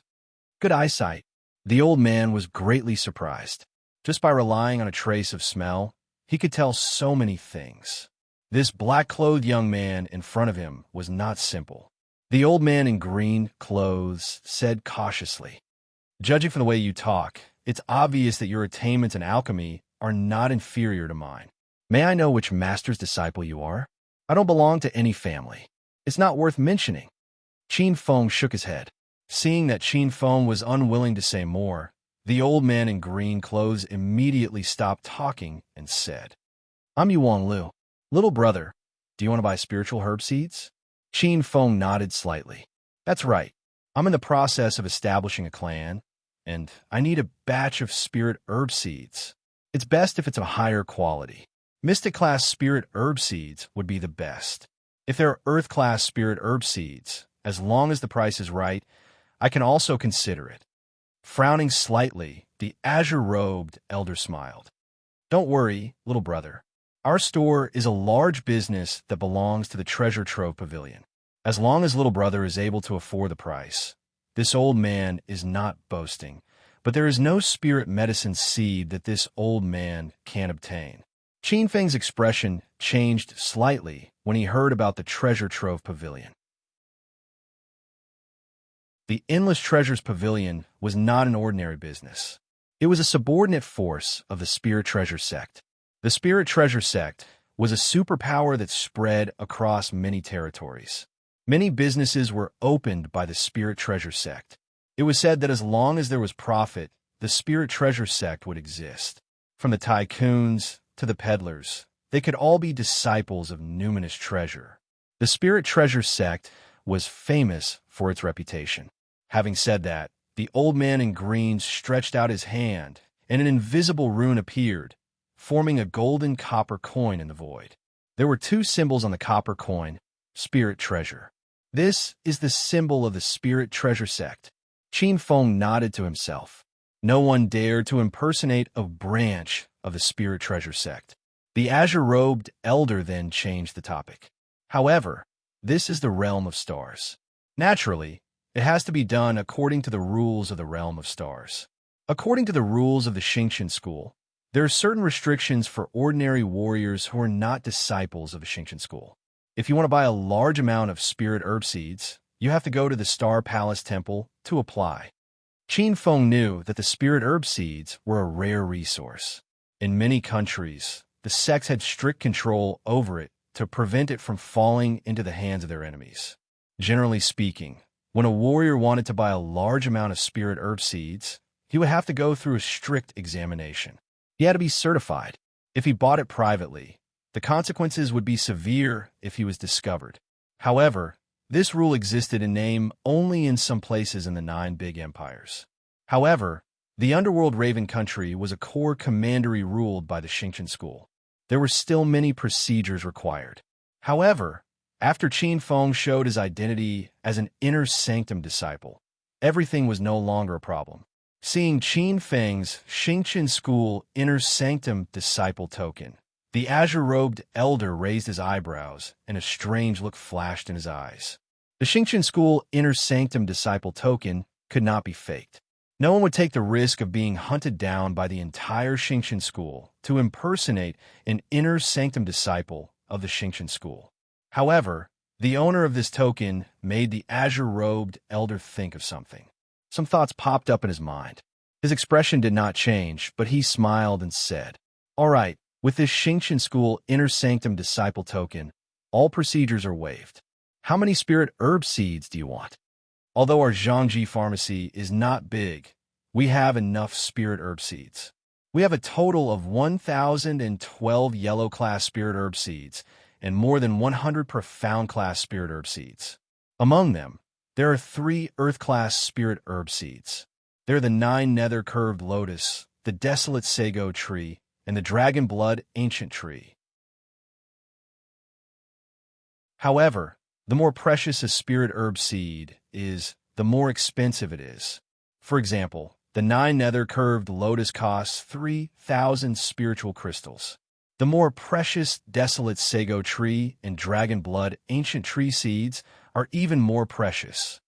Good eyesight. The old man was greatly surprised. Just by relying on a trace of smell, he could tell so many things. This black-clothed young man in front of him was not simple. The old man in green clothes said cautiously, "Judging from the way you talk, it's obvious that your attainments in alchemy are not inferior to mine. May I know which master's disciple you are? I don't belong to any family. It's not worth mentioning." Qin Feng shook his head. Seeing that Qin Feng was unwilling to say more, the old man in green clothes immediately stopped talking and said, "I'm Yuan Lu. Little brother, do you want to buy spiritual herb seeds?" Qin Feng nodded slightly. "That's right. I'm in the process of establishing a clan, and I need a batch of spirit herb seeds. It's best if it's a higher quality. Mystic class spirit herb seeds would be the best." If there are Earth-class spirit herb seeds, as long as the price is right, I can also consider it. Frowning slightly, the azure-robed elder smiled. Don't worry, little brother. Our store is a large business that belongs to the Treasure Trove Pavilion. As long as little brother is able to afford the price, this old man is not boasting, but there is no spirit medicine seed that this old man can't obtain. Qin Feng's expression changed slightly when he heard about the Treasure Trove Pavilion. The Endless Treasures Pavilion was not an ordinary business. It was a subordinate force of the Spirit Treasure Sect. The Spirit Treasure Sect was a superpower that spread across many territories. Many businesses were opened by the Spirit Treasure Sect. It was said that as long as there was profit, the Spirit Treasure Sect would exist. From the tycoons to the peddlers, they could all be disciples of numinous treasure. The Spirit Treasure Sect was famous for its reputation. Having said that, the old man in green stretched out his hand, and an invisible rune appeared, forming a golden copper coin in the void. There were two symbols on the copper coin: Spirit Treasure. This is the symbol of the Spirit Treasure Sect. Qin Feng nodded to himself. No one dared to impersonate a branch of the Spirit Treasure Sect. The azure-robed elder then changed the topic. However, this is the realm of stars. Naturally, it has to be done according to the rules of the realm of stars. According to the rules of the Xingqian school, there are certain restrictions for ordinary warriors who are not disciples of the Xingqian school. If you want to buy a large amount of spirit herb seeds, you have to go to the Star Palace Temple to apply. Qin Feng knew that the spirit herb seeds were a rare resource. In many countries, the sects had strict control over it to prevent it from falling into the hands of their enemies. Generally speaking, when a warrior wanted to buy a large amount of spirit herb seeds, he would have to go through a strict examination. He had to be certified. If he bought it privately, the consequences would be severe if he was discovered. However, this rule existed in name only in some places in the 9 big empires. However, the underworld Raven Country was a core commandery ruled by the Xingqian school. There were still many procedures required. However, after Qin Feng showed his identity as an inner sanctum disciple, everything was no longer a problem. Seeing Qin Feng's Xingqian school inner sanctum disciple token, the azure-robed elder raised his eyebrows, and a strange look flashed in his eyes. The Xingqian school inner sanctum disciple token could not be faked. No one would take the risk of being hunted down by the entire Xingqian school to impersonate an inner sanctum disciple of the Xingqian school. However, the owner of this token made the azure-robed elder think of something. Some thoughts popped up in his mind. His expression did not change, but he smiled and said, "All right, with this Xingqian school inner sanctum disciple token, all procedures are waived. How many spirit herb seeds do you want?" Although our Zhangji pharmacy is not big, we have enough spirit herb seeds. We have a total of 1,012 yellow-class spirit herb seeds and more than 100 profound-class spirit herb seeds. Among them, there are 3 earth-class spirit herb seeds. They're the 9 nether-curved lotus, the desolate sago tree, and the dragon blood ancient tree. However, the more precious a spirit herb seed is, the more expensive it is. For example, the 9 nether-curved lotus costs 3,000 spiritual crystals. The more precious desolate sago tree and dragon blood ancient tree seeds are even more precious.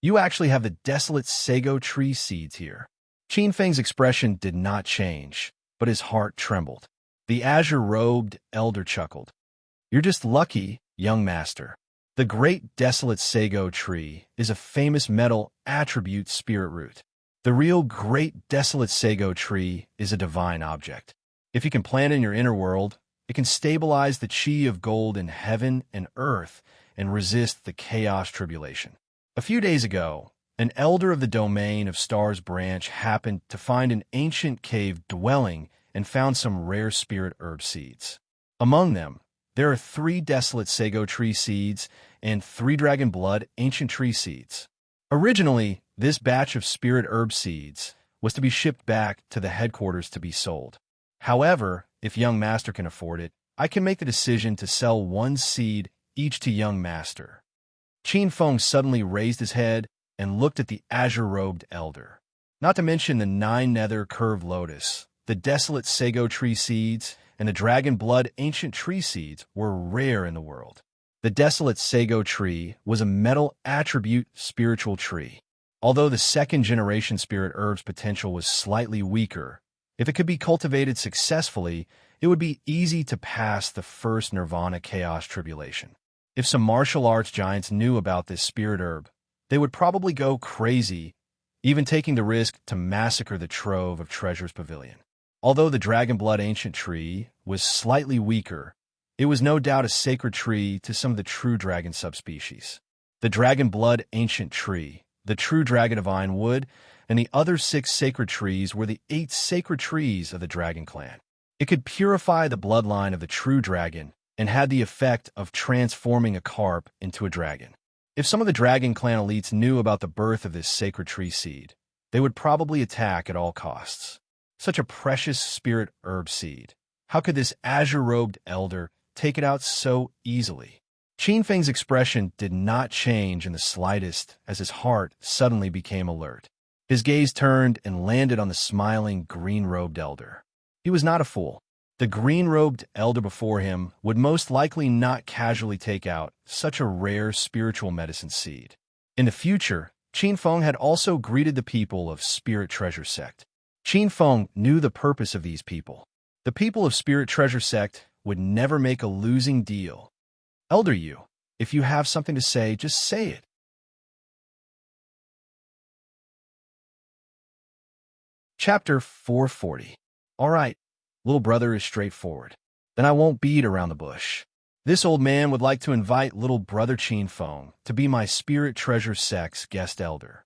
You actually have the desolate sago tree seeds here. Qin Feng's expression did not change, but his heart trembled. The azure-robed elder chuckled. "You're just lucky, young master. The great desolate sago tree is a famous metal attribute spirit root. The real great desolate sago tree is a divine object. If you can plant it in your inner world, it can stabilize the chi of gold in heaven and earth and resist the chaos tribulation." A few days ago, an elder of the domain of Stars branch happened to find an ancient cave dwelling and found some rare spirit herb seeds. Among them, there are 3 desolate sago tree seeds and 3 dragon blood ancient tree seeds. Originally, this batch of spirit herb seeds was to be shipped back to the headquarters to be sold. However, if young master can afford it, I can make the decision to sell 1 seed each to young master. Qin Feng suddenly raised his head and looked at the azure-robed elder. Not to mention the 9 nether curved lotus, the desolate sago tree seeds, and the dragon blood ancient tree seeds were rare in the world. The desolate sago tree was a metal attribute spiritual tree. Although the second-generation spirit herb's potential was slightly weaker, if it could be cultivated successfully, it would be easy to pass the first nirvana chaos tribulation. If some martial arts giants knew about this spirit herb, they would probably go crazy, even taking the risk to massacre the trove of Treasure's Pavilion. Although the dragon blood ancient tree was slightly weaker, it was no doubt a sacred tree to some of the true dragon subspecies. The dragon blood ancient tree, the true dragon divine wood, and the other 6 sacred trees were the 8 sacred trees of the dragon clan. It could purify the bloodline of the true dragon and had the effect of transforming a carp into a dragon. If some of the dragon clan elites knew about the birth of this sacred tree seed, they would probably attack at all costs. Such a precious spirit herb seed. How could this azure-robed elder take it out so easily? Qin Feng's expression did not change in the slightest as his heart suddenly became alert. His gaze turned and landed on the smiling green-robed elder. He was not a fool. The green-robed elder before him would most likely not casually take out such a rare spiritual medicine seed. In the future, Qin Feng had also greeted the people of Spirit Treasure Sect. Qin Feng knew the purpose of these people. The people of Spirit Treasure Sect would never make a losing deal. Elder you, if you have something to say, just say it. Chapter 440. All right, little brother is straightforward. Then I won't beat around the bush. This old man would like to invite little brother Qin Feng to be my Spirit Treasure Sect's guest elder.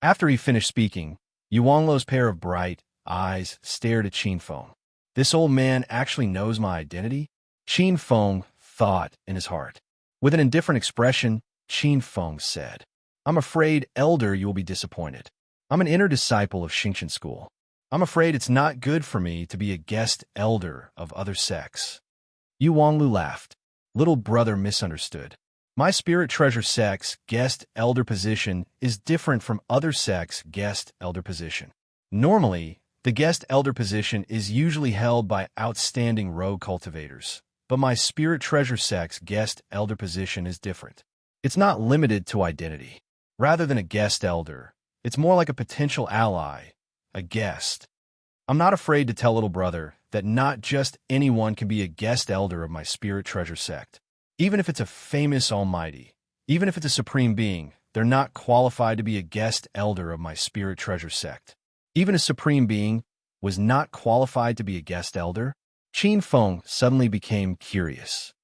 After he finished speaking, Yuanglou's pair of bright eyes stared at Qin Feng. This old man actually knows my identity? Qin Feng thought in his heart. With an indifferent expression, Qin Feng said, I'm afraid, elder, you will be disappointed. I'm an inner disciple of Xingqian school. I'm afraid it's not good for me to be a guest elder of other sects. Yu Wanglou laughed. Little brother misunderstood. My Spirit Treasure Sect's guest elder position is different from other sects' guest elder position. Normally, the guest elder position is usually held by outstanding rogue cultivators, but my Spirit Treasure Sect's guest elder position is different. It's not limited to identity. Rather than a guest elder, it's more like a potential ally, a guest. I'm not afraid to tell little brother that not just anyone can be a guest elder of my Spirit Treasure Sect. Even if it's a famous almighty, even if it's a supreme being, they're not qualified to be a guest elder of my Spirit Treasure Sect. Even a supreme being was not qualified to be a guest elder? Qin Feng suddenly became curious.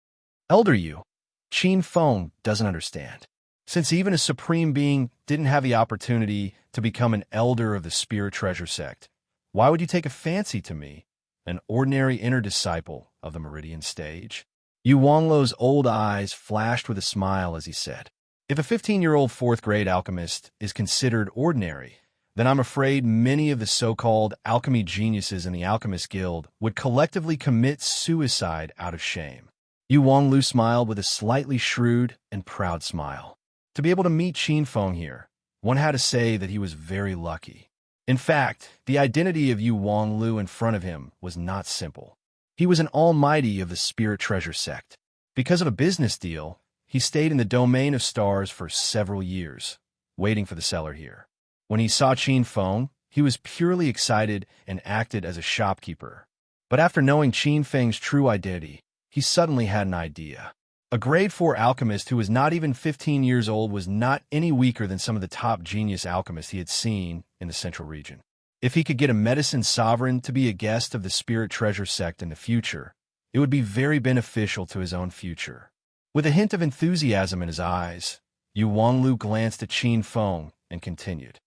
Elder you? Qin Feng doesn't understand. Since even a supreme being didn't have the opportunity to become an elder of the Spirit Treasure Sect, why would you take a fancy to me, an ordinary inner disciple of the Meridian Stage? Yu Wanglou's old eyes flashed with a smile as he said, if a 15-year-old 4th grade alchemist is considered ordinary, then I'm afraid many of the so-called alchemy geniuses in the Alchemist Guild would collectively commit suicide out of shame. Yu Wanglou smiled with a slightly shrewd and proud smile. To be able to meet Qin Feng here, one had to say that he was very lucky. In fact, the identity of Yu Wanglou in front of him was not simple. He was an almighty of the Spirit Treasure Sect. Because of a business deal, he stayed in the domain of stars for several years, waiting for the seller here. When he saw Qin Feng, he was purely excited and acted as a shopkeeper. But after knowing Qin Feng's true identity, he suddenly had an idea. A grade 4 alchemist who was not even 15 years old was not any weaker than some of the top genius alchemists he had seen in the central region. If he could get a medicine sovereign to be a guest of the Spirit Treasure Sect in the future, it would be very beneficial to his own future. With a hint of enthusiasm in his eyes, Yu Wanglou glanced at Qin Feng and continued.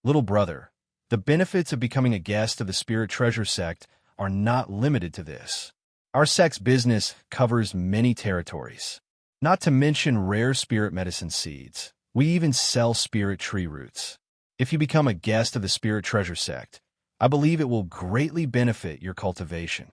Little brother, the benefits of becoming a guest of the Spirit Treasure Sect are not limited to this. Our sect's business covers many territories. Not to mention rare spirit medicine seeds. We even sell spirit tree roots. If you become a guest of the Spirit Treasure Sect, I believe it will greatly benefit your cultivation.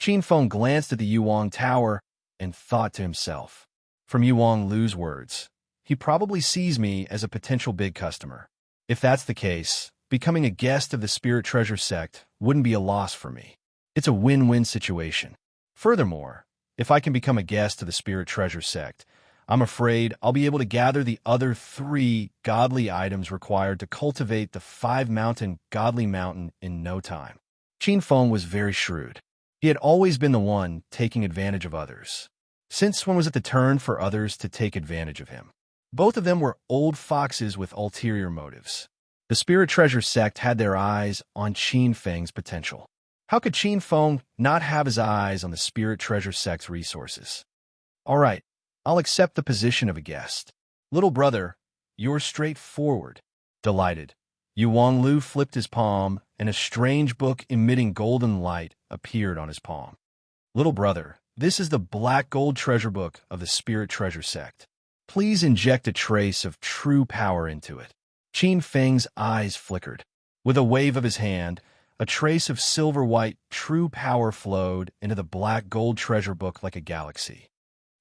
Qin Feng glanced at the Yuang Tower and thought to himself. From Yuang Lu's words, he probably sees me as a potential big customer. If that's the case, becoming a guest of the Spirit Treasure sect wouldn't be a loss for me. It's a win-win situation. Furthermore, if I can become a guest of the Spirit Treasure sect, I'm afraid I'll be able to gather the other 3 godly items required to cultivate the 5-mountain godly mountain in no time. Qin Feng was very shrewd. He had always been the one taking advantage of others. Since when was it the turn for others to take advantage of him? Both of them were old foxes with ulterior motives. The Spirit Treasure sect had their eyes on Qin Feng's potential. How could Qin Feng not have his eyes on the Spirit Treasure sect's resources? All right, I'll accept the position of a guest. Little brother, you're straightforward. Delighted, Yuang Lu flipped his palm, and a strange book emitting golden light appeared on his palm. Little brother, this is the Black Gold Treasure Book of the Spirit Treasure sect. Please inject a trace of true power into it. Qin Feng's eyes flickered. With a wave of his hand, a trace of silver-white true power flowed into the Black Gold Treasure Book like a galaxy.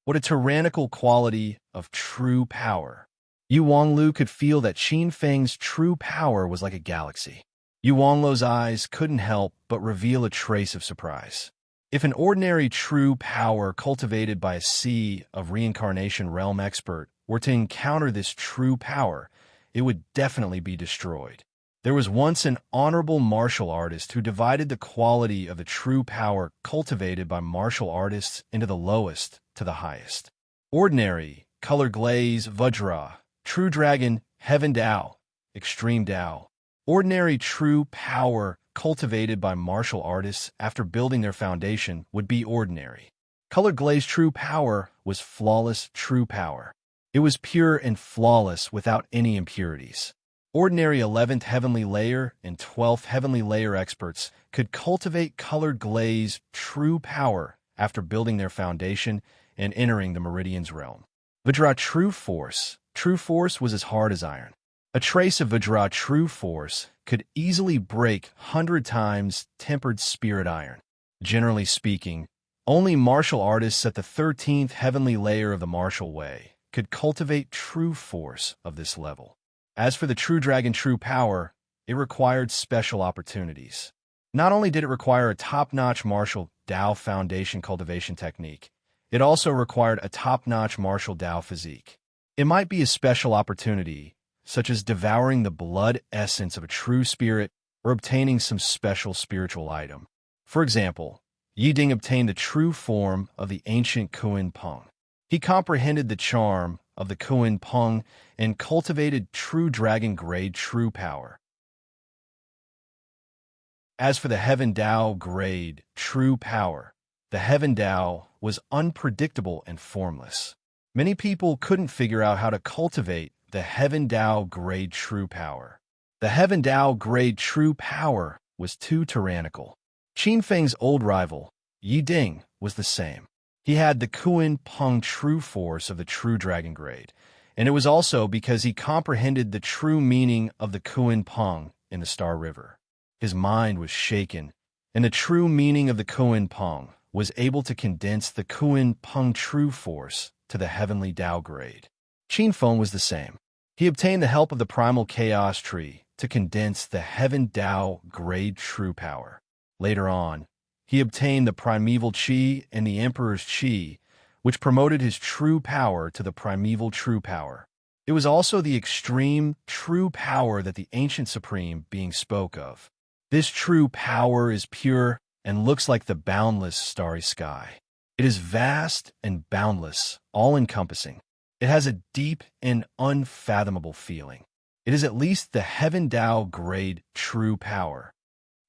What a tyrannical quality of true power. Yuang Lu could feel that Qin Feng's true power was like a galaxy. Yuang Lu's eyes couldn't help but reveal a trace of surprise. If an ordinary true power cultivated by a sea of reincarnation realm expert were to encounter this true power, it would definitely be destroyed. There was once an honorable martial artist who divided the quality of the true power cultivated by martial artists into the lowest to the highest. Ordinary, color glaze, Vajra, true dragon, heaven Dao, extreme Dao. Ordinary true power cultivated by martial artists after building their foundation would be ordinary. Color glaze true power was flawless true power. It was pure and flawless without any impurities. Ordinary 11th heavenly layer and 12th heavenly layer experts could cultivate colored glaze true power after building their foundation and entering the Meridian's realm. Vajra true force was as hard as iron. A trace of Vajra true force could easily break 100 times tempered spirit iron. Generally speaking, only martial artists at the 13th heavenly layer of the martial way could cultivate true force of this level. As for the true dragon true power, it required special opportunities. Not only did it require a top-notch martial Dao foundation cultivation technique, it also required a top-notch martial Dao physique. It might be a special opportunity, such as devouring the blood essence of a true spirit or obtaining some special spiritual item. For example, Yi Ding obtained the true form of the ancient Kuan Peng. He comprehended the charm of the Kuan Peng and cultivated true dragon-grade true power. As for the Heaven Dao grade true power, the Heaven Dao was unpredictable and formless. Many people couldn't figure out how to cultivate the Heaven Dao grade true power. The Heaven Dao grade true power was too tyrannical. Qin Feng's old rival, Yi Ding, was the same. He had the Kuan Peng true force of the true dragon grade, and it was also because he comprehended the true meaning of the Kuan Peng in the Star River. His mind was shaken, and the true meaning of the Kuan Peng was able to condense the Kuan Peng true force to the heavenly Dao grade. Qin Feng was the same. He obtained the help of the primal chaos tree to condense the Heaven Dao grade true power. Later on, he obtained the primeval chi and the emperor's chi, which promoted his true power to the primeval true power. It was also the extreme true power that the ancient supreme being spoke of. This true power is pure and looks like the boundless starry sky. It is vast and boundless, all-encompassing. It has a deep and unfathomable feeling. It is at least the Heaven Dao grade true power.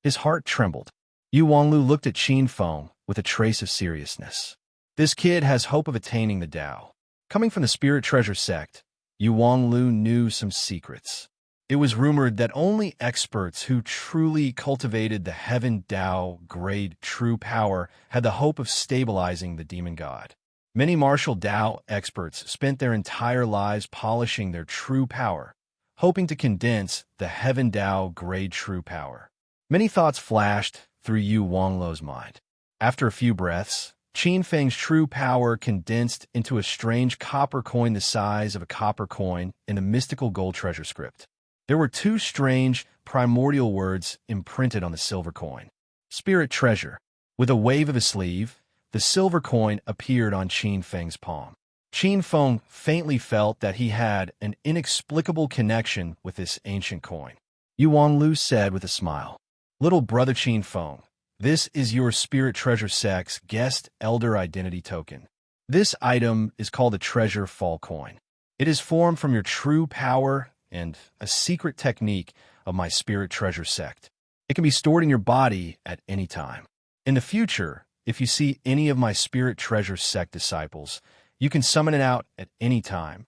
His heart trembled. Yuang Lu looked at Qin Feng with a trace of seriousness. This kid has hope of attaining the Dao. Coming from the Spirit Treasure sect, Yuang Lu knew some secrets. It was rumored that only experts who truly cultivated the Heaven Dao grade true power had the hope of stabilizing the demon god. Many martial Dao experts spent their entire lives polishing their true power, hoping to condense the Heaven Dao grade true power. Many thoughts flashed through Yuang Lu's mind. After a few breaths, Qin Feng's true power condensed into a strange copper coin the size of a copper coin in a mystical gold treasure script. There were two strange, primordial words imprinted on the silver coin. Spirit treasure. With a wave of his sleeve, the silver coin appeared on Qin Feng's palm. Qin Feng faintly felt that he had an inexplicable connection with this ancient coin. Yuan Lu said with a smile, "Little brother Qin Feng, this is your Spirit Treasure Sect's guest elder identity token. This item is called the Treasure Fall Coin. It is formed from your true power and a secret technique of my Spirit Treasure Sect. It can be stored in your body at any time. In the future, if you see any of my Spirit Treasure Sect disciples, you can summon it out at any time.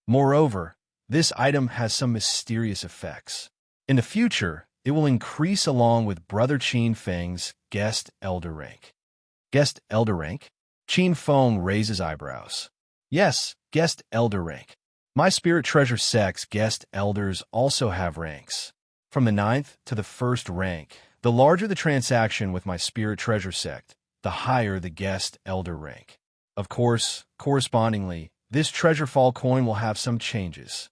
Moreover, this item has some mysterious effects. In the future, it will increase along with Brother Qin Feng's guest elder rank." Guest elder rank? Qin Feng raised his eyebrows. "Yes, guest elder rank. My Spirit Treasure Sect's guest elders also have ranks. From the 9th to the 1st rank, the larger the transaction with my Spirit Treasure Sect, the higher the guest elder rank. Of course, correspondingly, this Treasure Fall coin will have some changes."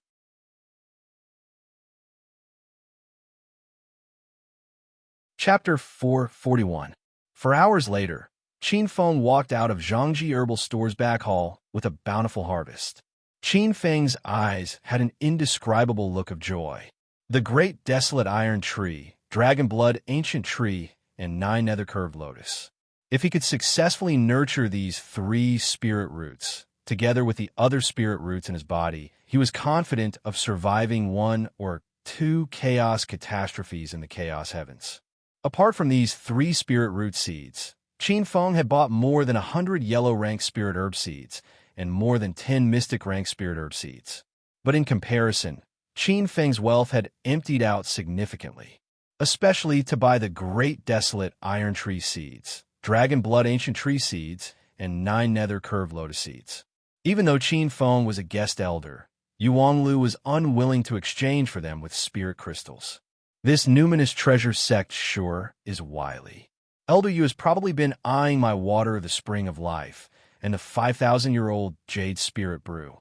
Chapter 441. For hours later, Qin Feng walked out of Zhangji Herbal Store's back hall with a bountiful harvest. Qin Feng's eyes had an indescribable look of joy. The great desolate iron tree, dragon blood ancient tree, and 9 nether-curved lotus. If he could successfully nurture these 3 spirit roots, together with the other spirit roots in his body, he was confident of surviving 1 or 2 chaos catastrophes in the chaos heavens. Apart from these 3 spirit root seeds, Qin Feng had bought more than 100 yellow rank spirit herb seeds and more than 10 mystic rank spirit herb seeds. But in comparison, Qin Feng's wealth had emptied out significantly, especially to buy the great desolate iron tree seeds, dragon blood ancient tree seeds, and 9 nether curved lotus seeds. Even though Qin Feng was a guest elder, Yuan Lu was unwilling to exchange for them with spirit crystals. This numinous treasure sect sure is wily. Elder Yu has probably been eyeing my water of the spring of life and the 5,000-year-old jade spirit brew.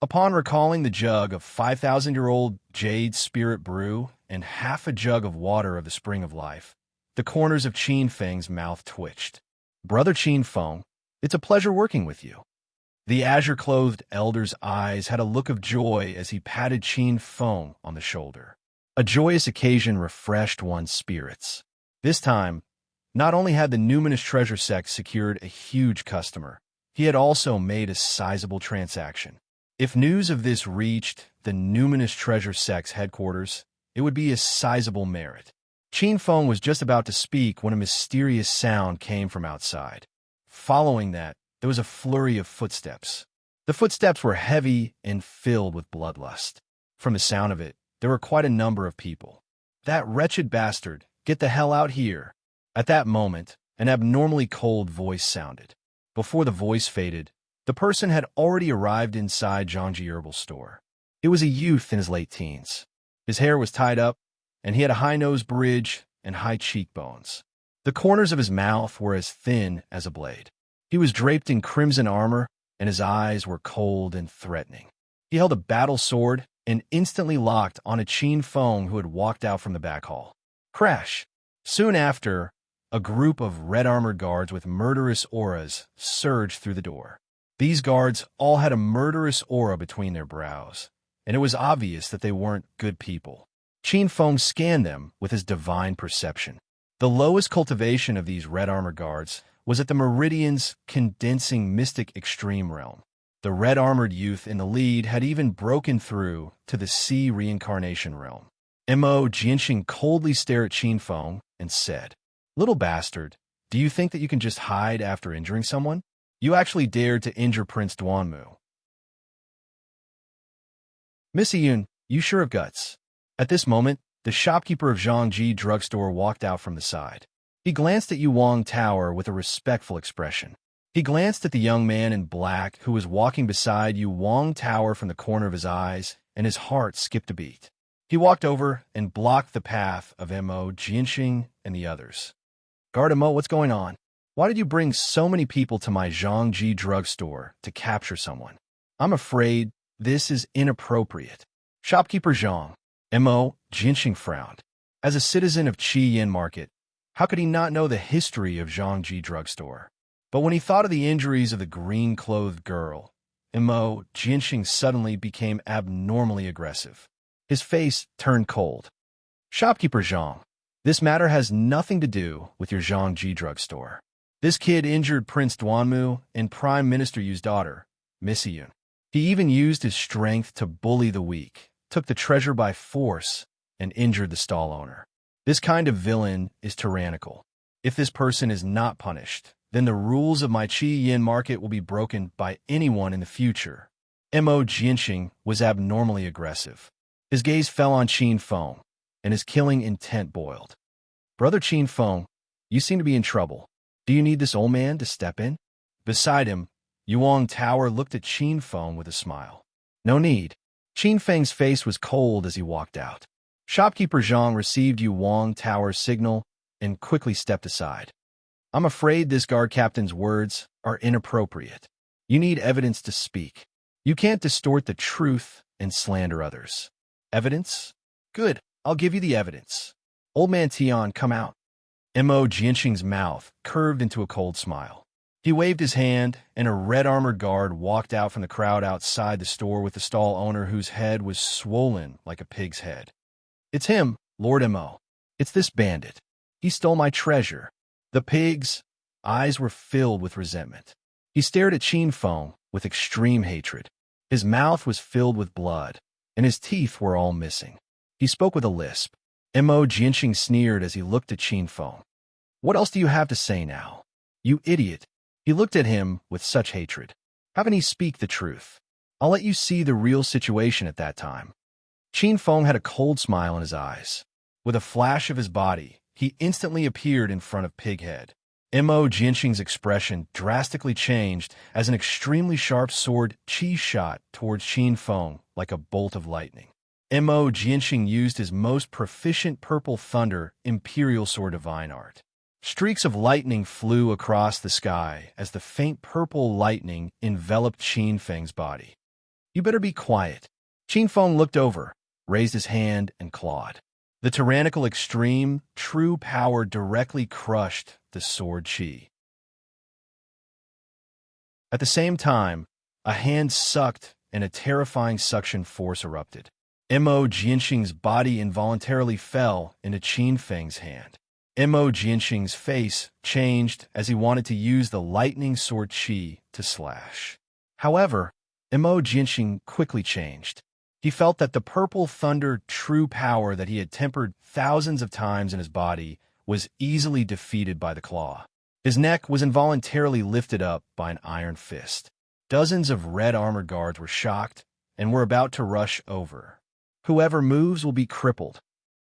Upon recalling the jug of 5,000-year-old jade spirit brew and half a jug of water of the spring of life, the corners of Qin Feng's mouth twitched. "Brother Qin Feng, it's a pleasure working with you." The azure-clothed elder's eyes had a look of joy as he patted Qin Feng on the shoulder. A joyous occasion refreshed one's spirits. This time, not only had the numinous treasure sect secured a huge customer, he had also made a sizable transaction. If news of this reached the numinous treasure sect's headquarters, it would be a sizable merit. Qin Feng was just about to speak when a mysterious sound came from outside. Following that, there was a flurry of footsteps. The footsteps were heavy and filled with bloodlust. From the sound of it, there were quite a number of people. "That wretched bastard, get the hell out here." At that moment, an abnormally cold voice sounded. Before the voice faded, the person had already arrived inside Zhangji Herbal Store. It was a youth in his late teens. His hair was tied up, and he had a high-nose bridge and high cheekbones. The corners of his mouth were as thin as a blade. He was draped in crimson armor, and his eyes were cold and threatening. He held a battle sword and instantly locked on a Qin Feng who had walked out from the back hall. Crash! Soon after, a group of red-armored guards with murderous auras surged through the door. These guards all had a murderous aura between their brows, and it was obvious that they weren't good people. Qin Feng scanned them with his divine perception. The lowest cultivation of these red-armored guards was at the Meridian's condensing mystic extreme realm. The red-armored youth in the lead had even broken through to the sea reincarnation realm. Mo Jianxing coldly stared at Qin Feng and said, "Little bastard, do you think that you can just hide after injuring someone? You actually dared to injure Prince Duanmu. Missy Yun, you sure have guts." At this moment, the shopkeeper of Zhangji drugstore walked out from the side. He glanced at Yuwang Tower with a respectful expression. He glanced at the young man in black who was walking beside Yuwang Tower from the corner of his eyes, and his heart skipped a beat. He walked over and blocked the path of Mo Jianxing and the others. "Guard Mo, what's going on?" Why did you bring so many people to my Zhangji drugstore to capture someone? I'm afraid this is inappropriate. Shopkeeper Zhang, Mo. Jinxing frowned. As a citizen of Qi Yin Market, how could he not know the history of Zhangji drugstore? But when he thought of the injuries of the green-clothed girl, Mo. Jinxing suddenly became abnormally aggressive. His face turned cold. Shopkeeper Zhang, this matter has nothing to do with your Zhangji drugstore. This kid injured Prince Duanmu and Prime Minister Yu's daughter, Missy Yun. He even used his strength to bully the weak, took the treasure by force, and injured the stall owner. This kind of villain is tyrannical. If this person is not punished, then the rules of my Qi Yin Market will be broken by anyone in the future. Mo. Jinxing was abnormally aggressive. His gaze fell on Qin Feng, and his killing intent boiled. Brother Qin Feng, you seem to be in trouble. Do you need this old man to step in? Beside him, Yuang Tower looked at Qin Feng with a smile. No need. Qin Feng's face was cold as he walked out. Shopkeeper Zhang received Yuang Tower's signal and quickly stepped aside. I'm afraid this guard captain's words are inappropriate. You need evidence to speak. You can't distort the truth and slander others. Evidence? Good, I'll give you the evidence. Old man Tian, come out. Mo. Jinxing's mouth curved into a cold smile. He waved his hand, and a red-armored guard walked out from the crowd outside the store with the stall owner whose head was swollen like a pig's head. It's him, Lord Mo. It's this bandit. He stole my treasure. The pig's eyes were filled with resentment. He stared at Qin Feng with extreme hatred. His mouth was filled with blood, and his teeth were all missing. He spoke with a lisp. Mo. Jinxing sneered as he looked at Qin Feng. What else do you have to say now? You idiot. He looked at him with such hatred. Haven't he speak the truth? I'll let you see the real situation at that time. Qin Feng had a cold smile in his eyes. With a flash of his body, he instantly appeared in front of Pighead. Mo. Jinxing's expression drastically changed as an extremely sharp sword chi shot towards Qin Feng like a bolt of lightning. Mo. Jinxing used his most proficient Purple Thunder Imperial Sword Divine Art. Streaks of lightning flew across the sky as the faint purple lightning enveloped Qin Feng's body. You better be quiet. Qin Feng looked over, raised his hand, and clawed. The tyrannical extreme, true power directly crushed the sword chi. At the same time, a hand sucked and a terrifying suction force erupted. Mo. Jinxing's body involuntarily fell into Qin Feng's hand. Mo. Jinxing's face changed as he wanted to use the lightning sword chi to slash. However, Mo. Jinxing quickly changed. He felt that the purple thunder true power that he had tempered thousands of times in his body was easily defeated by the claw. His neck was involuntarily lifted up by an iron fist. Dozens of red armored guards were shocked and were about to rush over. Whoever moves will be crippled.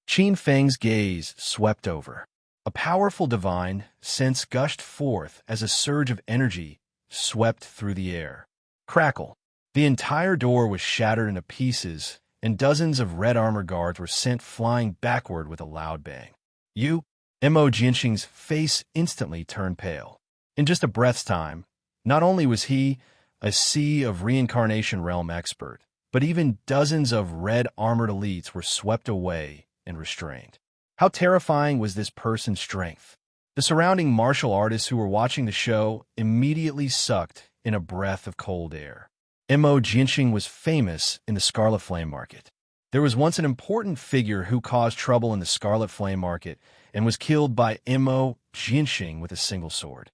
Qin Feng's gaze swept over. A powerful divine sense gushed forth as a surge of energy swept through the air. Crackle. The entire door was shattered into pieces, and dozens of red armor guards were sent flying backward with a loud bang. Mo. Jinxing's face instantly turned pale. In just a breath's time, not only was he a Sea of Reincarnation realm expert, but even dozens of red-armored elites were swept away and restrained. How terrifying was this person's strength? The surrounding martial artists who were watching the show immediately sucked in a breath of cold air. Mo. Jinxing was famous in the Scarlet Flame Market. There was once an important figure who caused trouble in the Scarlet Flame Market and was killed by Mo. Jinxing with a single sword.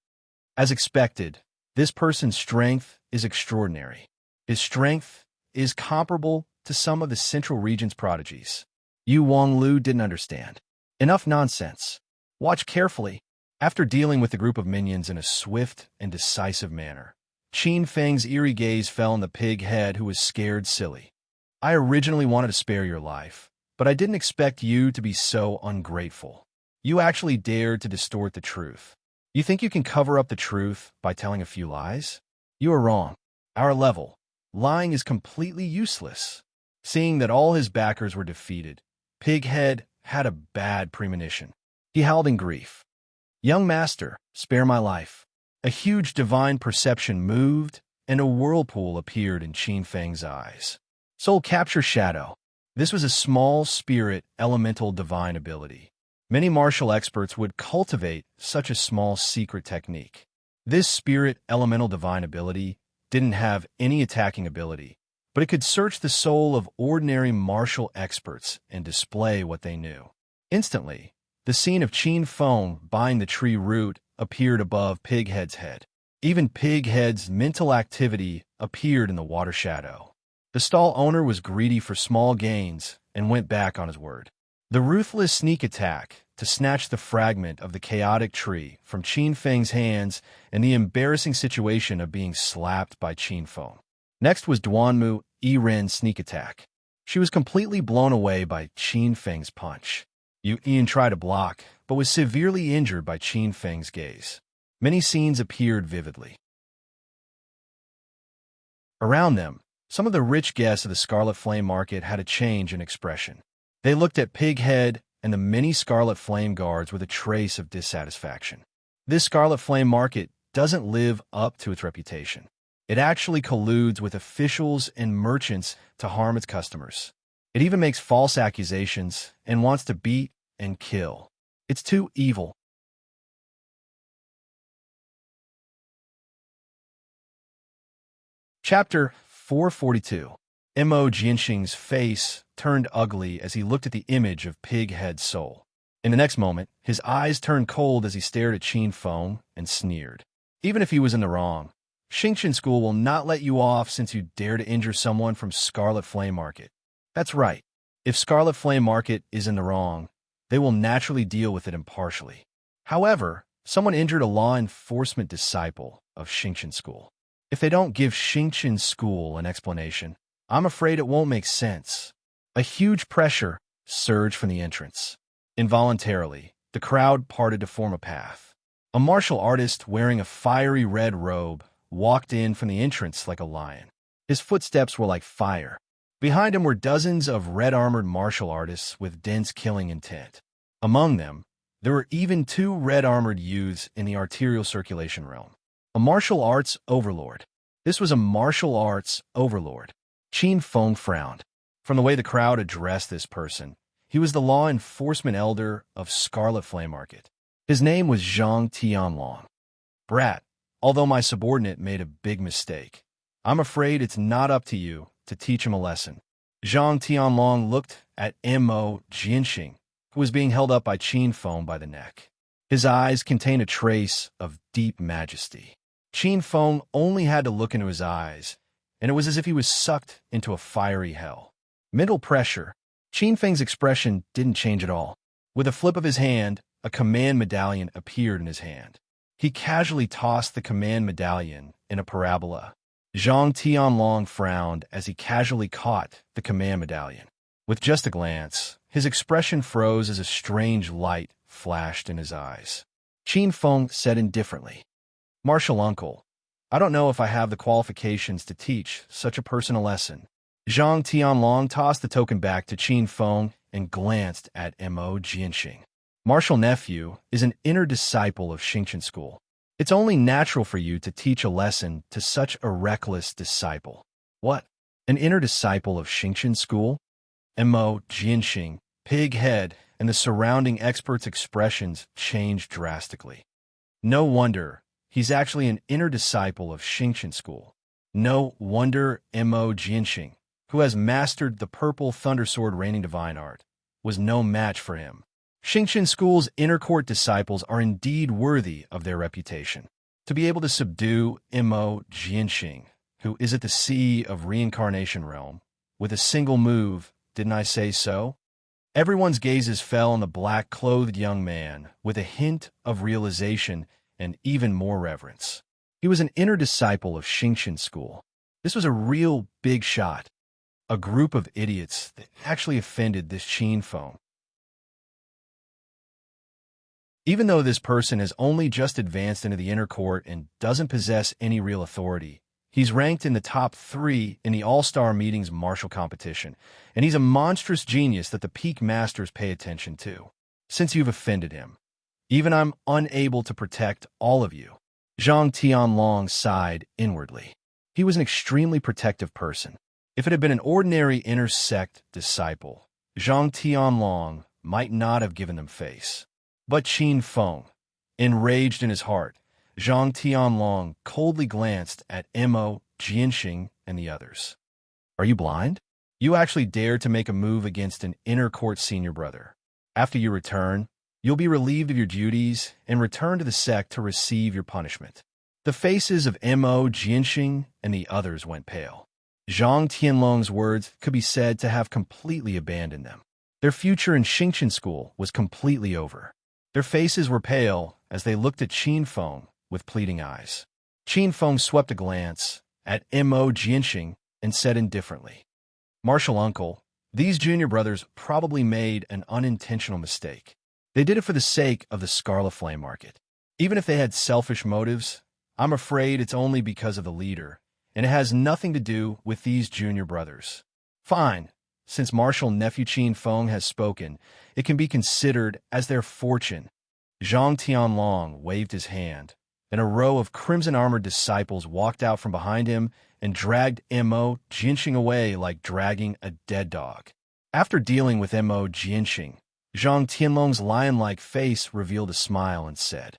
As expected, this person's strength is extraordinary. His strength is comparable to some of the Central Region's prodigies. Yu Wanglu didn't understand. Enough nonsense. Watch carefully. After dealing with the group of minions in a swift and decisive manner, Qin Feng's eerie gaze fell on the pig head who was scared silly. I originally wanted to spare your life, but I didn't expect you to be so ungrateful. You actually dared to distort the truth. You think you can cover up the truth by telling a few lies? You are wrong. Our level. Lying is completely useless. Seeing that all his backers were defeated, Pighead had a bad premonition. He howled in grief. Young master, spare my life. A huge divine perception moved, and a whirlpool appeared in Qin Feng's eyes. Soul capture shadow. This was a small spirit elemental divine ability. Many martial experts would cultivate such a small secret technique. This spirit elemental divine ability didn't have any attacking ability, but it could search the soul of ordinary martial experts and display what they knew. Instantly, the scene of Qin Feng buying the tree root appeared above Pighead's head. Even Pighead's mental activity appeared in the water shadow. The stall owner was greedy for small gains and went back on his word. The ruthless sneak attack to snatch the fragment of the chaotic tree from Qin Feng's hands and the embarrassing situation of being slapped by Qin Feng. Next was Duanmu Yiren's sneak attack. She was completely blown away by Qin Feng's punch. Ian tried to block, but was severely injured by Qin Feng's gaze. Many scenes appeared vividly. Around them, some of the rich guests of the Scarlet Flame Market had a change in expression. They looked at Pighead and the many Scarlet Flame guards with a trace of dissatisfaction. This Scarlet Flame Market doesn't live up to its reputation. It actually colludes with officials and merchants to harm its customers. It even makes false accusations and wants to beat and kill. It's too evil. Chapter 442. Mo Jianxing's face turned ugly as he looked at the image of Pighead's soul. In the next moment, his eyes turned cold as he stared at Qin Feng and sneered. Even if he was in the wrong, Xingqian School will not let you off since you dare to injure someone from Scarlet Flame Market. That's right. If Scarlet Flame Market is in the wrong, they will naturally deal with it impartially. However, someone injured a law enforcement disciple of Xingqian School. If they don't give Xingqian School an explanation, I'm afraid it won't make sense. A huge pressure surged from the entrance. Involuntarily, the crowd parted to form a path. A martial artist wearing a fiery red robe walked in from the entrance like a lion. His footsteps were like fire. Behind him were dozens of red-armored martial artists with dense killing intent. Among them, there were even 2 red-armored youths in the arterial circulation realm. A martial arts overlord. This was a martial arts overlord. Qin Feng frowned. From the way the crowd addressed this person, he was the law enforcement elder of Scarlet Flame Market. His name was Zhang Tianlong. Brat, although my subordinate made a big mistake, I'm afraid it's not up to you to teach him a lesson. Zhang Tianlong looked at Mo Jianxing, who was being held up by Qin Feng by the neck. His eyes contained a trace of deep majesty. Qin Feng only had to look into his eyes, and it was as if he was sucked into a fiery hell. Mental pressure. Qin Feng's expression didn't change at all. With a flip of his hand, a command medallion appeared in his hand. He casually tossed the command medallion in a parabola. Zhang Tianlong frowned as he casually caught the command medallion. With just a glance, his expression froze as a strange light flashed in his eyes. Qin Feng said indifferently, "Martial uncle, I don't know if I have the qualifications to teach such a person a lesson." Zhang Tianlong tossed the token back to Qin Feng and glanced at Mo Jianxing. Martial nephew is an inner disciple of Xingqian School. It's only natural for you to teach a lesson to such a reckless disciple. What? An inner disciple of Xingqian School? Mo Jianxing, Pighead, and the surrounding experts' expressions changed drastically. No wonder he's actually an inner disciple of Xingqian School. No wonder Mo Jianxing, who has mastered the purple thundersword raining divine art, was no match for him. Xingqian School's inner court disciples are indeed worthy of their reputation. To be able to subdue Mo Jianxing, who is at the sea of reincarnation realm, with a single move, didn't I say so? Everyone's gazes fell on the black-clothed young man with a hint of realization and even more reverence. He was an inner disciple of Xingqian School. This was a real big shot. A group of idiots that actually offended this Qin Feng. Even though this person has only just advanced into the inner court and doesn't possess any real authority, he's ranked in the top 3 in the All-Star Meetings martial competition, and he's a monstrous genius that the peak masters pay attention to. Since you've offended him, Even I'm unable to protect all of you. Zhang Tianlong sighed inwardly. He was an extremely protective person. If it had been an ordinary inner sect disciple, Zhang Tianlong might not have given them face. But Qin Feng, enraged in his heart, Zhang Tianlong coldly glanced at Mo, Jianxing, and the others. Are you blind? You actually dare to make a move against an inner court senior brother. After you return, you'll be relieved of your duties and return to the sect to receive your punishment. The faces of Mo, Jianxing, and the others went pale. Zhang Tianlong's words could be said to have completely abandoned them. Their future in Xingqian school was completely over. Their faces were pale as they looked at Qin Feng with pleading eyes. Qin Feng swept a glance at Mo, Jianxing and said indifferently, "Martial uncle, these junior brothers probably made an unintentional mistake. They did it for the sake of the Scarlet Flame market. Even if they had selfish motives, I'm afraid it's only because of the leader, and it has nothing to do with these junior brothers. Fine, since Martial Nephew Qin Feng has spoken, it can be considered as their fortune." Zhang Tianlong waved his hand, and a row of crimson-armored disciples walked out from behind him and dragged Mo, Jianxing away like dragging a dead dog. After dealing with Mo, Jianxing, Zhang Tianlong's lion-like face revealed a smile and said,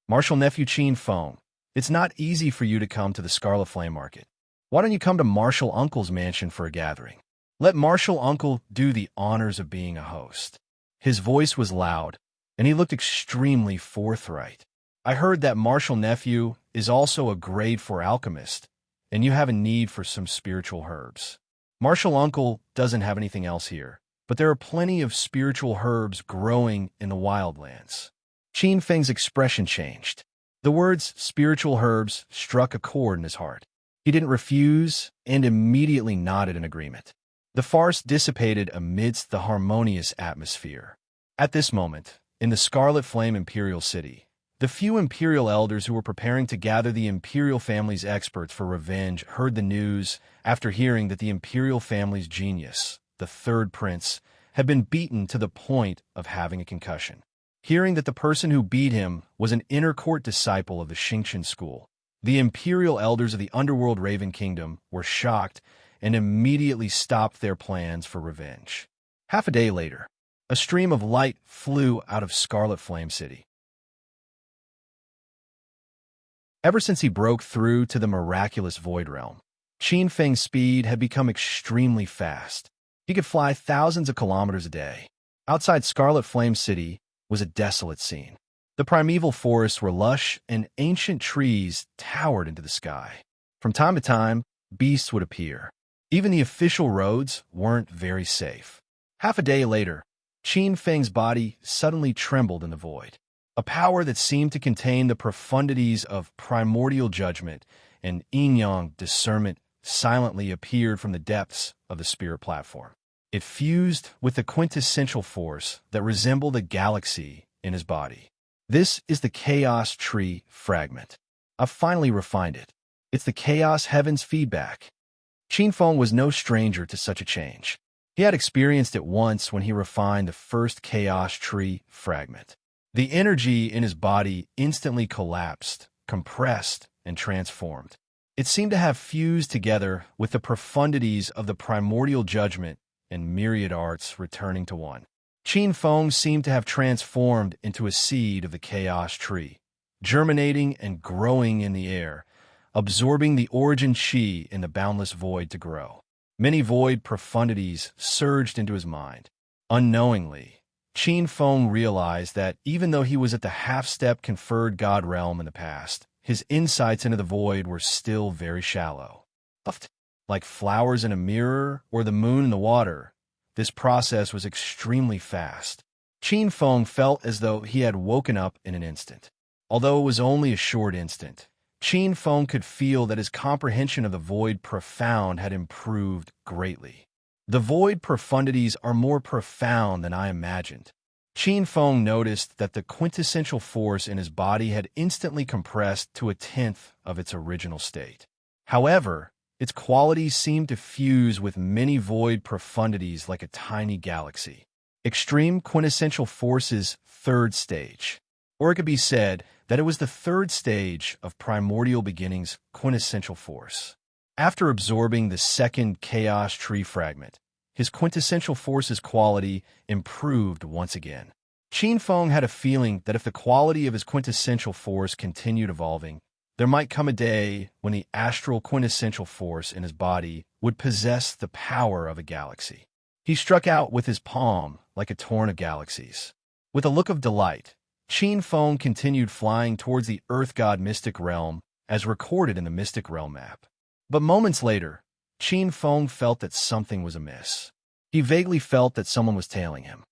"Martial Nephew Qin Feng, it's not easy for you to come to the Scarlet Flame market. Why don't you come to Martial Uncle's mansion for a gathering? Let Martial Uncle do the honors of being a host." His voice was loud, and he looked extremely forthright. "I heard that Martial Nephew is also a grade 4 alchemist, and you have a need for some spiritual herbs. Martial Uncle doesn't have anything else here, but there are plenty of spiritual herbs growing in the wildlands." Qin Feng's expression changed. The words spiritual herbs struck a chord in his heart. He didn't refuse and immediately nodded in agreement. The farce dissipated amidst the harmonious atmosphere. At this moment, in the Scarlet Flame Imperial City, the few Imperial elders who were preparing to gather the Imperial family's experts for revenge heard the news after hearing that the Imperial family's genius, the third prince, had been beaten to the point of having a concussion. Hearing that the person who beat him was an inner court disciple of the Xingqian school, the Imperial elders of the Underworld Raven Kingdom were shocked and immediately stopped their plans for revenge. Half a day later, a stream of light flew out of Scarlet Flame City. Ever since he broke through to the miraculous Void Realm, Qin Feng's speed had become extremely fast. He could fly thousands of kilometers a day. Outside Scarlet Flame City was a desolate scene. The primeval forests were lush, and ancient trees towered into the sky. From time to time, beasts would appear. Even the official roads weren't very safe. Half a day later, Qin Feng's body suddenly trembled in the void. A power that seemed to contain the profundities of primordial judgment and yin-yang discernment silently appeared from the depths of the spirit platform. It fused with the quintessential force that resembled a galaxy in his body. This is the Chaos Tree fragment. I've finally refined it. It's the Chaos Heaven's feedback. Qin Feng was no stranger to such a change. He had experienced it once when he refined the first Chaos Tree fragment. The energy in his body instantly collapsed, compressed, and transformed. It seemed to have fused together with the profundities of the primordial judgment and myriad arts returning to one. Qin Feng seemed to have transformed into a seed of the Chaos Tree, germinating and growing in the air, absorbing the origin chi in the boundless void to grow. Many void profundities surged into his mind. Unknowingly, Qin Feng realized that even though he was at the half-step conferred God realm in the past, his insights into the void were still very shallow. Like flowers in a mirror or the moon in the water, this process was extremely fast. Qin Feng felt as though he had woken up in an instant. Although it was only a short instant, Qin Feng could feel that his comprehension of the void profound had improved greatly. The void profundities are more profound than I imagined. Qin Feng noticed that the quintessential force in his body had instantly compressed to a tenth of its original state. However, its qualities seemed to fuse with many void profundities like a tiny galaxy. Extreme quintessential force's third stage. Or it could be said that it was the third stage of primordial beginning's quintessential force. After absorbing the second chaos tree fragment, his quintessential force's quality improved once again. Qin Feng had a feeling that if the quality of his quintessential force continued evolving, there might come a day when the astral quintessential force in his body would possess the power of a galaxy. He struck out with his palm like a torrent of galaxies. With a look of delight, Qin Feng continued flying towards the Earth God Mystic Realm as recorded in the Mystic Realm map. But moments later, Qin Feng felt that something was amiss. He vaguely felt that someone was tailing him.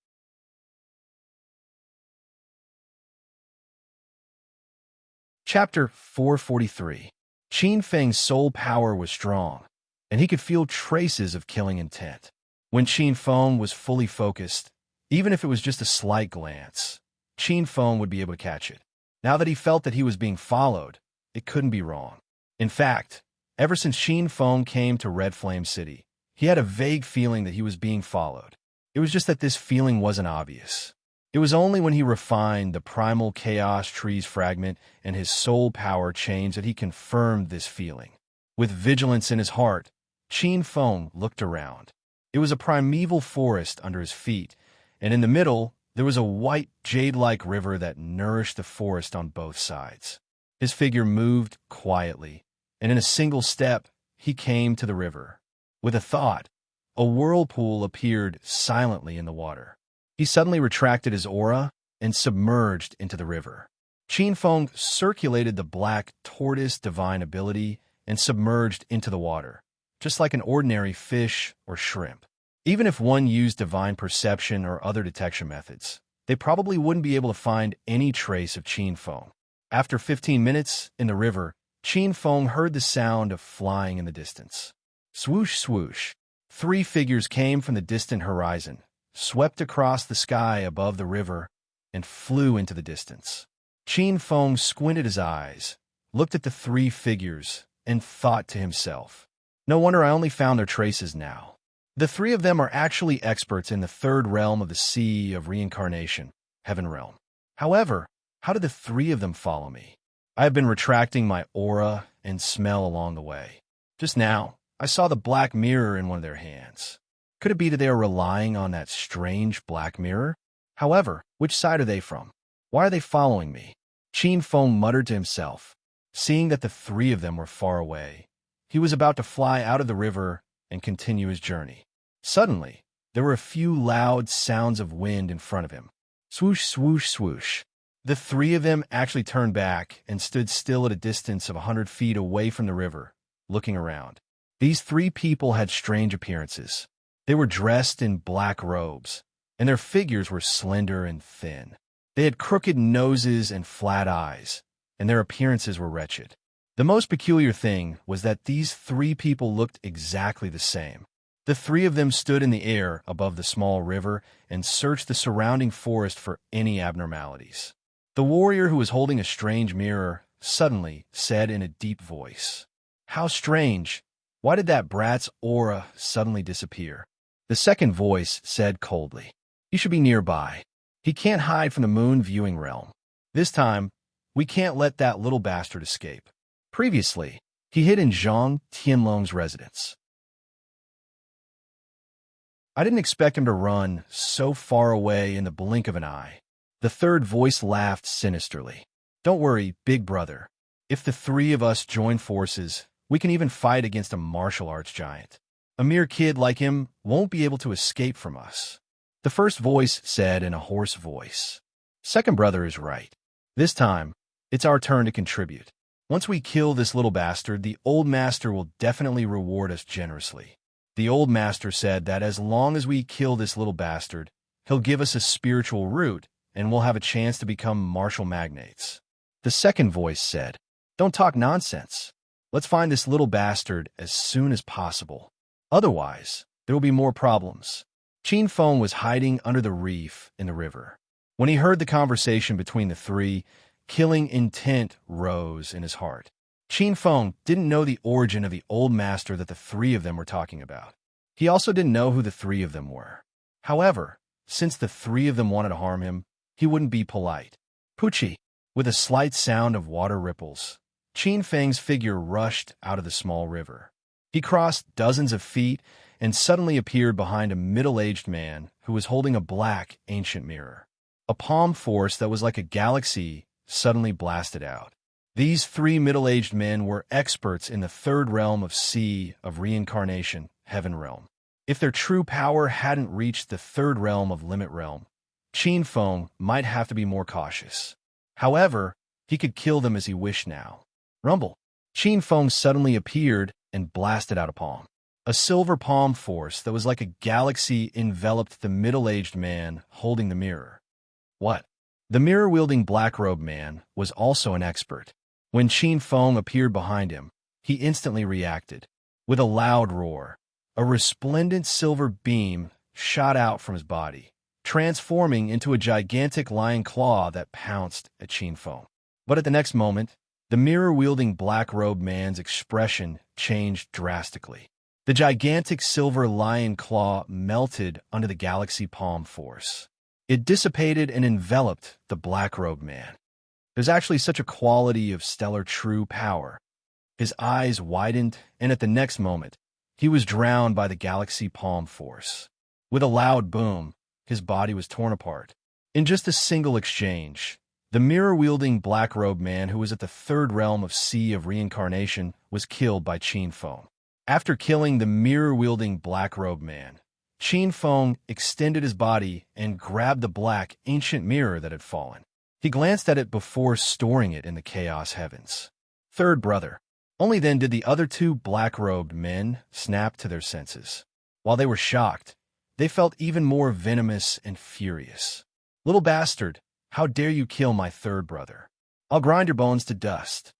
Chapter 443. Qin Feng's soul power was strong, and he could feel traces of killing intent. When Qin Feng was fully focused, even if it was just a slight glance, Qin Feng would be able to catch it. Now that he felt that he was being followed, it couldn't be wrong. In fact, ever since Qin Feng came to Red Flame City, he had a vague feeling that he was being followed. It was just that this feeling wasn't obvious. It was only when he refined the primal chaos tree's fragment and his soul power changed that he confirmed this feeling. With vigilance in his heart, Qin Feng looked around. It was a primeval forest under his feet, and in the middle, there was a white, jade-like river that nourished the forest on both sides. His figure moved quietly, and in a single step, he came to the river. With a thought, a whirlpool appeared silently in the water. He suddenly retracted his aura and submerged into the river. Qin Feng circulated the black tortoise divine ability and submerged into the water, just like an ordinary fish or shrimp. Even if one used divine perception or other detection methods, they probably wouldn't be able to find any trace of Qin Feng. After 15 minutes in the river, Qin Feng heard the sound of flying in the distance. Swoosh, swoosh. 3 figures came from the distant horizon, swept across the sky above the river, and flew into the distance. Qin Feng squinted his eyes, looked at the 3 figures, and thought to himself, "No wonder I only found their traces now. The 3 of them are actually experts in the 3rd realm of the Sea of Reincarnation, Heaven Realm. However, how did the 3 of them follow me? I have been retracting my aura and smell along the way. Just now, I saw the black mirror in one of their hands. Could it be that they are relying on that strange black mirror? However, which side are they from? Why are they following me?" Qin Feng muttered to himself. Seeing that the 3 of them were far away, he was about to fly out of the river and continue his journey. Suddenly, there were a few loud sounds of wind in front of him. Swoosh, swoosh, swoosh. The 3 of them actually turned back and stood still at a distance of 100 feet away from the river, looking around. These 3 people had strange appearances. They were dressed in black robes, and their figures were slender and thin. They had crooked noses and flat eyes, and their appearances were wretched. The most peculiar thing was that these 3 people looked exactly the same. The 3 of them stood in the air above the small river and searched the surrounding forest for any abnormalities. The warrior who was holding a strange mirror suddenly said in a deep voice, "How strange! Why did that brat's aura suddenly disappear?" The second voice said coldly, "He should be nearby. He can't hide from the moon viewing realm. This time, we can't let that little bastard escape. Previously, he hid in Zhang Tianlong's residence. I didn't expect him to run so far away in the blink of an eye." The third voice laughed sinisterly. "Don't worry, big brother. If the 3 of us join forces, we can even fight against a martial arts giant. A mere kid like him won't be able to escape from us." The first voice said in a hoarse voice, "Second brother is right. This time, it's our turn to contribute. Once we kill this little bastard, the old master will definitely reward us generously." The old master said that as long as we kill this little bastard, he'll give us a spiritual root, and we'll have a chance to become martial magnates. The second voice said, "Don't talk nonsense. Let's find this little bastard as soon as possible. Otherwise, there will be more problems." Qin Feng was hiding under the reef in the river. When he heard the conversation between the 3, killing intent rose in his heart. Qin Feng didn't know the origin of the old master that the 3 of them were talking about. He also didn't know who the 3 of them were. However, since the 3 of them wanted to harm him, he wouldn't be polite. Pucci. With a slight sound of water ripples, Qin Feng's figure rushed out of the small river. He crossed dozens of feet and suddenly appeared behind a middle-aged man who was holding a black, ancient mirror. A palm force that was like a galaxy suddenly blasted out. These three middle-aged men were experts in the third realm of sea of reincarnation, heaven realm. If their true power hadn't reached the third realm of limit realm, Qin Feng might have to be more cautious. However, he could kill them as he wished now. Rumble. Qin Feng suddenly appeared and blasted out a palm. A silver palm force that was like a galaxy enveloped the middle-aged man holding the mirror. What? The mirror-wielding black-robed man was also an expert. When Qin Feng appeared behind him, he instantly reacted. With a loud roar, a resplendent silver beam shot out from his body, transforming into a gigantic lion claw that pounced at Qin Feng. But at the next moment, the mirror-wielding black-robed man's expression changed drastically. The gigantic silver lion claw melted under the galaxy palm force. It dissipated and enveloped the black-robed man. There's actually such a quality of stellar true power. His eyes widened, and at the next moment, he was drowned by the galaxy palm force. With a loud boom, his body was torn apart. In just a single exchange, the mirror-wielding black-robed man who was at the third realm of sea of reincarnation was killed by Qin Feng. After killing the mirror-wielding black-robed man, Qin Feng extended his body and grabbed the black, ancient mirror that had fallen. He glanced at it before storing it in the chaos heavens. Third brother. Only then did the other two black-robed men snap to their senses. While they were shocked, they felt even more venomous and furious. Little bastard, how dare you kill my third brother? I'll grind your bones to dust.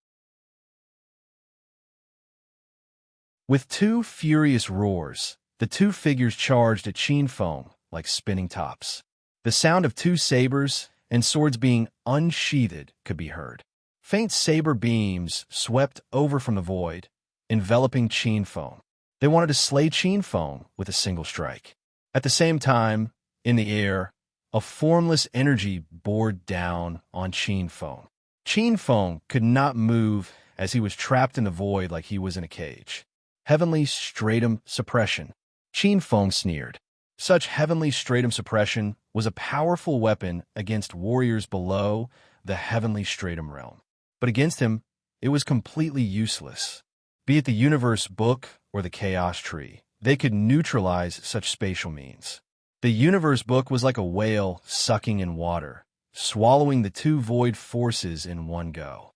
With two furious roars, the two figures charged at Qin Feng like spinning tops. The sound of two sabers and swords being unsheathed could be heard. Faint saber beams swept over from the void, enveloping Qin Feng. They wanted to slay Qin Feng with a single strike. At the same time, in the air, a formless energy bore down on Qin Feng. Qin Feng could not move as he was trapped in the void like he was in a cage. Heavenly stratum suppression. Qin Feng sneered. Such heavenly stratum suppression was a powerful weapon against warriors below the heavenly stratum realm. But against him, it was completely useless. Be it the universe book or the chaos tree, they could neutralize such spatial means. The universe book was like a whale sucking in water, swallowing the two void forces in one go.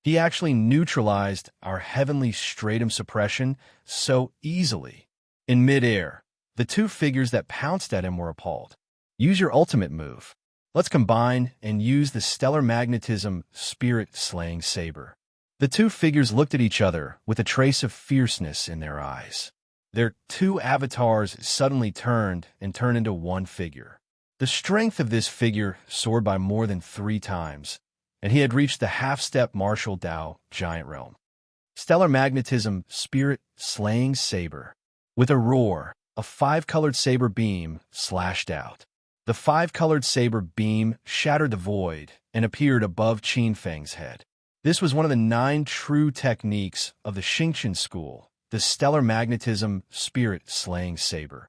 He actually neutralized our heavenly stratum suppression so easily. In midair, the two figures that pounced at him were appalled. Use your ultimate move. Let's combine and use the stellar magnetism spirit-slaying saber. The two figures looked at each other with a trace of fierceness in their eyes. Their two avatars suddenly turned into one figure. The strength of this figure soared by more than 3 times, and he had reached the half-step martial Tao giant realm. Stellar magnetism spirit-slaying saber. With a roar, a 5-colored saber beam slashed out. The 5-colored saber beam shattered the void and appeared above Qin Feng's head. This was one of the 9 true techniques of the Xingqian school, the stellar magnetism spirit-slaying saber.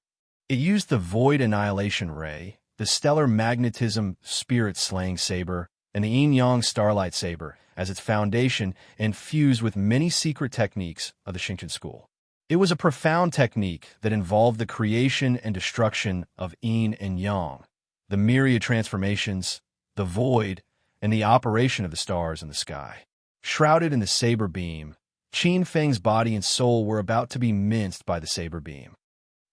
It used the void annihilation ray, the stellar magnetism spirit-slaying saber, and the yin-yang starlight saber as its foundation and fused with many secret techniques of the Xingqian school. It was a profound technique that involved the creation and destruction of yin and yang, the myriad transformations, the void, and the operation of the stars in the sky. Shrouded in the saber beam, Qin Feng's body and soul were about to be minced by the saber beam.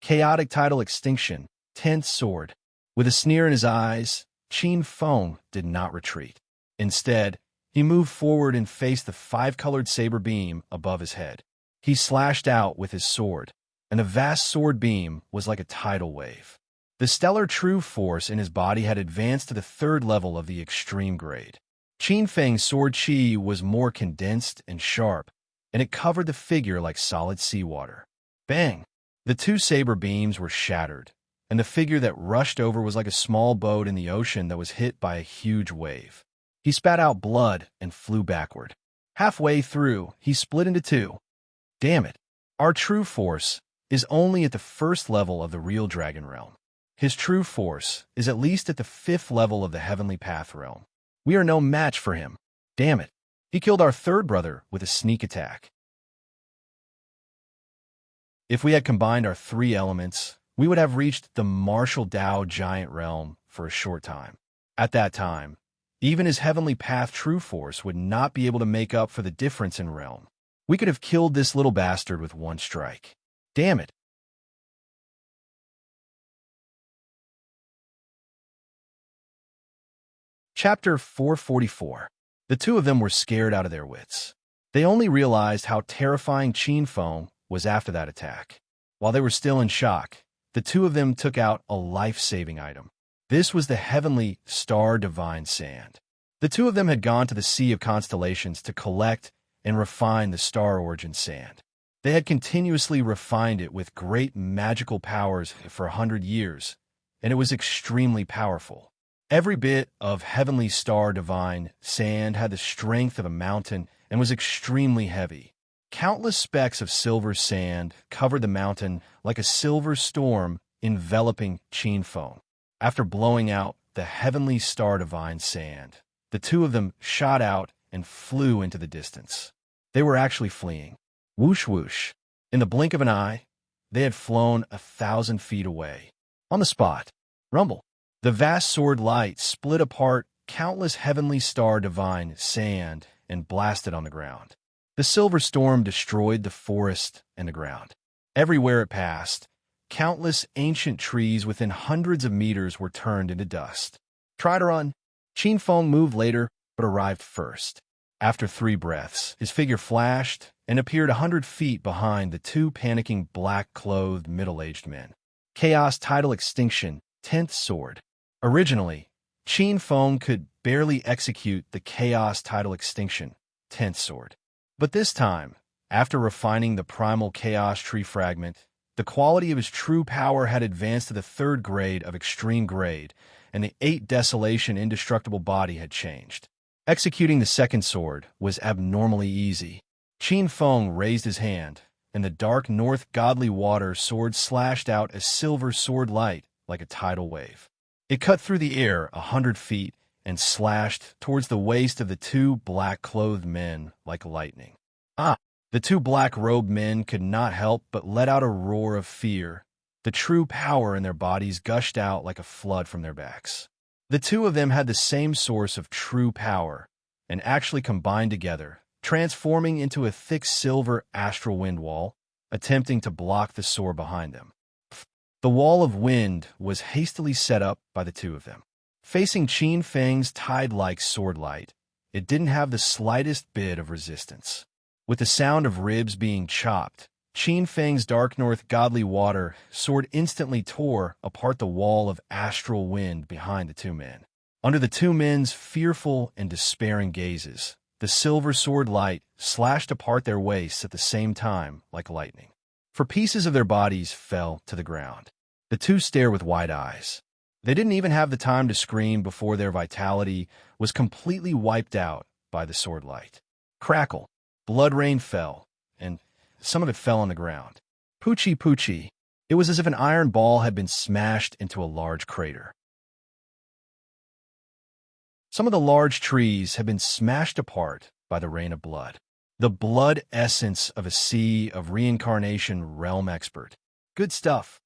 Chaotic tidal extinction, 10th sword. With a sneer in his eyes, Qin Feng did not retreat. Instead, he moved forward and faced the 5-colored saber beam above his head. He slashed out with his sword, and the vast sword beam was like a tidal wave. The stellar true force in his body had advanced to the 3rd level of the extreme grade. Qin Feng's sword chi was more condensed and sharp, and it covered the figure like solid seawater. Bang! The 2 saber beams were shattered, and the figure that rushed over was like a small boat in the ocean that was hit by a huge wave. He spat out blood and flew backward. Halfway through, he split into two. Damn it. Our true force is only at the first level of the real dragon realm. His true force is at least at the 5th level of the heavenly path realm. We are no match for him. Damn it. He killed our third brother with a sneak attack. If we had combined our 3 elements, we would have reached the martial Dao giant realm for a short time. At that time, even his heavenly path true force would not be able to make up for the difference in realm. We could have killed this little bastard with one strike. Damn it. Chapter 444. The two of them were scared out of their wits. They only realized how terrifying Qin Feng was after that attack. While they were still in shock, the two of them took out a life-saving item. This was the heavenly star divine sand. The two of them had gone to the Sea of Constellations to collect and refine the star origin sand. They had continuously refined it with great magical powers for 100 years, and it was extremely powerful. Every bit of heavenly star divine sand had the strength of a mountain and was extremely heavy. Countless specks of silver sand covered the mountain like a silver storm enveloping Qin Feng. After blowing out the heavenly star divine sand, the two of them shot out and flew into the distance. They were actually fleeing. Whoosh whoosh. In the blink of an eye, they had flown 1,000 feet away. On the spot, rumble. The vast sword light split apart countless heavenly star divine sand and blasted on the ground. The silver storm destroyed the forest and the ground. Everywhere it passed, countless ancient trees within hundreds of meters were turned into dust. Try to run. Qin Feng moved later, but arrived first. After 3 breaths, his figure flashed and appeared 100 feet behind the 2 panicking black-clothed middle-aged men. Chaos Tidal Extinction, 10th Sword. Originally, Qin Feng could barely execute the Chaos Tidal Extinction, 10th Sword. But this time, after refining the primal Chaos Tree Fragment, the quality of his true power had advanced to the 3rd grade of Extreme Grade, and the 8 Desolation Indestructible body had changed. Executing the 2nd sword was abnormally easy. Qin Feng raised his hand, and the dark North Godly Water sword slashed out a silver sword light like a tidal wave. It cut through the air 100 feet and slashed towards the waist of the 2 black-clothed men like lightning. The 2 black-robed men could not help but let out a roar of fear. The true power in their bodies gushed out like a flood from their backs. The two of them had the same source of true power and actually combined together, transforming into a thick silver astral wind wall, attempting to block the sword behind them. The wall of wind was hastily set up by the two of them. Facing Qin Feng's tide-like sword light, it didn't have the slightest bit of resistance. With the sound of ribs being chopped, Qin Feng's Dark North Godly Water sword instantly tore apart the wall of astral wind behind the two men. Under the two men's fearful and despairing gazes, the silver sword light slashed apart their waists at the same time like lightning. For pieces of their bodies fell to the ground. The two stared with wide eyes. They didn't even have the time to scream before their vitality was completely wiped out by the sword light. Crackle. Blood rain fell, and some of it fell on the ground. Poochie poochie. It was as if an iron ball had been smashed into a large crater. Some of the large trees had been smashed apart by the rain of blood. The blood essence of a sea of reincarnation realm expert. Good stuff.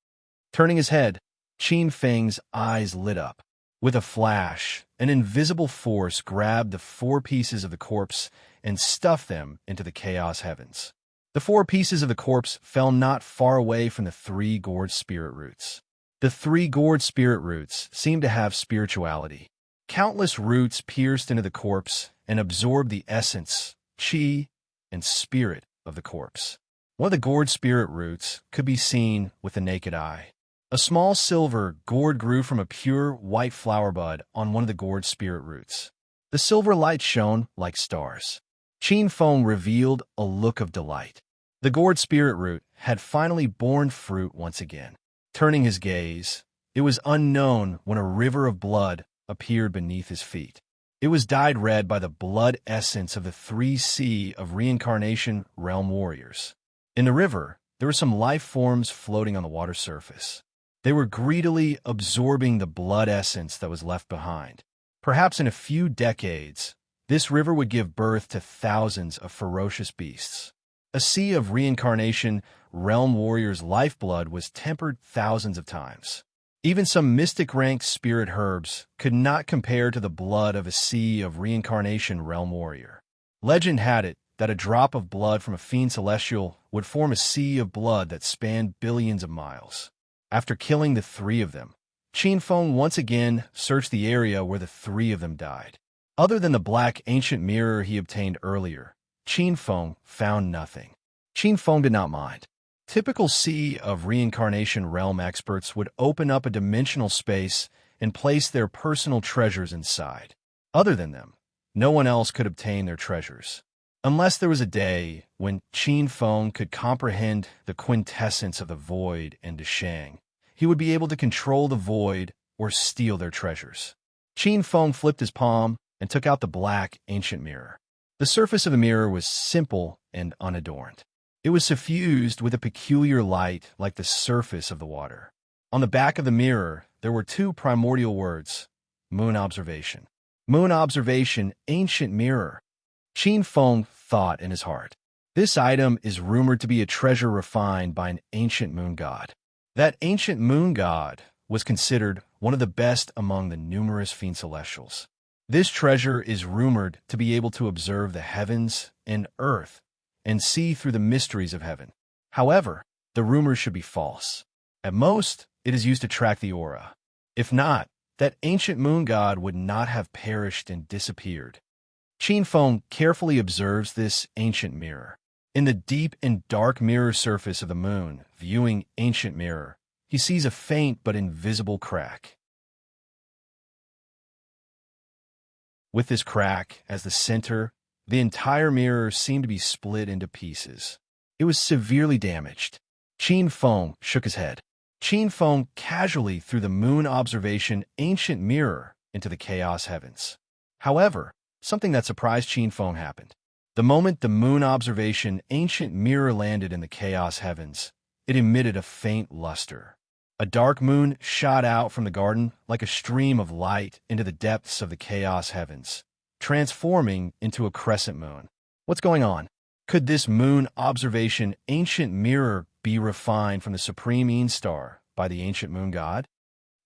Turning his head, Qin Feng's eyes lit up. With a flash, an invisible force grabbed the 4 pieces of the corpse and stuffed them into the chaos heavens. The 4 pieces of the corpse fell not far away from the 3 gourd spirit roots. The 3 gourd spirit roots seemed to have spirituality. Countless roots pierced into the corpse and absorbed the essence, chi, and spirit of the corpse. One of the gourd spirit roots could be seen with the naked eye. A small silver gourd grew from a pure white flower bud on one of the gourd spirit roots. The silver light shone like stars. Qin Feng revealed a look of delight. The gourd spirit root had finally borne fruit once again. Turning his gaze, it was unknown when a river of blood appeared beneath his feet. It was dyed red by the blood essence of the 3C of reincarnation realm warriors. In the river, there were some life forms floating on the water surface. They were greedily absorbing the blood essence that was left behind. Perhaps in a few decades, this river would give birth to thousands of ferocious beasts. A sea of reincarnation realm warriors' lifeblood was tempered thousands of times. Even some mystic-ranked spirit herbs could not compare to the blood of a sea of reincarnation realm warrior. Legend had it that a drop of blood from a fiend celestial would form a sea of blood that spanned billions of miles. After killing the three of them, Qin Feng once again searched the area where the three of them died. Other than the black ancient mirror he obtained earlier, Qin Feng found nothing. Qin Feng did not mind. Typical Sea of Reincarnation realm experts would open up a dimensional space and place their personal treasures inside. Other than them, no one else could obtain their treasures. Unless there was a day when Qin Feng could comprehend the quintessence of the void and Deshang, he would be able to control the void or steal their treasures. Qin Feng flipped his palm and took out the black ancient mirror. The surface of the mirror was simple and unadorned. It was suffused with a peculiar light like the surface of the water. On the back of the mirror, there were two primordial words: Moon Observation. Moon Observation, ancient mirror. Qin Feng thought in his heart. This item is rumored to be a treasure refined by an ancient moon god. That ancient moon god was considered one of the best among the numerous fiend celestials. This treasure is rumored to be able to observe the heavens and earth and see through the mysteries of heaven. However, the rumors should be false. At most, it is used to track the aura. If not, that ancient moon god would not have perished and disappeared. Qin Feng carefully observes this ancient mirror. In the deep and dark mirror surface of the moon, viewing ancient mirror, he sees a faint but invisible crack. With this crack as the center, the entire mirror seemed to be split into pieces. It was severely damaged. Qin Feng shook his head. Qin Feng casually threw the moon observation ancient mirror into the chaos heavens. However, something that surprised Qin Feng happened. The moment the moon observation ancient mirror landed in the chaos heavens, it emitted a faint luster. A dark moon shot out from the garden like a stream of light into the depths of the chaos heavens, transforming into a crescent moon. What's going on? Could this moon observation ancient mirror be refined from the supreme Yin star by the ancient moon god?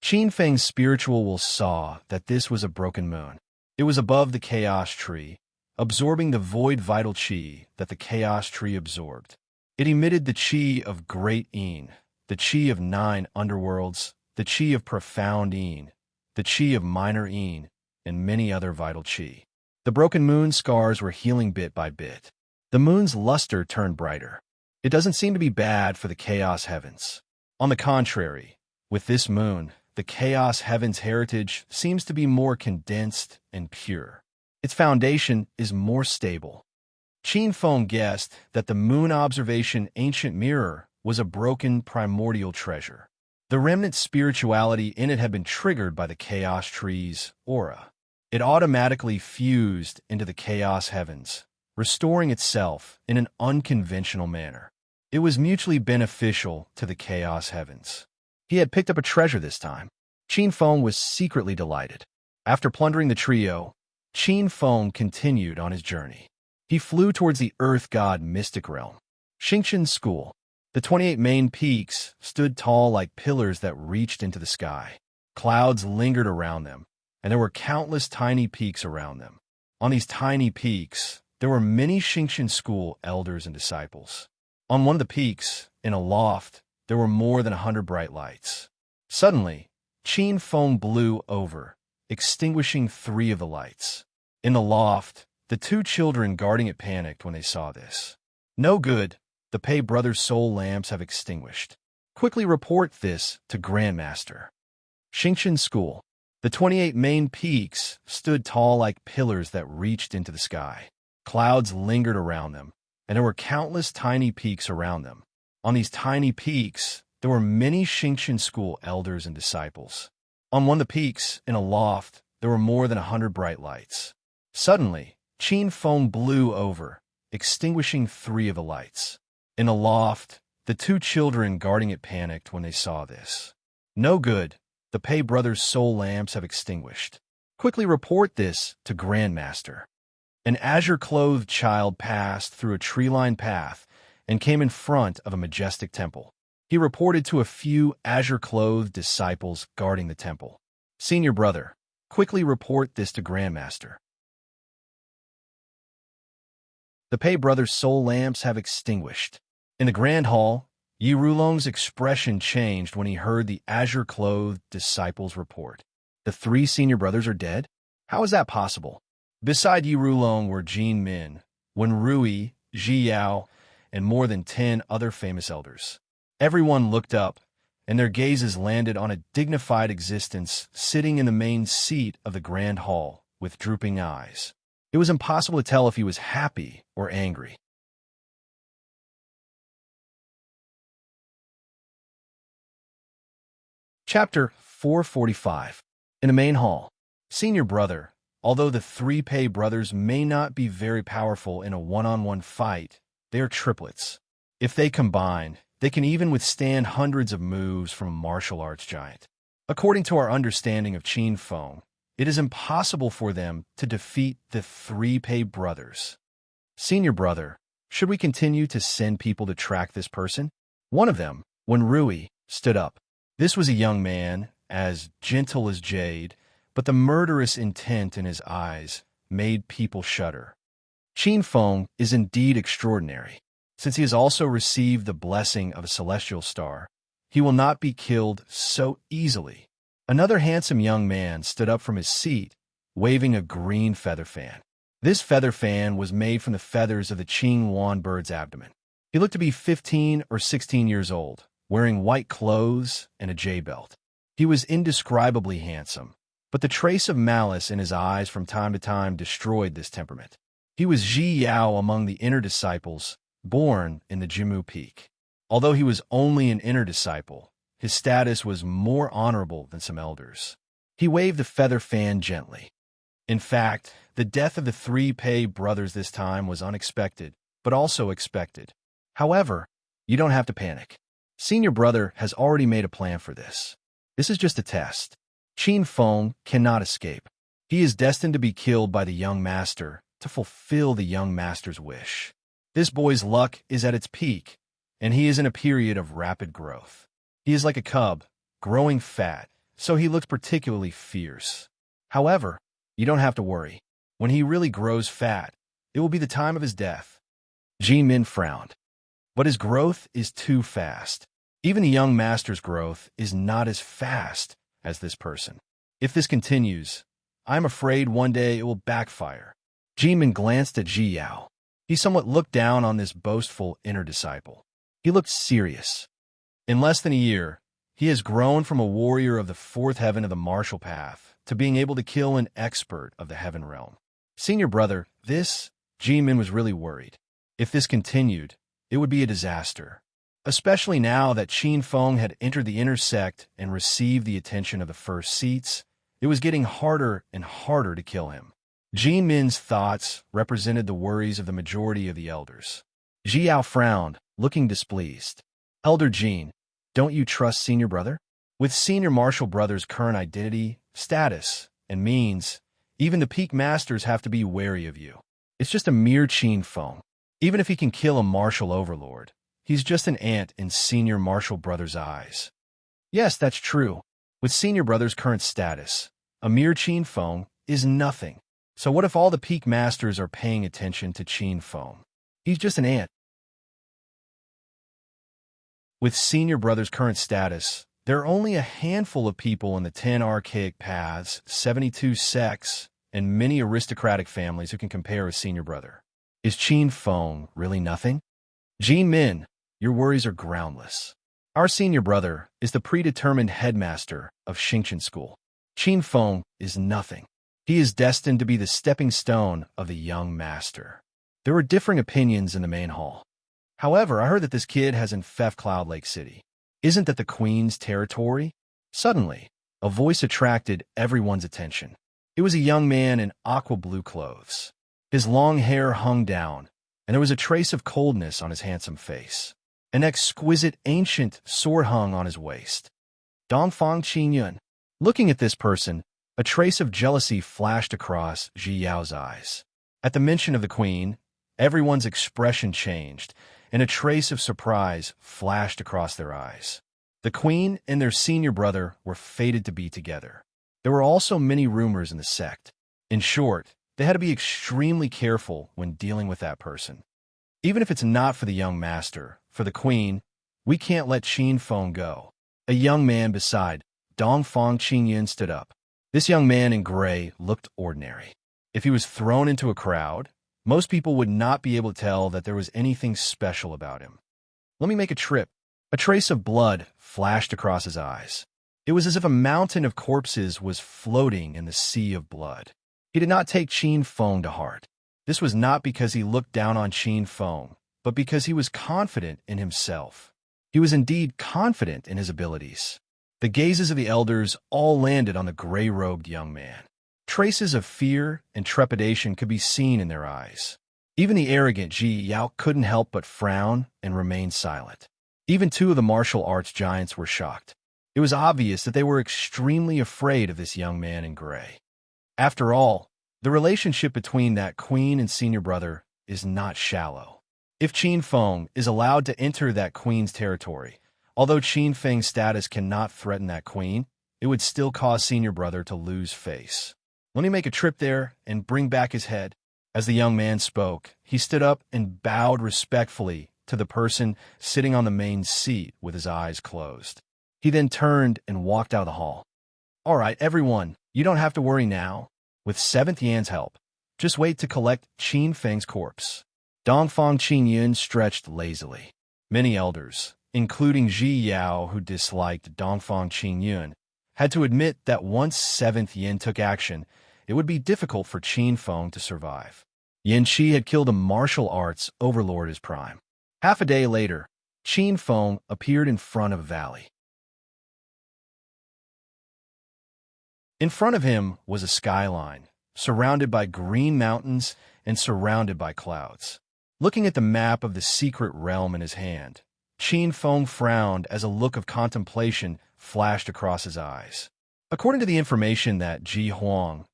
Qin Feng's spiritual will saw that this was a broken moon. It was above the chaos tree, absorbing the void vital qi that the chaos tree absorbed. It emitted the qi of great Yin, the qi of 9 underworlds, the qi of profound Yin, the qi of minor Yin, and many other vital qi. The broken moon scars were healing bit by bit. The moon's luster turned brighter. It doesn't seem to be bad for the chaos heavens. On the contrary, with this moon, the chaos heavens heritage seems to be more condensed and pure. Its foundation is more stable. Qin Feng guessed that the moon observation ancient mirror was a broken primordial treasure. The remnant spirituality in it had been triggered by the chaos tree's aura. It automatically fused into the chaos heavens, restoring itself in an unconventional manner. It was mutually beneficial to the chaos heavens. He had picked up a treasure this time. Qin Feng was secretly delighted. After plundering the trio, Qin Feng continued on his journey. He flew towards the earth god mystic realm. Xingqian School. The 28 main peaks stood tall like pillars that reached into the sky. Clouds lingered around them, and there were countless tiny peaks around them. On these tiny peaks, there were many Xingqian School elders and disciples. On one of the peaks, in a loft, there were more than 100 bright lights. Suddenly, Qin Feng blew over, extinguishing 3 of the lights. In the loft, the 2 children guarding it panicked when they saw this. No good, the Pei brothers' soul lamps have extinguished. Quickly report this to Grandmaster. Xingqian School. The 28 main peaks stood tall like pillars that reached into the sky. Clouds lingered around them, and there were countless tiny peaks around them. On these tiny peaks, there were many Xingqian School elders and disciples. On one of the peaks, in a loft, there were more than 100 bright lights. Suddenly, Qin Feng blew over, extinguishing 3 of the lights. In the loft, the 2 children guarding it panicked when they saw this. No good, the Pei brothers' soul lamps have extinguished. Quickly report this to Grandmaster. An azure-clothed child passed through a tree-lined path and came in front of a majestic temple. He reported to a few azure-clothed disciples guarding the temple. Senior brother, quickly report this to Grandmaster. The Pei brothers' soul lamps have extinguished. In the grand hall, Yi Rulong's expression changed when he heard the azure-clothed disciples report. The 3 senior brothers are dead? How is that possible? Beside Yi Rulong were Jin Min, Wen Rui, Ji Yao, and more than 10 other famous elders. Everyone looked up, and their gazes landed on a dignified existence sitting in the main seat of the grand hall with drooping eyes. It was impossible to tell if he was happy or angry. Chapter 445. In the main hall, senior brother, although the 3 Pei brothers may not be very powerful in a one-on-one fight, they are triplets. If they combine, they can even withstand hundreds of moves from a martial arts giant. According to our understanding of Qin Feng, it is impossible for them to defeat the 3 Pei brothers. Senior brother, should we continue to send people to track this person? One of them, Wen Rui, stood up. This was a young man, as gentle as jade, but the murderous intent in his eyes made people shudder. Qin Feng is indeed extraordinary. Since he has also received the blessing of a celestial star, he will not be killed so easily. Another handsome young man stood up from his seat, waving a green feather fan. This feather fan was made from the feathers of the Qing Wan bird's abdomen. He looked to be 15 or 16 years old, wearing white clothes and a J-belt. He was indescribably handsome, but the trace of malice in his eyes from time to time destroyed this temperament. He was Ji Yao among the inner disciples, born in the Jimu Peak. Although he was only an inner disciple, his status was more honorable than some elders. He waved the feather fan gently. In fact, the death of the 3 Pei brothers this time was unexpected, but also expected. However, you don't have to panic. Senior brother has already made a plan for this. This is just a test. Qin Feng cannot escape. He is destined to be killed by the young master to fulfill the young master's wish. This boy's luck is at its peak, and he is in a period of rapid growth. He is like a cub, growing fat, so he looks particularly fierce. However, you don't have to worry. When he really grows fat, it will be the time of his death. Jin Min frowned. But his growth is too fast. Even the young master's growth is not as fast as this person. If this continues, I'm afraid one day it will backfire. Jin Min glanced at Ji Yao. He somewhat looked down on this boastful inner disciple. He looked serious. In less than a year, he has grown from a warrior of the 4th heaven of the martial path to being able to kill an expert of the heaven realm. Senior brother, Jin Min was really worried. If this continued, it would be a disaster. Especially now that Qin Feng had entered the inner sect and received the attention of the first seats, it was getting harder and harder to kill him. Jin Min's thoughts represented the worries of the majority of the elders. Ji Yao frowned, looking displeased. Elder Jin, don't you trust senior brother? With senior martial brother's current identity, status, and means, even the peak masters have to be wary of you. It's just a mere Qin Feng. Even if he can kill a martial overlord, he's just an ant in senior martial brother's eyes. Yes, that's true. With senior brother's current status, a mere Qin Feng is nothing. So what if all the peak masters are paying attention to Qin Feng? He's just an ant. With senior brother's current status, there are only a handful of people in the 10 archaic paths, 72 sects, and many aristocratic families who can compare with senior brother. Is Qin Feng really nothing? Jin Min, your worries are groundless. Our senior brother is the predetermined headmaster of Xingqian School. Qin Feng is nothing. He is destined to be the stepping stone of the young master. There were differing opinions in the main hall. However, I heard that this kid has infest Cloud Lake City. Isn't that the Queen's territory? Suddenly, a voice attracted everyone's attention. It was a young man in aqua blue clothes. His long hair hung down, and there was a trace of coldness on his handsome face. An exquisite ancient sword hung on his waist. Dongfang Qingyun. Looking at this person, a trace of jealousy flashed across Ji Yao's eyes. At the mention of the queen, everyone's expression changed, and a trace of surprise flashed across their eyes. The queen and their senior brother were fated to be together. There were also many rumors in the sect. In short, they had to be extremely careful when dealing with that person. Even if it's not for the young master, for the queen, we can't let Qin Feng go. A young man beside Dongfang Qingyun stood up. This young man in gray looked ordinary. If he was thrown into a crowd, most people would not be able to tell that there was anything special about him. Let me make a trip. A trace of blood flashed across his eyes. It was as if a mountain of corpses was floating in the sea of blood. He did not take Qin Feng to heart. This was not because he looked down on Qin Feng, but because he was confident in himself. He was indeed confident in his abilities. The gazes of the elders all landed on the gray-robed young man. Traces of fear and trepidation could be seen in their eyes. Even the arrogant Ji Yao couldn't help but frown and remain silent. Even two of the martial arts giants were shocked. It was obvious that they were extremely afraid of this young man in gray. After all, the relationship between that queen and senior brother is not shallow. If Qin Feng is allowed to enter that queen's territory, although Qin Feng's status cannot threaten that queen, it would still cause senior brother to lose face. Let me make a trip there and bring back his head. As the young man spoke, he stood up and bowed respectfully to the person sitting on the main seat with his eyes closed. He then turned and walked out of the hall. All right, everyone, you don't have to worry now. With 7th Yan's help, just wait to collect Qin Feng's corpse. Dongfang Qingyun stretched lazily. Many elders, including Ji Yao, who disliked Dongfang Qingyun, had to admit that once 7th Yin took action, it would be difficult for Qin Feng to survive. Yin Qi had killed a martial arts overlord as prime. Half a day later, Qin Feng appeared in front of a valley. In front of him was a skyline, surrounded by green mountains and surrounded by clouds. Looking at the map of the secret realm in his hand, Qin Feng frowned as a look of contemplation flashed across his eyes. According to the information that Ji Huang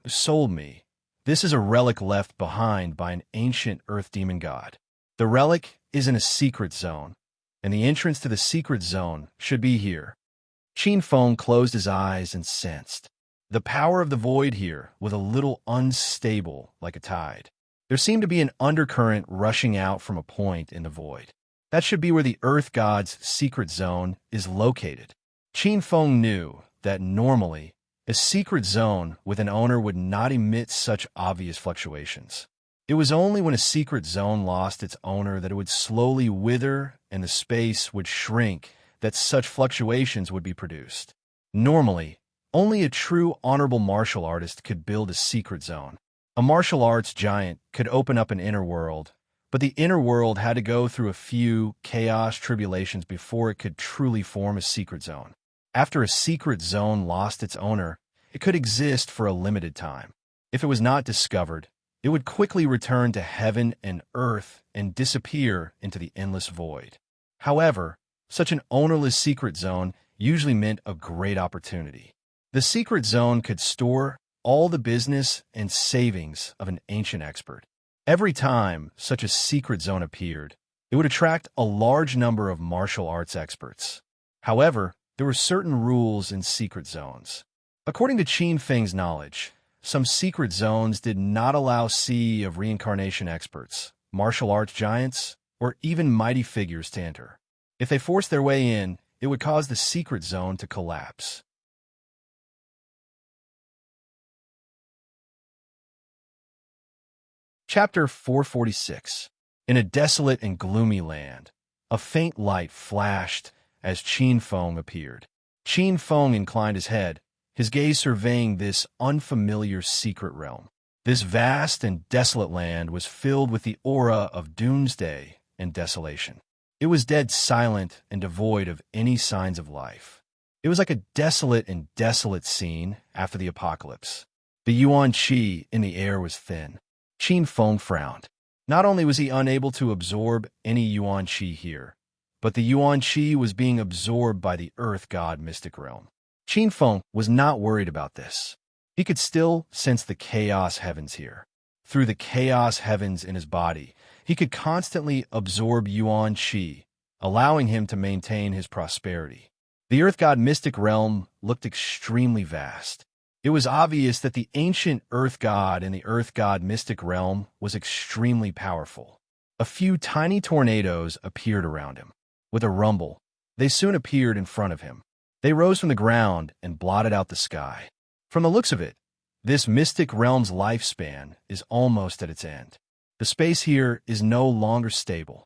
sold me, this is a relic left behind by an ancient earth demon god. The relic is in a secret zone, and the entrance to the secret zone should be here. Qin Feng closed his eyes and sensed. The power of the void here was a little unstable, like a tide. There seemed to be an undercurrent rushing out from a point in the void. That should be where the Earth God's secret zone is located. Qin Feng knew that normally, a secret zone with an owner would not emit such obvious fluctuations. It was only when a secret zone lost its owner that it would slowly wither and the space would shrink that such fluctuations would be produced. Normally, only a true honorable martial artist could build a secret zone. A martial arts giant could open up an inner world, but the inner world had to go through a few chaos tribulations before it could truly form a secret zone. After a secret zone lost its owner, it could exist for a limited time. If it was not discovered, it would quickly return to heaven and earth and disappear into the endless void. However, such an ownerless secret zone usually meant a great opportunity. The secret zone could store all the business and savings of an ancient expert. Every time such a secret zone appeared, it would attract a large number of martial arts experts. However, there were certain rules in secret zones. According to Qin Feng's knowledge, some secret zones did not allow Sea of Reincarnation experts, martial arts giants, or even mighty figures to enter. If they forced their way in, it would cause the secret zone to collapse. Chapter 446. In a desolate and gloomy land, a faint light flashed as Qin Feng appeared. Qin Feng inclined his head, his gaze surveying this unfamiliar secret realm. This vast and desolate land was filled with the aura of doomsday and desolation. It was dead silent and devoid of any signs of life. It was like a desolate scene after the apocalypse. The yuan qi in the air was thin. Qin Feng frowned. Not only was he unable to absorb any yuan qi here, but the yuan qi was being absorbed by the earth god mystic realm. Qin Feng was not worried about this. He could still sense the chaos heavens here. Through the chaos heavens in his body, he could constantly absorb yuan qi, allowing him to maintain his prosperity. The earth god mystic realm looked extremely vast. It was obvious that the ancient earth god in the earth god mystic realm was extremely powerful. A few tiny tornadoes appeared around him. With a rumble, they soon appeared in front of him. They rose from the ground and blotted out the sky. From the looks of it, this mystic realm's lifespan is almost at its end. The space here is no longer stable.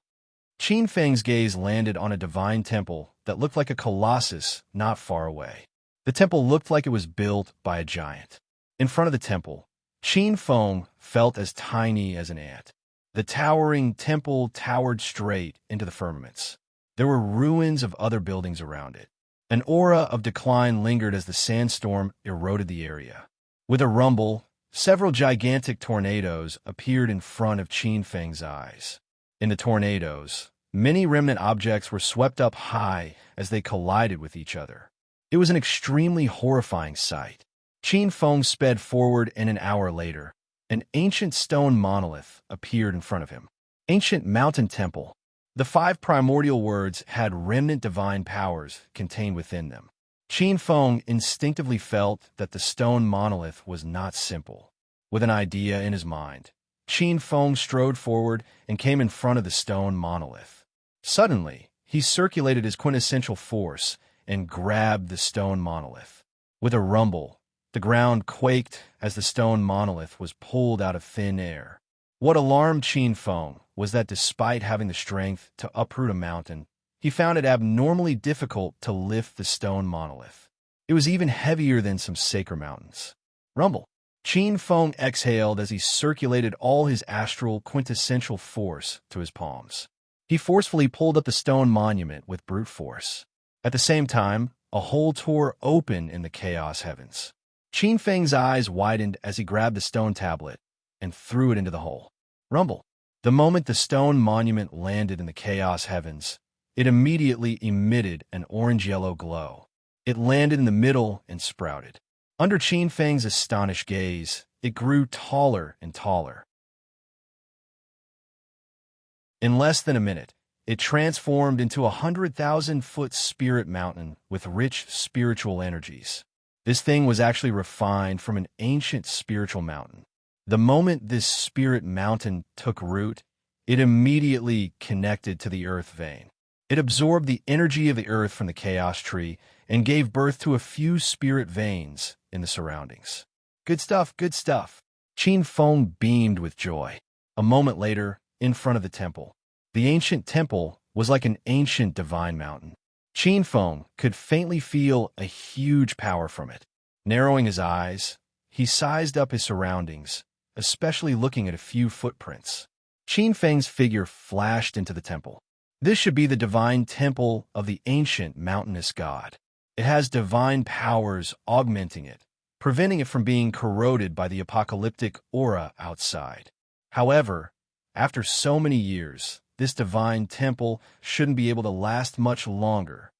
Qin Feng's gaze landed on a divine temple that looked like a colossus not far away. The temple looked like it was built by a giant. In front of the temple, Qin Feng felt as tiny as an ant. The towering temple towered straight into the firmaments. There were ruins of other buildings around it. An aura of decline lingered as the sandstorm eroded the area. With a rumble, several gigantic tornadoes appeared in front of Qin Feng's eyes. In the tornadoes, many remnant objects were swept up high as they collided with each other. It was an extremely horrifying sight. Qin Feng sped forward, and an hour later, an ancient stone monolith appeared in front of him. Ancient Mountain Temple. The 5 primordial words had remnant divine powers contained within them. Qin Feng instinctively felt that the stone monolith was not simple. With an idea in his mind, Qin Feng strode forward and came in front of the stone monolith. Suddenly, he circulated his quintessential force and grabbed the stone monolith. With a rumble, the ground quaked as the stone monolith was pulled out of thin air. What alarmed Qin Feng was that despite having the strength to uproot a mountain, he found it abnormally difficult to lift the stone monolith. It was even heavier than some sacred mountains. Rumble. Qin Feng exhaled as he circulated all his astral quintessential force to his palms. He forcefully pulled up the stone monument with brute force. At the same time, a hole tore open in the chaos heavens. Qin Feng's eyes widened as he grabbed the stone tablet and threw it into the hole. Rumble. The moment the stone monument landed in the chaos heavens, it immediately emitted an orange-yellow glow. It landed in the middle and sprouted. Under Qin Feng's astonished gaze, it grew taller and taller. In less than a minute, it transformed into a 100,000-foot spirit mountain with rich spiritual energies. This thing was actually refined from an ancient spiritual mountain. The moment this spirit mountain took root, it immediately connected to the earth vein. It absorbed the energy of the earth from the chaos tree and gave birth to a few spirit veins in the surroundings. Good stuff, good stuff. Qin Feng beamed with joy. A moment later, in front of the temple, the ancient temple was like an ancient divine mountain. Qin Feng could faintly feel a huge power from it. Narrowing his eyes, he sized up his surroundings, especially looking at a few footprints. Qin Feng's figure flashed into the temple. This should be the divine temple of the ancient mountainous god. It has divine powers augmenting it, preventing it from being corroded by the apocalyptic aura outside. However, after so many years, this divine temple shouldn't be able to last much longer.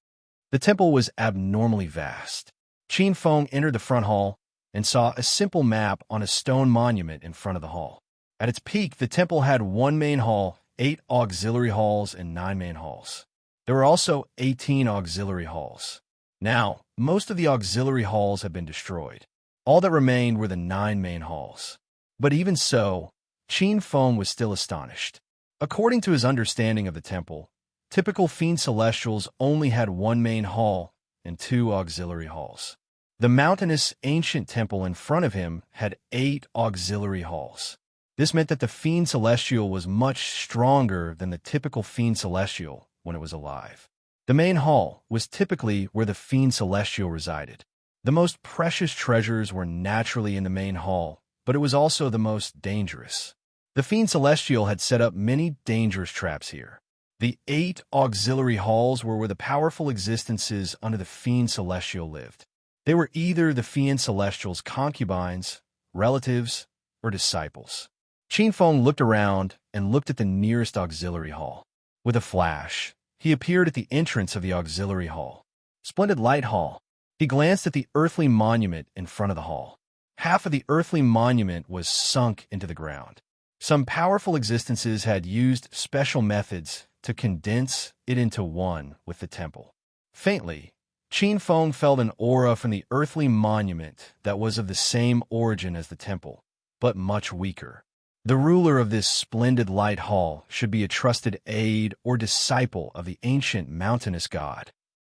The temple was abnormally vast. Qin Feng entered the front hall and saw a simple map on a stone monument in front of the hall. At its peak, the temple had 1 main hall, 8 auxiliary halls, and 9 main halls. There were also 18 auxiliary halls. Now, most of the auxiliary halls had been destroyed. All that remained were the 9 main halls. But even so, Qin Feng was still astonished. According to his understanding of the temple, typical fiend celestials only had 1 main hall and 2 auxiliary halls. The mountainous ancient temple in front of him had 8 auxiliary halls. This meant that the fiend celestial was much stronger than the typical fiend celestial when it was alive. The main hall was typically where the fiend celestial resided. The most precious treasures were naturally in the main hall, but it was also the most dangerous. The fiend celestial had set up many dangerous traps here. The 8 auxiliary halls were where the powerful existences under the fiend celestial lived. They were either the fiend celestial's concubines, relatives, or disciples. Qin Feng looked around and looked at the nearest auxiliary hall. With a flash, he appeared at the entrance of the auxiliary hall. Splendid Light Hall. He glanced at the earthly monument in front of the hall. Half of the earthly monument was sunk into the ground. Some powerful existences had used special methods to condense it into one with the temple. Faintly, Qin Feng felt an aura from the earthly monument that was of the same origin as the temple, but much weaker. The ruler of this splendid light hall should be a trusted aide or disciple of the ancient mountainous god.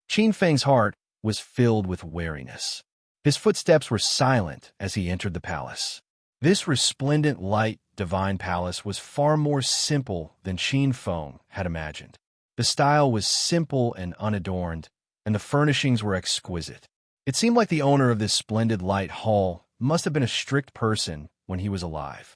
Qin Feng's heart was filled with wariness. His footsteps were silent as he entered the palace. This resplendent light divine palace was far more simple than Qin Feng had imagined. The style was simple and unadorned, and the furnishings were exquisite. It seemed like the owner of this splendid light hall must have been a strict person when he was alive.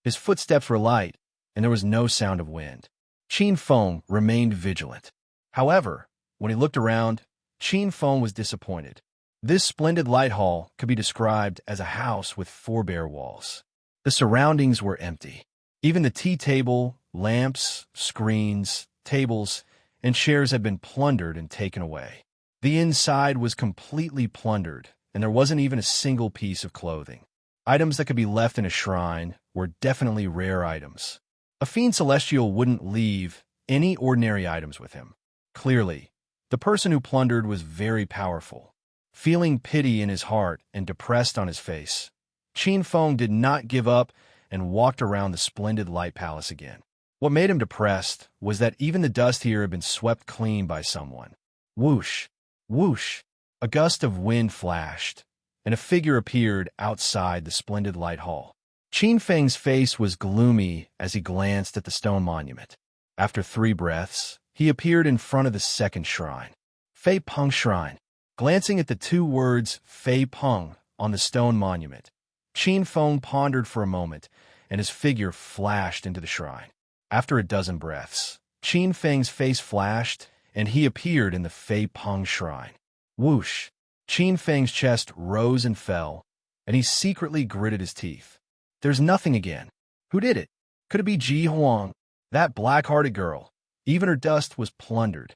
His footsteps were light, and there was no sound of wind. Qin Feng remained vigilant. However, when he looked around, Qin Feng was disappointed. This splendid light hall could be described as a house with 4 bare walls. The surroundings were empty. Even the tea table, lamps, screens, tables, and chairs had been plundered and taken away. The inside was completely plundered, and there wasn't even a single piece of clothing. Items that could be left in a shrine were definitely rare items. A fiend celestial wouldn't leave any ordinary items with him. Clearly, the person who plundered was very powerful. Feeling pity in his heart and depressed on his face, Qin Feng did not give up and walked around the splendid light palace again. What made him depressed was that even the dust here had been swept clean by someone. Whoosh, whoosh, a gust of wind flashed, and a figure appeared outside the splendid light hall. Qin Feng's face was gloomy as he glanced at the stone monument. After 3 breaths, he appeared in front of the second shrine, Fei Peng Shrine. Glancing at the 2 words Fei Peng on the stone monument, Qin Feng pondered for a moment, and his figure flashed into the shrine. After a dozen breaths, Qin Feng's face flashed, and he appeared in the Fei Peng Shrine. Whoosh! Qin Feng's chest rose and fell, and he secretly gritted his teeth. There's nothing again. Who did it? Could it be Ji Huang? That black-hearted girl. Even her dust was plundered.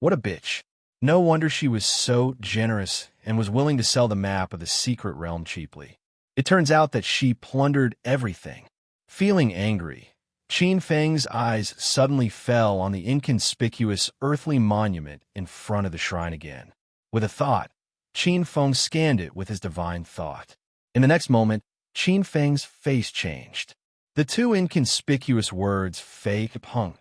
What a bitch. No wonder she was so generous and was willing to sell the map of the secret realm cheaply. It turns out that she plundered everything. Feeling angry, Qin Feng's eyes suddenly fell on the inconspicuous earthly monument in front of the shrine again. With a thought, Qin Feng scanned it with his divine thought. In the next moment, Qin Feng's face changed. The 2 inconspicuous words Fei Peng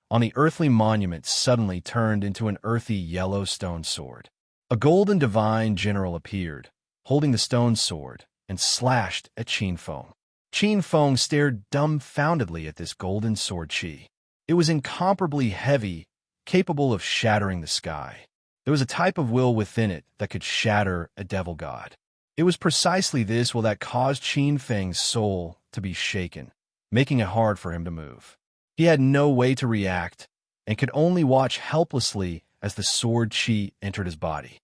on the earthly monument suddenly turned into an earthy yellow stone sword. A golden divine general appeared, holding the stone sword, and slashed at Qin Feng. Qin Feng stared dumbfoundedly at this golden sword chi. It was incomparably heavy, capable of shattering the sky. There was a type of will within it that could shatter a devil god. It was precisely this will that caused Qin Feng's soul to be shaken, making it hard for him to move. He had no way to react and could only watch helplessly as the sword chi entered his body.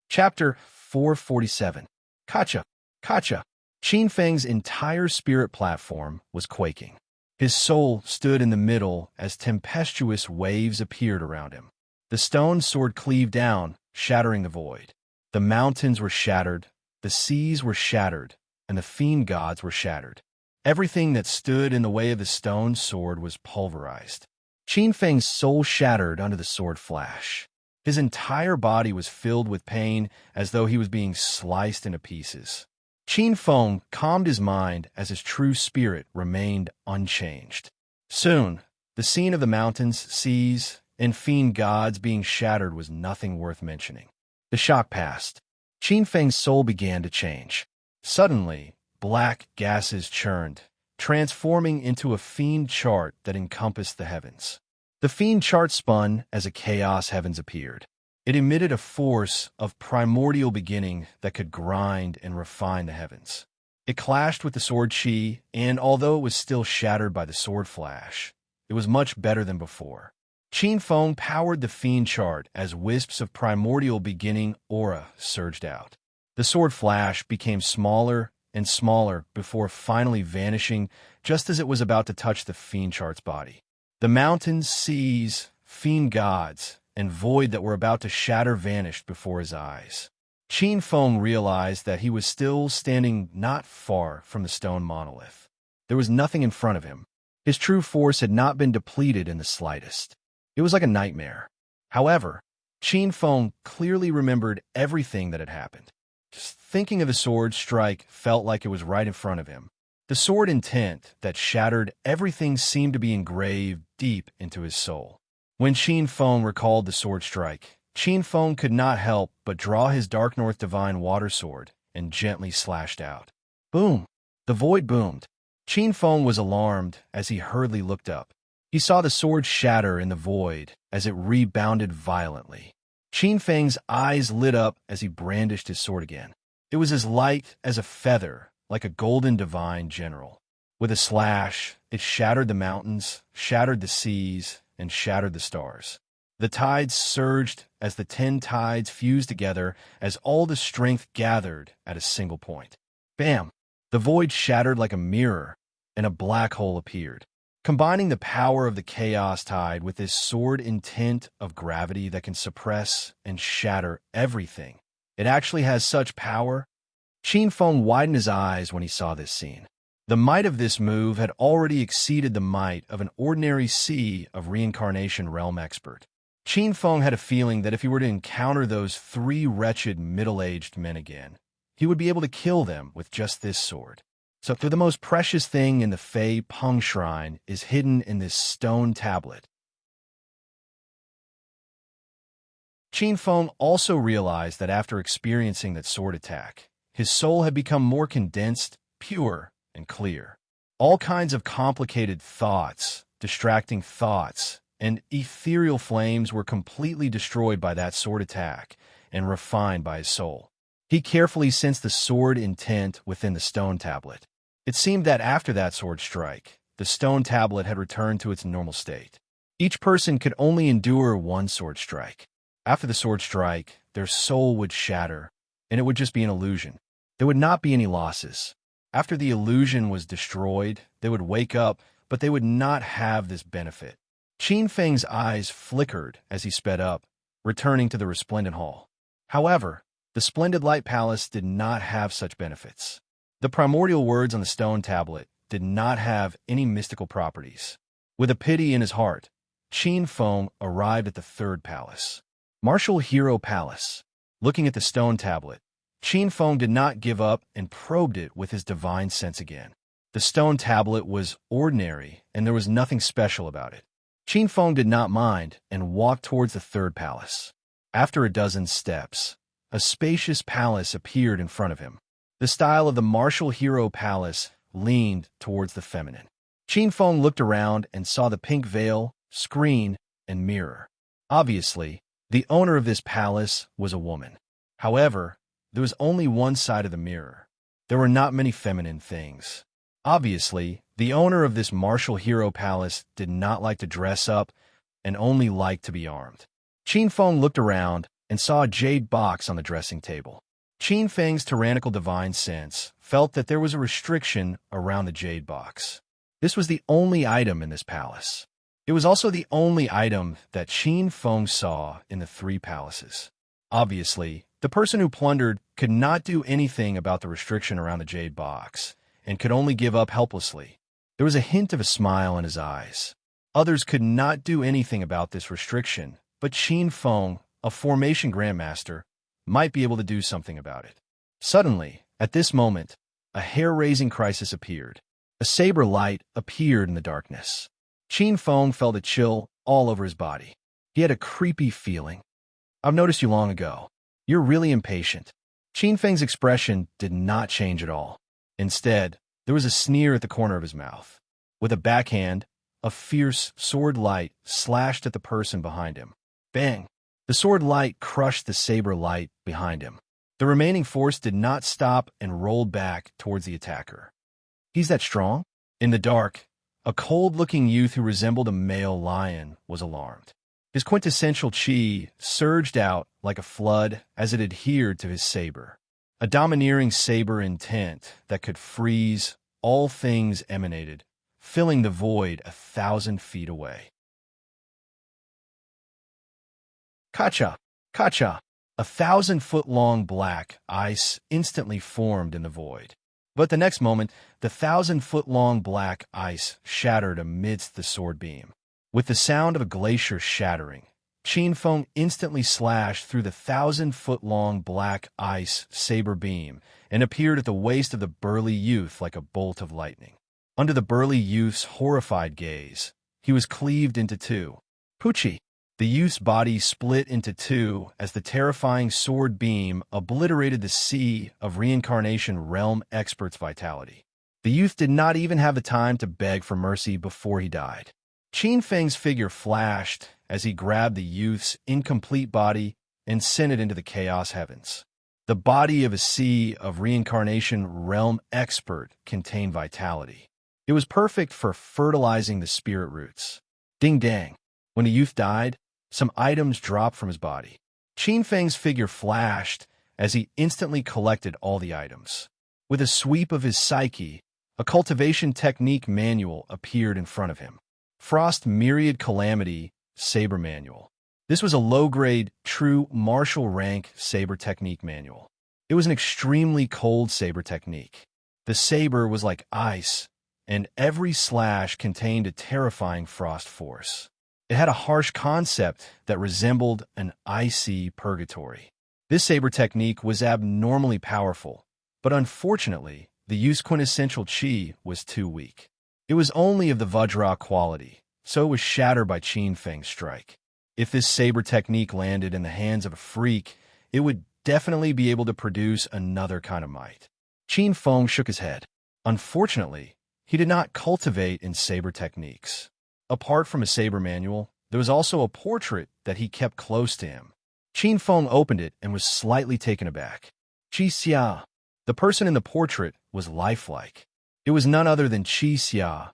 Chapter 447. Kacha. Kacha. Qin Feng's entire spirit platform was quaking. His soul stood in the middle as tempestuous waves appeared around him. The stone sword cleaved down, shattering the void. The mountains were shattered, the seas were shattered, and the fiend gods were shattered. Everything that stood in the way of the stone sword was pulverized. Qin Feng's soul shattered under the sword flash. His entire body was filled with pain as though he was being sliced into pieces. Qin Feng calmed his mind as his true spirit remained unchanged. Soon, the scene of the mountains, seas, and fiend gods being shattered was nothing worth mentioning. The shock passed. Qin Feng's soul began to change. Suddenly, black gases churned, transforming into a fiend chart that encompassed the heavens. The fiend chart spun as a chaos heavens appeared. It emitted a force of primordial beginning that could grind and refine the heavens. It clashed with the sword chi, and although it was still shattered by the sword flash, it was much better than before. Qin Feng powered the fiend chart as wisps of primordial beginning aura surged out. The sword flash became smaller and smaller before finally vanishing just as it was about to touch the fiend chart's body. The mountains, seas, fiend gods, and void that were about to shatter vanished before his eyes. Qin Feng realized that he was still standing not far from the stone monolith. There was nothing in front of him. His true force had not been depleted in the slightest. It was like a nightmare. However, Qin Feng clearly remembered everything that had happened. Just thinking of the sword strike felt like it was right in front of him. The sword intent that shattered everything seemed to be engraved deep into his soul. When Qin Feng recalled the sword strike, Qin Feng could not help but draw his Dark North Divine Water Sword and gently slashed out. Boom! The void boomed. Qin Feng was alarmed as he hurriedly looked up. He saw the sword shatter in the void as it rebounded violently. Qin Feng's eyes lit up as he brandished his sword again. It was as light as a feather, like a golden divine general. With a slash, it shattered the mountains, shattered the seas, and shattered the stars. The tides surged as the 10 tides fused together as all the strength gathered at a single point. Bam! The void shattered like a mirror, and a black hole appeared. Combining the power of the chaos tide with this sword intent of gravity that can suppress and shatter everything, it actually has such power. Qin Feng widened his eyes when he saw this scene. The might of this move had already exceeded the might of an ordinary Sea of Reincarnation realm expert. Qin Feng had a feeling that if he were to encounter those 3 wretched middle-aged men again, he would be able to kill them with just this sword. So the most precious thing in the Fei Peng Shrine is hidden in this stone tablet. Qin Feng also realized that after experiencing that sword attack, his soul had become more condensed, pure, and clear. All kinds of complicated thoughts, distracting thoughts, and ethereal flames were completely destroyed by that sword attack and refined by his soul. He carefully sensed the sword intent within the stone tablet. It seemed that after that sword strike, the stone tablet had returned to its normal state. Each person could only endure 1 sword strike. After the sword strike, their soul would shatter, and it would just be an illusion. There would not be any losses. After the illusion was destroyed, they would wake up, but they would not have this benefit. Qin Feng's eyes flickered as he sped up, returning to the resplendent hall. However, the splendid light palace did not have such benefits. The primordial words on the stone tablet did not have any mystical properties. With a pity in his heart, Qin Feng arrived at the 3rd palace, Martial Hero Palace. Looking at the stone tablet, Qin Feng did not give up and probed it with his divine sense again. The stone tablet was ordinary, and there was nothing special about it. Qin Feng did not mind and walked towards the 3rd palace. After a dozen steps, a spacious palace appeared in front of him. The style of the Martial Hero Palace leaned towards the feminine. Qin Feng looked around and saw the pink veil, screen, and mirror. Obviously, the owner of this palace was a woman. However, there was only one side of the mirror. There were not many feminine things. Obviously, the owner of this Martial Hero Palace did not like to dress up and only liked to be armed. Qin Feng looked around and saw a jade box on the dressing table. Qin Feng's tyrannical divine sense felt that there was a restriction around the jade box. This was the only item in this palace. It was also the only item that Qin Feng saw in the 3 palaces. Obviously, the person who plundered could not do anything about the restriction around the jade box and could only give up helplessly. There was a hint of a smile in his eyes. Others could not do anything about this restriction, but Qin Feng, a formation grandmaster, might be able to do something about it. Suddenly, at this moment, a hair-raising crisis appeared. A saber light appeared in the darkness. Qin Feng felt a chill all over his body. He had a creepy feeling. I've noticed you long ago. You're really impatient. Qin Feng's expression did not change at all. Instead, there was a sneer at the corner of his mouth. With a backhand, a fierce sword light slashed at the person behind him. Bang! The sword light crushed the saber light behind him. The remaining force did not stop and rolled back towards the attacker. He's that strong? In the dark, a cold-looking youth who resembled a male lion was alarmed. His quintessential chi surged out like a flood as it adhered to his saber. A domineering saber intent that could freeze all things emanated, filling the void 1,000 feet away. Kacha! Kacha! 1,000-foot-long black ice instantly formed in the void. But the next moment, the 1,000-foot-long black ice shattered amidst the sword beam. With the sound of a glacier shattering, Qin Feng instantly slashed through the 1,000-foot-long black ice saber beam and appeared at the waist of the burly youth like a bolt of lightning. Under the burly youth's horrified gaze, he was cleaved into two. Pucci! The youth's body split into two as the terrifying sword beam obliterated the sea of reincarnation realm expert's vitality. The youth did not even have the time to beg for mercy before he died. Qin Feng's figure flashed as he grabbed the youth's incomplete body and sent it into the chaos heavens. The body of a sea of reincarnation realm expert contained vitality. It was perfect for fertilizing the spirit roots. Ding dang. When the youth died, some items dropped from his body. Qin Feng's figure flashed as he instantly collected all the items. With a sweep of his psyche, a cultivation technique manual appeared in front of him. Frost Myriad Calamity Saber Manual. This was a low-grade, true martial rank saber technique manual. It was an extremely cold saber technique. The saber was like ice, and every slash contained a terrifying frost force. It had a harsh concept that resembled an icy purgatory. This saber technique was abnormally powerful, but unfortunately, the youth's quintessential chi was too weak. It was only of the Vajra quality, so it was shattered by Qin Feng's strike. If this saber technique landed in the hands of a freak, it would definitely be able to produce another kind of might. Qin Feng shook his head. Unfortunately, he did not cultivate in saber techniques. Apart from a saber manual, there was also a portrait that he kept close to him. Qin Feng opened it and was slightly taken aback. Qi Xia. The person in the portrait was lifelike. It was none other than Qi Xia,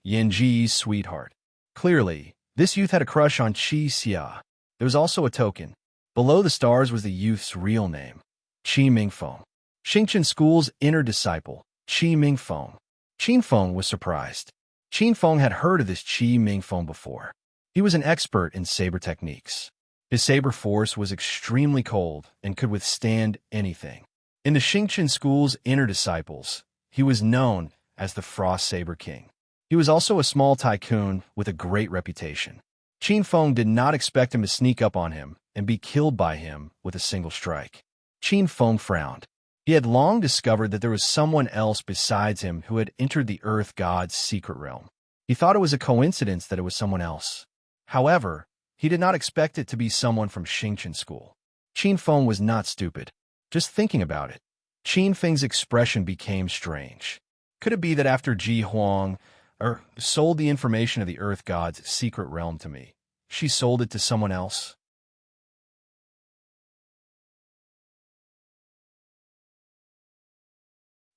Yanji's sweetheart. Clearly, this youth had a crush on Qi Xia. There was also a token. Below the stars was the youth's real name, Qi Mingfeng. Xingqian School's inner disciple, Qi Mingfeng. Qin Feng was surprised. Qin Feng had heard of this Qi Mingfeng before. He was an expert in saber techniques. His saber force was extremely cold and could withstand anything. In the Xingqian School's inner disciples, he was known as the Frost Saber King. He was also a small tycoon with a great reputation. Qin Feng did not expect him to sneak up on him and be killed by him with a single strike. Qin Feng frowned. He had long discovered that there was someone else besides him who had entered the Earth God's secret realm. He thought it was a coincidence that it was someone else. However, he did not expect it to be someone from Xingqian School. Qin Feng was not stupid. Just thinking about it, Qin Feng's expression became strange. Could it be that after Ji Huang sold the information of the Earth God's secret realm to me, she sold it to someone else?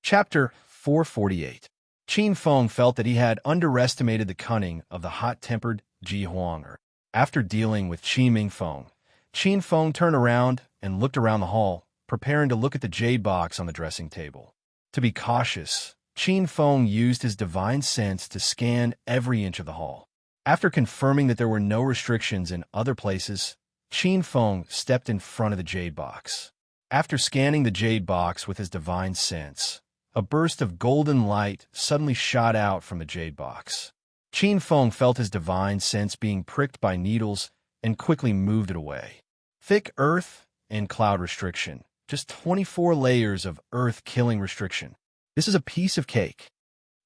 Chapter 448. Qin Feng felt that he had underestimated the cunning of the hot-tempered Ji Huang. After dealing with Qi Mingfeng, Qin Feng turned around and looked around the hall, preparing to look at the jade box on the dressing table. To be cautious, Qin Feng used his divine sense to scan every inch of the hall. After confirming that there were no restrictions in other places, Qin Feng stepped in front of the jade box. After scanning the jade box with his divine sense, a burst of golden light suddenly shot out from the jade box. Qin Feng felt his divine sense being pricked by needles and quickly moved it away. Thick earth and cloud restriction. Just 24 layers of earth-killing restriction. This is a piece of cake.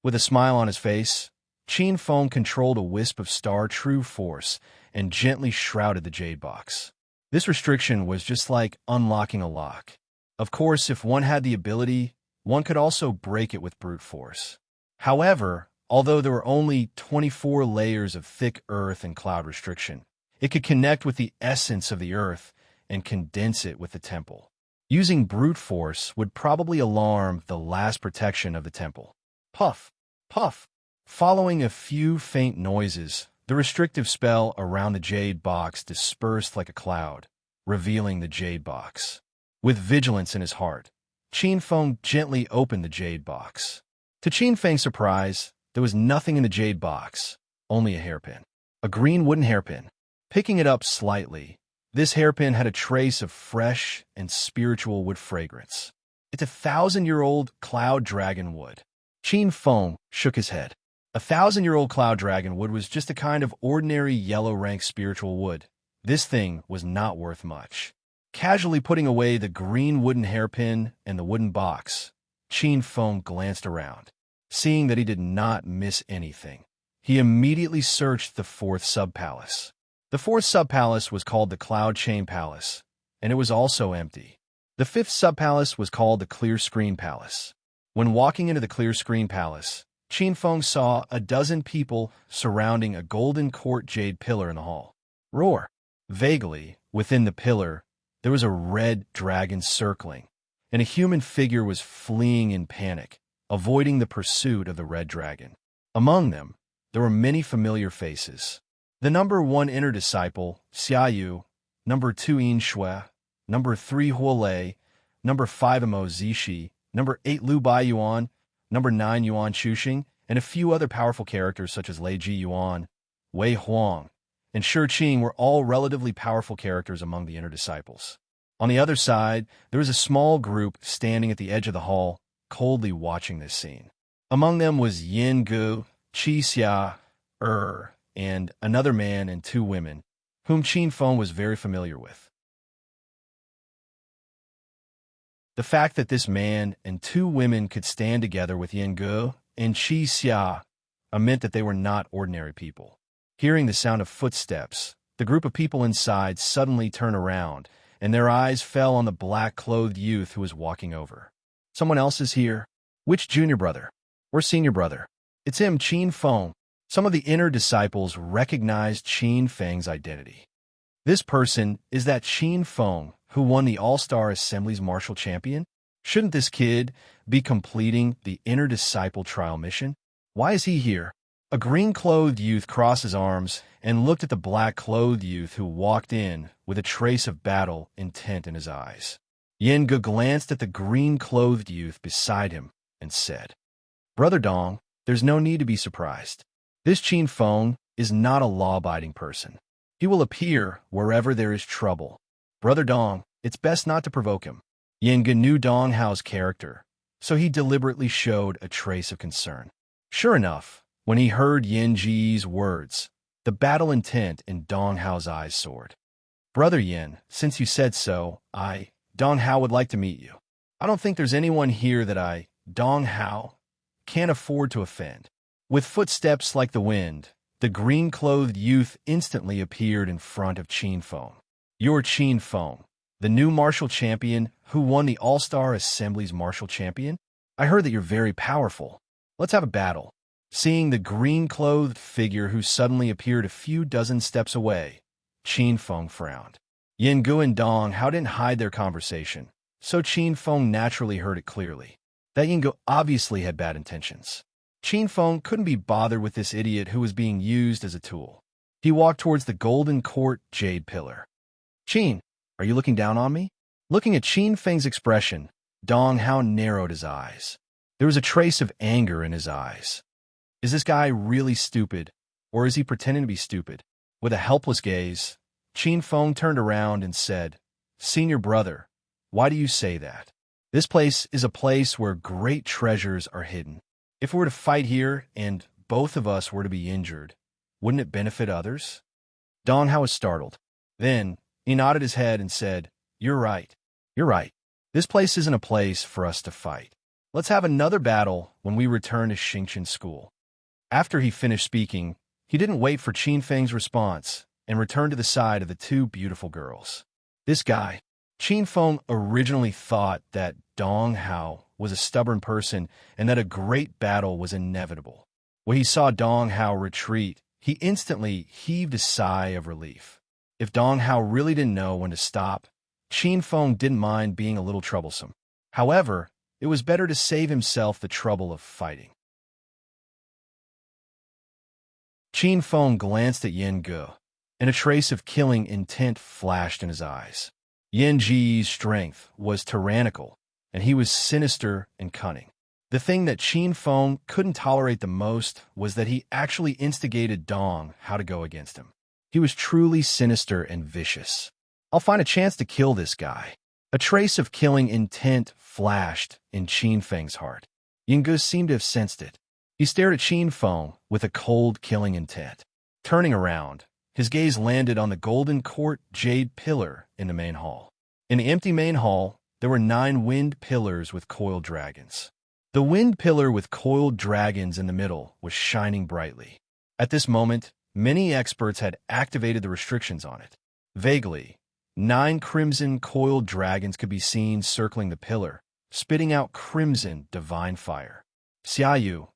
With a smile on his face, Qin Feng controlled a wisp of star true force and gently shrouded the jade box. This restriction was just like unlocking a lock. Of course, if one had the ability, one could also break it with brute force. However, although there were only 24 layers of thick earth and cloud restriction, it could connect with the essence of the earth and condense it with the temple. Using brute force would probably alarm the last protection of the temple. Puff, puff. Following a few faint noises, The restrictive spell around the jade box dispersed like a cloud, revealing the jade box. With vigilance in his heart, Qin Feng gently opened the jade box. To Qin Feng's surprise, there was nothing in the jade box, only a hairpin. A green wooden hairpin. Picking it up slightly, this hairpin had a trace of fresh and spiritual wood fragrance. It's 1,000-year-old cloud dragon wood. Qin Feng shook his head. 1,000-year-old cloud dragon wood was just a kind of ordinary yellow-rank spiritual wood. This thing was not worth much. Casually putting away the green wooden hairpin and the wooden box, Qin Feng glanced around. Seeing that he did not miss anything, he immediately searched the fourth sub-palace. The fourth sub-palace was called the Cloud Chain Palace, and it was also empty. The fifth sub-palace was called the Clear Screen Palace. When walking into the Clear Screen Palace, Qin Feng saw a dozen people surrounding a golden court jade pillar in the hall. Roar! Vaguely, within the pillar, there was a red dragon circling, and a human figure was fleeing in panic, avoiding the pursuit of the red dragon. Among them, there were many familiar faces. The number 1 inner disciple, Xia Yu, number 2 Yin Shui, number 3 Huo Lei, number 5 Mo Zishi, number 8 Liu Bai Yuan, number 9 Yuan Chuxing, and a few other powerful characters such as Lei Ji Yuan, Wei Huang, and Shi Qing were all relatively powerful characters among the inner disciples. On the other side, there was a small group standing at the edge of the hall, coldly watching this scene. Among them was Yin Gu, Qi Xia, and another man and 2 women, whom Qin Feng was very familiar with. The fact that this man and 2 women could stand together with Yin Gu and Qi Xia meant that they were not ordinary people. Hearing the sound of footsteps, the group of people inside suddenly turned around, and their eyes fell on the black-clothed youth who was walking over. Someone else is here? Which junior brother? Or senior brother? It's him, Qin Feng. Some of the inner disciples recognized Qin Feng's identity. This person is that Qin Feng who won the All-Star Assembly's Martial Champion? Shouldn't this kid be completing the inner disciple trial mission? Why is he here? A green-clothed youth crossed his arms and looked at the black-clothed youth who walked in with a trace of battle intent in his eyes. Yin Ge glanced at the green-clothed youth beside him and said, "Brother Dong, there's no need to be surprised. This Qin Feng is not a law-abiding person. He will appear wherever there is trouble. Brother Dong, it's best not to provoke him." Yin Ge knew Dong Hao's character, so he deliberately showed a trace of concern. Sure enough, when he heard Yin Ji's words, the battle intent in Dong Hao's eyes soared. "Brother Yin, since you said so, Dong Hao would like to meet you. I don't think there's anyone here that Dong Hao, can't afford to offend." With footsteps like the wind, the green-clothed youth instantly appeared in front of Qin Feng. "You're Qin Feng, the new martial champion who won the All-Star Assembly's martial champion? I heard that you're very powerful. Let's have a battle." Seeing the green-clothed figure who suddenly appeared a few dozen steps away, Qin Feng frowned. Yin Gu and Dong Hao didn't hide their conversation, so Qin Feng naturally heard it clearly. That Yin Gu obviously had bad intentions. Qin Feng couldn't be bothered with this idiot who was being used as a tool. He walked towards the golden court jade pillar. "Qin, are you looking down on me?" Looking at Qin Feng's expression, Dong Hao narrowed his eyes. There was a trace of anger in his eyes. Is this guy really stupid, or is he pretending to be stupid? With a helpless gaze, Qin Feng turned around and said, "Senior brother, why do you say that? This place is a place where great treasures are hidden. If we were to fight here and both of us were to be injured, wouldn't it benefit others?" Dong Hao was startled. Then he nodded his head and said, "You're right. You're right. This place isn't a place for us to fight. Let's have another battle when we return to Xingqian School." After he finished speaking, he didn't wait for Qin Feng's response and returned to the side of the 2 beautiful girls. This guy, Qin Feng originally thought that Dong Hao was a stubborn person and that a great battle was inevitable. When he saw Dong Hao retreat, he instantly heaved a sigh of relief. If Dong Hao really didn't know when to stop, Qin Feng didn't mind being a little troublesome. However, it was better to save himself the trouble of fighting. Qin Feng glanced at Yin Ge, and a trace of killing intent flashed in his eyes. Yin Ji's strength was tyrannical, and he was sinister and cunning. The thing that Qin Feng couldn't tolerate the most was that he actually instigated Dong how to go against him. He was truly sinister and vicious. I'll find a chance to kill this guy. A trace of killing intent flashed in Qin Feng's heart. Yin Ge seemed to have sensed it. He stared at Qin Feng with a cold, killing intent. Turning around, his gaze landed on the golden court jade pillar in the main hall. In the empty main hall, there were 9 wind pillars with coiled dragons. The wind pillar with coiled dragons in the middle was shining brightly. At this moment, many experts had activated the restrictions on it. Vaguely, 9 crimson coiled dragons could be seen circling the pillar, spitting out crimson divine fire. Xiaoyu,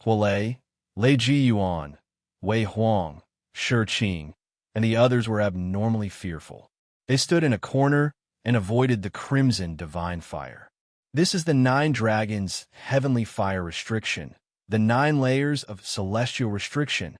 Huolei, Lei Jiyuan, Wei Huang, Shi Qing, and the others were abnormally fearful. They stood in a corner and avoided the crimson divine fire. This is the 9 dragons' heavenly fire restriction, the 9 layers of celestial restriction.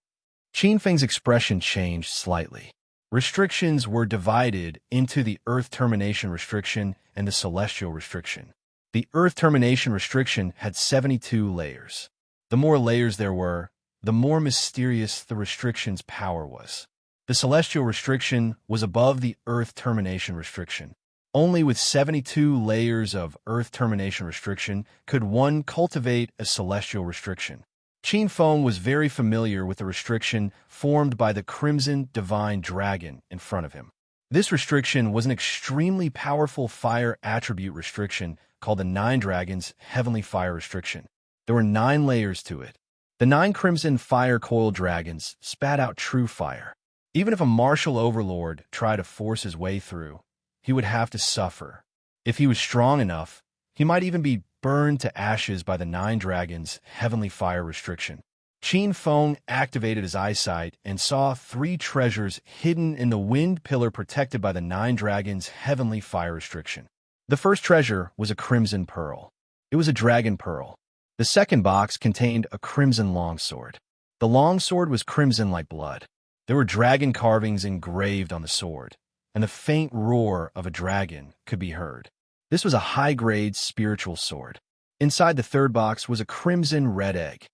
Qin Feng's expression changed slightly. Restrictions were divided into the Earth Termination Restriction and the Celestial Restriction. The Earth Termination Restriction had 72 layers. The more layers there were, the more mysterious the restriction's power was. The Celestial Restriction was above the Earth Termination Restriction. Only with 72 layers of Earth Termination Restriction could one cultivate a Celestial Restriction. Qin Feng was very familiar with the restriction formed by the Crimson Divine Dragon in front of him. This restriction was an extremely powerful fire attribute restriction called the 9 Dragons Heavenly Fire Restriction. There were 9 layers to it. The 9 Crimson Fire Coil Dragons spat out true fire. Even if a martial overlord tried to force his way through, he would have to suffer. If he was strong enough, he might even be burned to ashes by the 9 Dragons' Heavenly Fire Restriction. Qin Feng activated his eyesight and saw 3 treasures hidden in the wind pillar protected by the 9 Dragons' Heavenly Fire Restriction. The first treasure was a crimson pearl. It was a dragon pearl. The second box contained a crimson longsword. The longsword was crimson like blood. There were dragon carvings engraved on the sword, and the faint roar of a dragon could be heard. This was a high-grade spiritual sword. Inside the third box was a crimson red egg.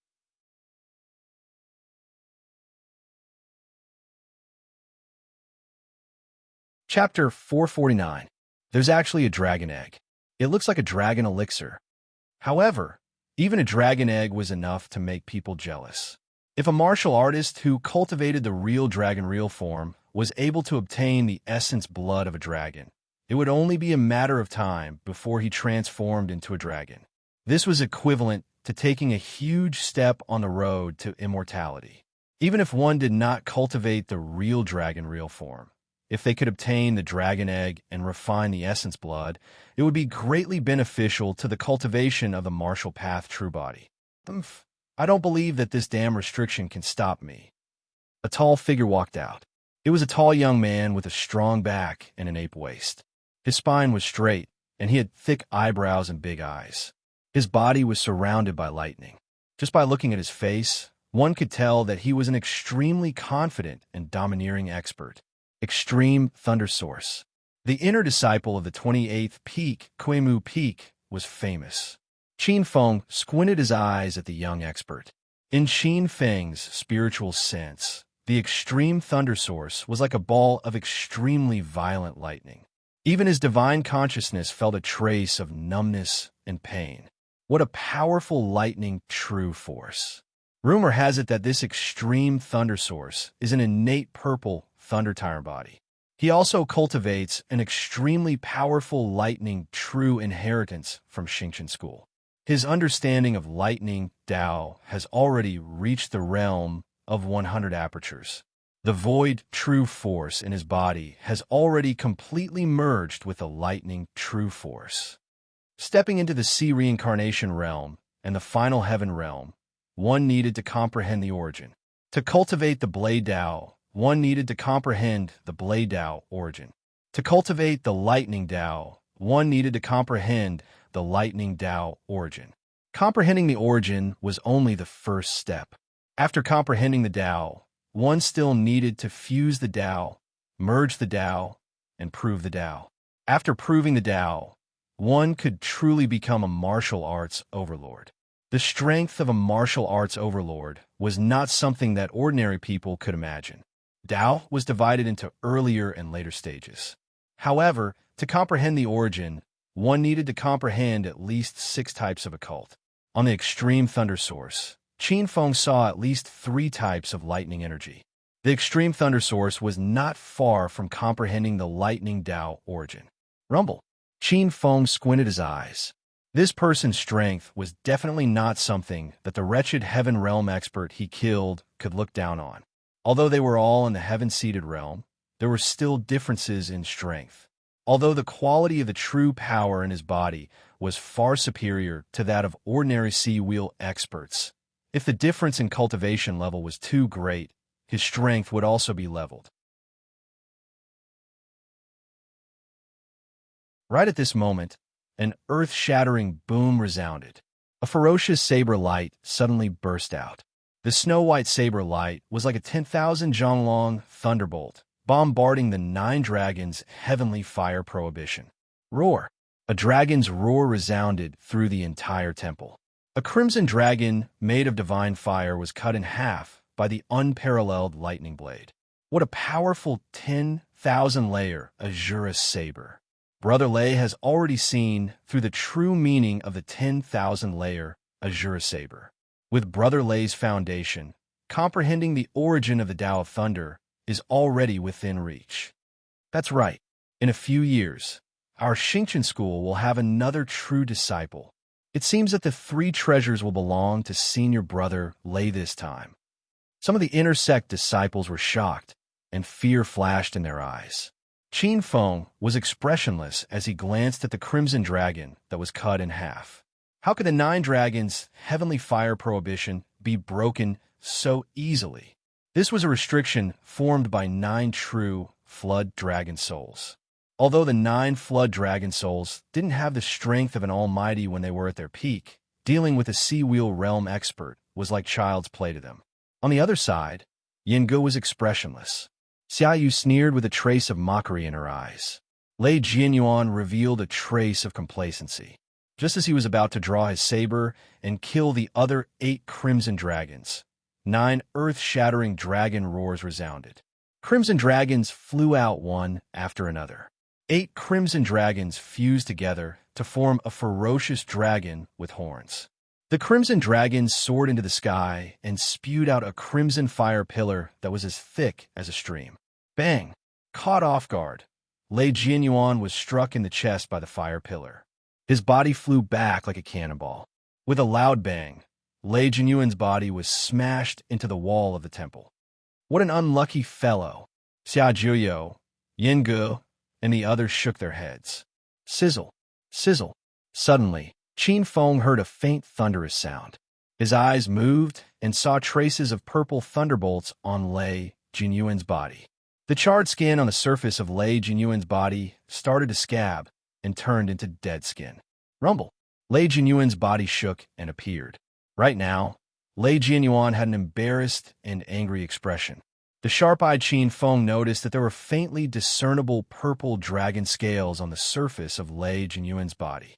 Chapter 449. There's actually a dragon egg. It looks like a dragon elixir. However, even a dragon egg was enough to make people jealous. If a martial artist who cultivated the real dragon real form was able to obtain the essence blood of a dragon, it would only be a matter of time before he transformed into a dragon. This was equivalent to taking a huge step on the road to immortality. Even if one did not cultivate the real dragon real form, if they could obtain the dragon egg and refine the essence blood, it would be greatly beneficial to the cultivation of the martial path true body. I don't believe that this damn restriction can stop me. A tall figure walked out. It was a tall young man with a strong back and an ape waist. His spine was straight, and he had thick eyebrows and big eyes. His body was surrounded by lightning. Just by looking at his face, one could tell that he was an extremely confident and domineering expert. Extreme Thunder Source. The inner disciple of the 28th peak, Kuemu Peak, was famous. Qin Feng squinted his eyes at the young expert. In Qin Feng's spiritual sense, the Extreme Thunder Source was like a ball of extremely violent lightning. Even his divine consciousness felt a trace of numbness and pain. What a powerful lightning true force. Rumor has it that this Extreme Thunder Source is an innate purple thunder tyrant body. He also cultivates an extremely powerful lightning true inheritance from Xingqian school. His understanding of lightning Tao has already reached the realm of 100 apertures. The void true force in his body has already completely merged with the lightning true force. Stepping into the sea reincarnation realm and the final heaven realm, one needed to comprehend the origin. To cultivate the Blade Tao, one needed to comprehend the Blade Tao origin. To cultivate the Lightning Tao, one needed to comprehend the Lightning Tao origin. Comprehending the origin was only the first step. After comprehending the Tao, one still needed to fuse the Tao, merge the Tao, and prove the Tao. After proving the Tao, one could truly become a martial arts overlord. The strength of a martial arts overlord was not something that ordinary people could imagine. Tao was divided into earlier and later stages. However, to comprehend the origin, one needed to comprehend at least 6 types of occult. On the extreme thunder source, Qin Feng saw at least 3 types of lightning energy. The extreme thunder source was not far from comprehending the lightning Tao origin. Rumble. Qin Feng squinted his eyes. This person's strength was definitely not something that the wretched heaven realm expert he killed could look down on. Although they were all in the heaven-seated realm, there were still differences in strength. Although the quality of the true power in his body was far superior to that of ordinary sea-wheel experts, if the difference in cultivation level was too great, his strength would also be leveled. Right at this moment, an earth-shattering boom resounded. A ferocious saber light suddenly burst out. The snow-white saber light was like a 10,000 zhang-long thunderbolt, bombarding the 9 dragons' heavenly fire prohibition. Roar! A dragon's roar resounded through the entire temple. A crimson dragon made of divine fire was cut in half by the unparalleled lightning blade. What a powerful 10,000-layer azure saber! Brother Lei has already seen through the true meaning of the 10,000-layer azure saber. With Brother Lei's foundation, comprehending the origin of the Tao of Thunder is already within reach. That's right. In a few years, our Xingqian school will have another true disciple. It seems that the 3 treasures will belong to senior brother Lei this time. Some of the inner sect disciples were shocked, and fear flashed in their eyes. Qin Feng was expressionless as he glanced at the crimson dragon that was cut in half. How could the 9 dragons' heavenly fire prohibition be broken so easily? This was a restriction formed by 9 true flood dragon souls. Although the 9 flood dragon souls didn't have the strength of an almighty when they were at their peak, dealing with a sea-wheel realm expert was like child's play to them. On the other side, Yinge was expressionless. Xiaoyu sneered with a trace of mockery in her eyes. Lei Jianyuan revealed a trace of complacency. Just as he was about to draw his saber and kill the other 8 crimson dragons, 9 earth-shattering dragon roars resounded. Crimson dragons flew out one after another. 8 crimson dragons fused together to form a ferocious dragon with horns. The crimson dragons soared into the sky and spewed out a crimson fire pillar that was as thick as a stream. Bang! Caught off guard, Lei Jianyuan was struck in the chest by the fire pillar. His body flew back like a cannonball. With a loud bang, Lei Jianyuan's body was smashed into the wall of the temple. What an unlucky fellow! Xia Zhuyo, Yinge, and the others shook their heads. Sizzle! Sizzle! Suddenly, Qin Feng heard a faint thunderous sound. His eyes moved and saw traces of purple thunderbolts on Lei Jianyuan's body. The charred skin on the surface of Lei Jianyuan's body started to scab and turned into dead skin. Rumble! Lei Jianyuan's body shook and appeared. Right now, Lei Jianyuan had an embarrassed and angry expression. The sharp-eyed Qin Feng noticed that there were faintly discernible purple dragon scales on the surface of Lei Jianyuan's body.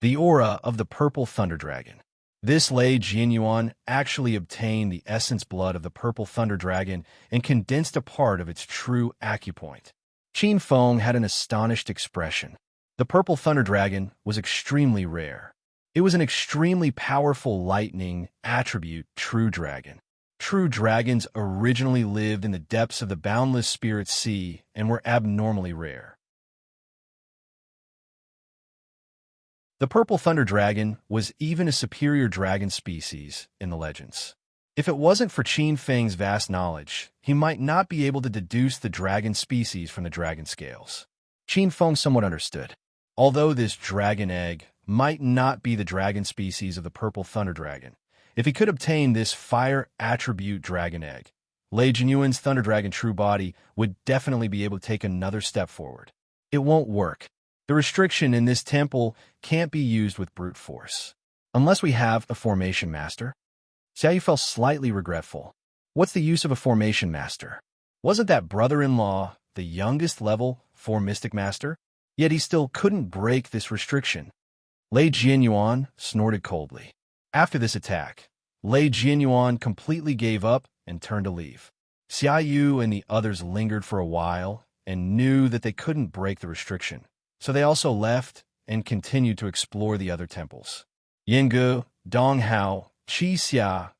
The aura of the purple thunder dragon. This Lei Jianyuan actually obtained the essence blood of the purple thunder dragon and condensed a part of its true acupoint. Qin Feng had an astonished expression. The purple thunder dragon was extremely rare. It was an extremely powerful lightning attribute true dragon. True dragons originally lived in the depths of the boundless spirit sea and were abnormally rare. The purple thunder dragon was even a superior dragon species in the legends. If it wasn't for Qin Feng's vast knowledge, he might not be able to deduce the dragon species from the dragon scales. Qin Feng somewhat understood. Although this dragon egg might not be the dragon species of the purple thunder dragon, if he could obtain this fire attribute dragon egg, Lei Jianyuan's thunder dragon true body would definitely be able to take another step forward. It won't work. The restriction in this temple can't be used with brute force. Unless we have a formation master. Xiaoyu felt slightly regretful. What's the use of a formation master? Wasn't that brother-in-law the youngest level 4 mystic master? Yet he still couldn't break this restriction. Lei Jianyuan snorted coldly. After this attack, Lei Jianyuan completely gave up and turned to leave. Xia Yu and the others lingered for a while and knew that they couldn't break the restriction, so they also left and continued to explore the other temples. Yinggu, Dong Hao, Qi Xia,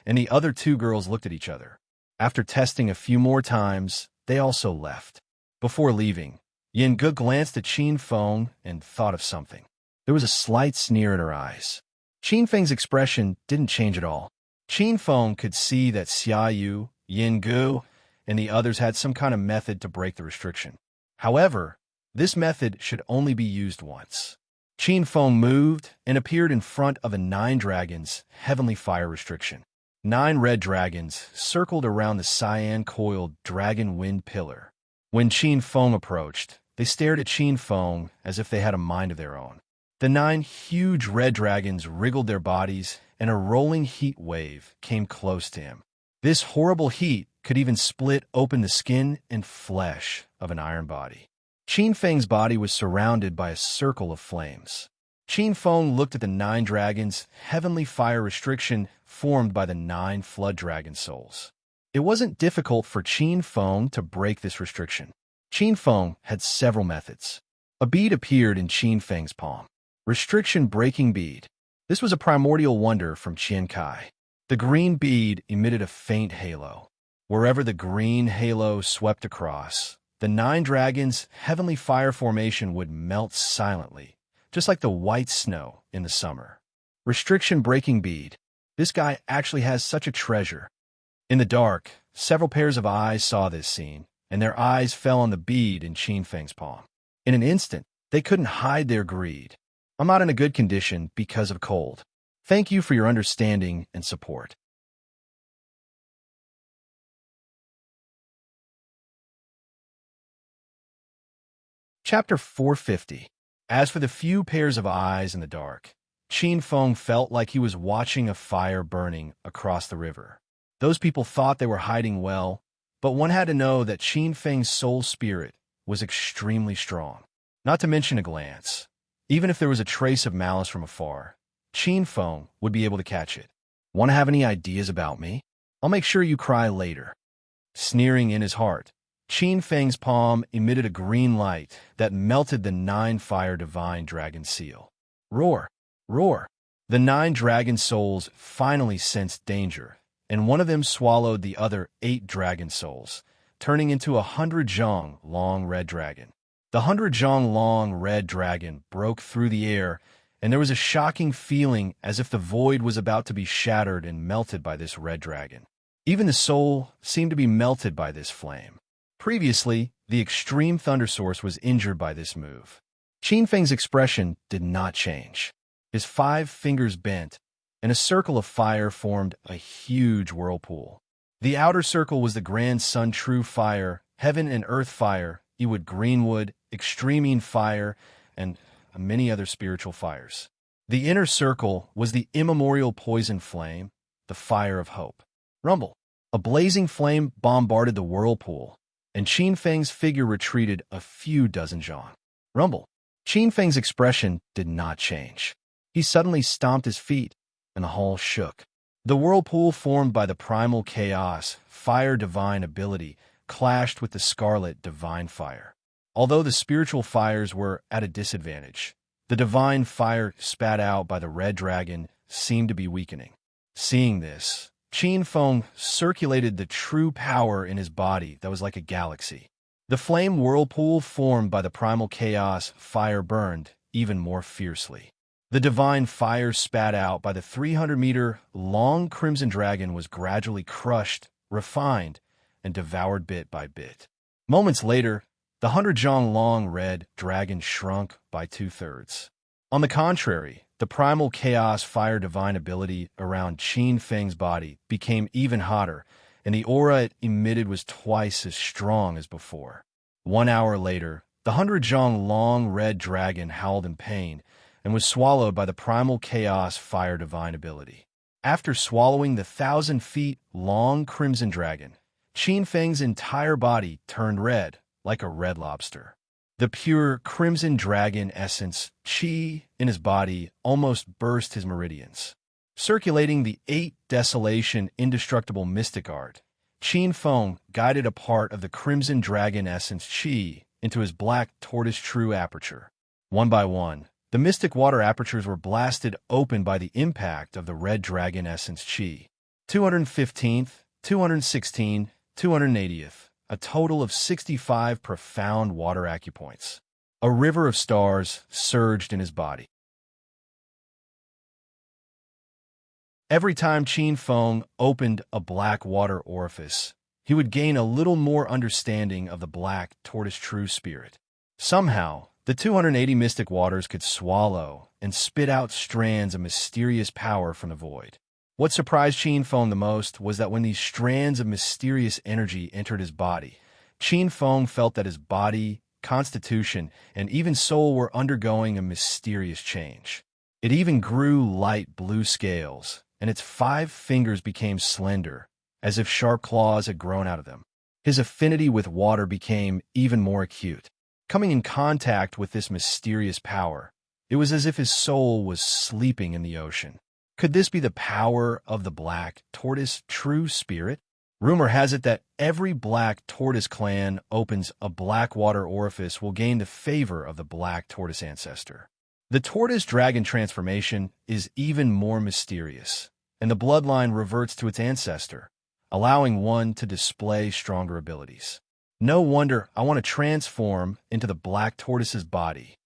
and the other 2 girls looked at each other. After testing a few more times, they also left. Before leaving, Yinggu glanced at Qin Feng and thought of something. There was a slight sneer in her eyes. Qin Feng's expression didn't change at all. Qin Feng could see that Xia Yu, Yinggu, and the others had some kind of method to break the restriction. However, this method should only be used once. Qin Feng moved and appeared in front of a 9 dragons heavenly fire restriction. 9 red dragons circled around the cyan-coiled dragon wind pillar. When Qin Feng approached, they stared at Qin Feng as if they had a mind of their own. The 9 huge red dragons wriggled their bodies, and a rolling heat wave came close to him. This horrible heat could even split open the skin and flesh of an iron body. Qin Feng's body was surrounded by a circle of flames. Qin Feng looked at the 9 dragons' heavenly fire restriction formed by the 9 flood dragon souls. It wasn't difficult for Qin Feng to break this restriction. Qin Feng had several methods. A bead appeared in Qin Feng's palm. Restriction breaking bead. This was a primordial wonder from Qian Kai. The green bead emitted a faint halo. Wherever the green halo swept across, the 9 dragons' heavenly fire formation would melt silently, just like the white snow in the summer. Restriction breaking bead. This guy actually has such a treasure. In the dark, several pairs of eyes saw this scene, and their eyes fell on the bead in Qin Feng's palm. In an instant, they couldn't hide their greed. I'm not in a good condition because of cold. Thank you for your understanding and support. Chapter 450. As for the few pairs of eyes in the dark, Qin Feng felt like he was watching a fire burning across the river. Those people thought they were hiding well, but one had to know that Qin Feng's soul spirit was extremely strong. Not to mention a glance. Even if there was a trace of malice from afar, Qin Feng would be able to catch it. Want to have any ideas about me? I'll make sure you cry later. Sneering in his heart, Qin Feng's palm emitted a green light that melted the 9 fire divine dragon seal. Roar! Roar! The 9 dragon souls finally sensed danger, and one of them swallowed the other 8 dragon souls, turning into 100 zhang long red dragon. The 100 zhang long red dragon broke through the air, and there was a shocking feeling as if the void was about to be shattered and melted by this red dragon. Even the soul seemed to be melted by this flame. Previously, the extreme thunder source was injured by this move. Qin Feng's expression did not change. His 5 fingers bent, and a circle of fire formed a huge whirlpool. The outer circle was the grand sun true fire, heaven and earth fire, Ewood Greenwood, Extremine Fire, and many other spiritual fires. The inner circle was the immemorial poison flame, the fire of hope. Rumble. A blazing flame bombarded the whirlpool, and Qin Feng's figure retreated a few dozen zhang. Rumble. Qin Feng's expression did not change. He suddenly stomped his feet, and the hall shook. The whirlpool formed by the primal chaos, fire divine ability, clashed with the scarlet divine fire. Although the spiritual fires were at a disadvantage, the divine fire spat out by the red dragon seemed to be weakening. Seeing this, Qin Feng circulated the true power in his body that was like a galaxy. The flame whirlpool formed by the primal chaos fire burned even more fiercely. The divine fire spat out by the 300-meter-long crimson dragon was gradually crushed, refined, and devoured bit by bit. Moments later, the 100-zhang-long red dragon shrunk by 2/3. On the contrary, the primal chaos fire divine ability around Qin Feng's body became even hotter, and the aura it emitted was twice as strong as before. 1 hour later, the 100-zhang-long red dragon howled in pain and was swallowed by the primal chaos fire divine ability. After swallowing the 1,000-feet-long crimson dragon, Qin Feng's entire body turned red, like a red lobster. The pure crimson dragon essence, qi, in his body almost burst his meridians. Circulating the 8 desolation indestructible mystic art, Qin Feng guided a part of the crimson dragon essence qi into his black tortoise true aperture. One by one, the mystic water apertures were blasted open by the impact of the red dragon essence qi. 215th, 216th, 280th, a total of 65 profound water acupoints. A river of stars surged in his body. Every time Qin Feng opened a black water orifice, he would gain a little more understanding of the black tortoise true spirit. Somehow, the 280 mystic waters could swallow and spit out strands of mysterious power from the void. What surprised Qin Feng the most was that when these strands of mysterious energy entered his body, Qin Feng felt that his body, constitution, and even soul were undergoing a mysterious change. It even grew light blue scales, and its 5 fingers became slender, as if sharp claws had grown out of them. His affinity with water became even more acute. Coming in contact with this mysterious power, it was as if his soul was sleeping in the ocean. Could this be the power of the black tortoise true spirit? Rumor has it that every black tortoise clan opens a black water orifice will gain the favor of the black tortoise ancestor. The tortoise dragon transformation is even more mysterious, and the bloodline reverts to its ancestor, allowing one to display stronger abilities. No wonder I want to transform into the black tortoise's body.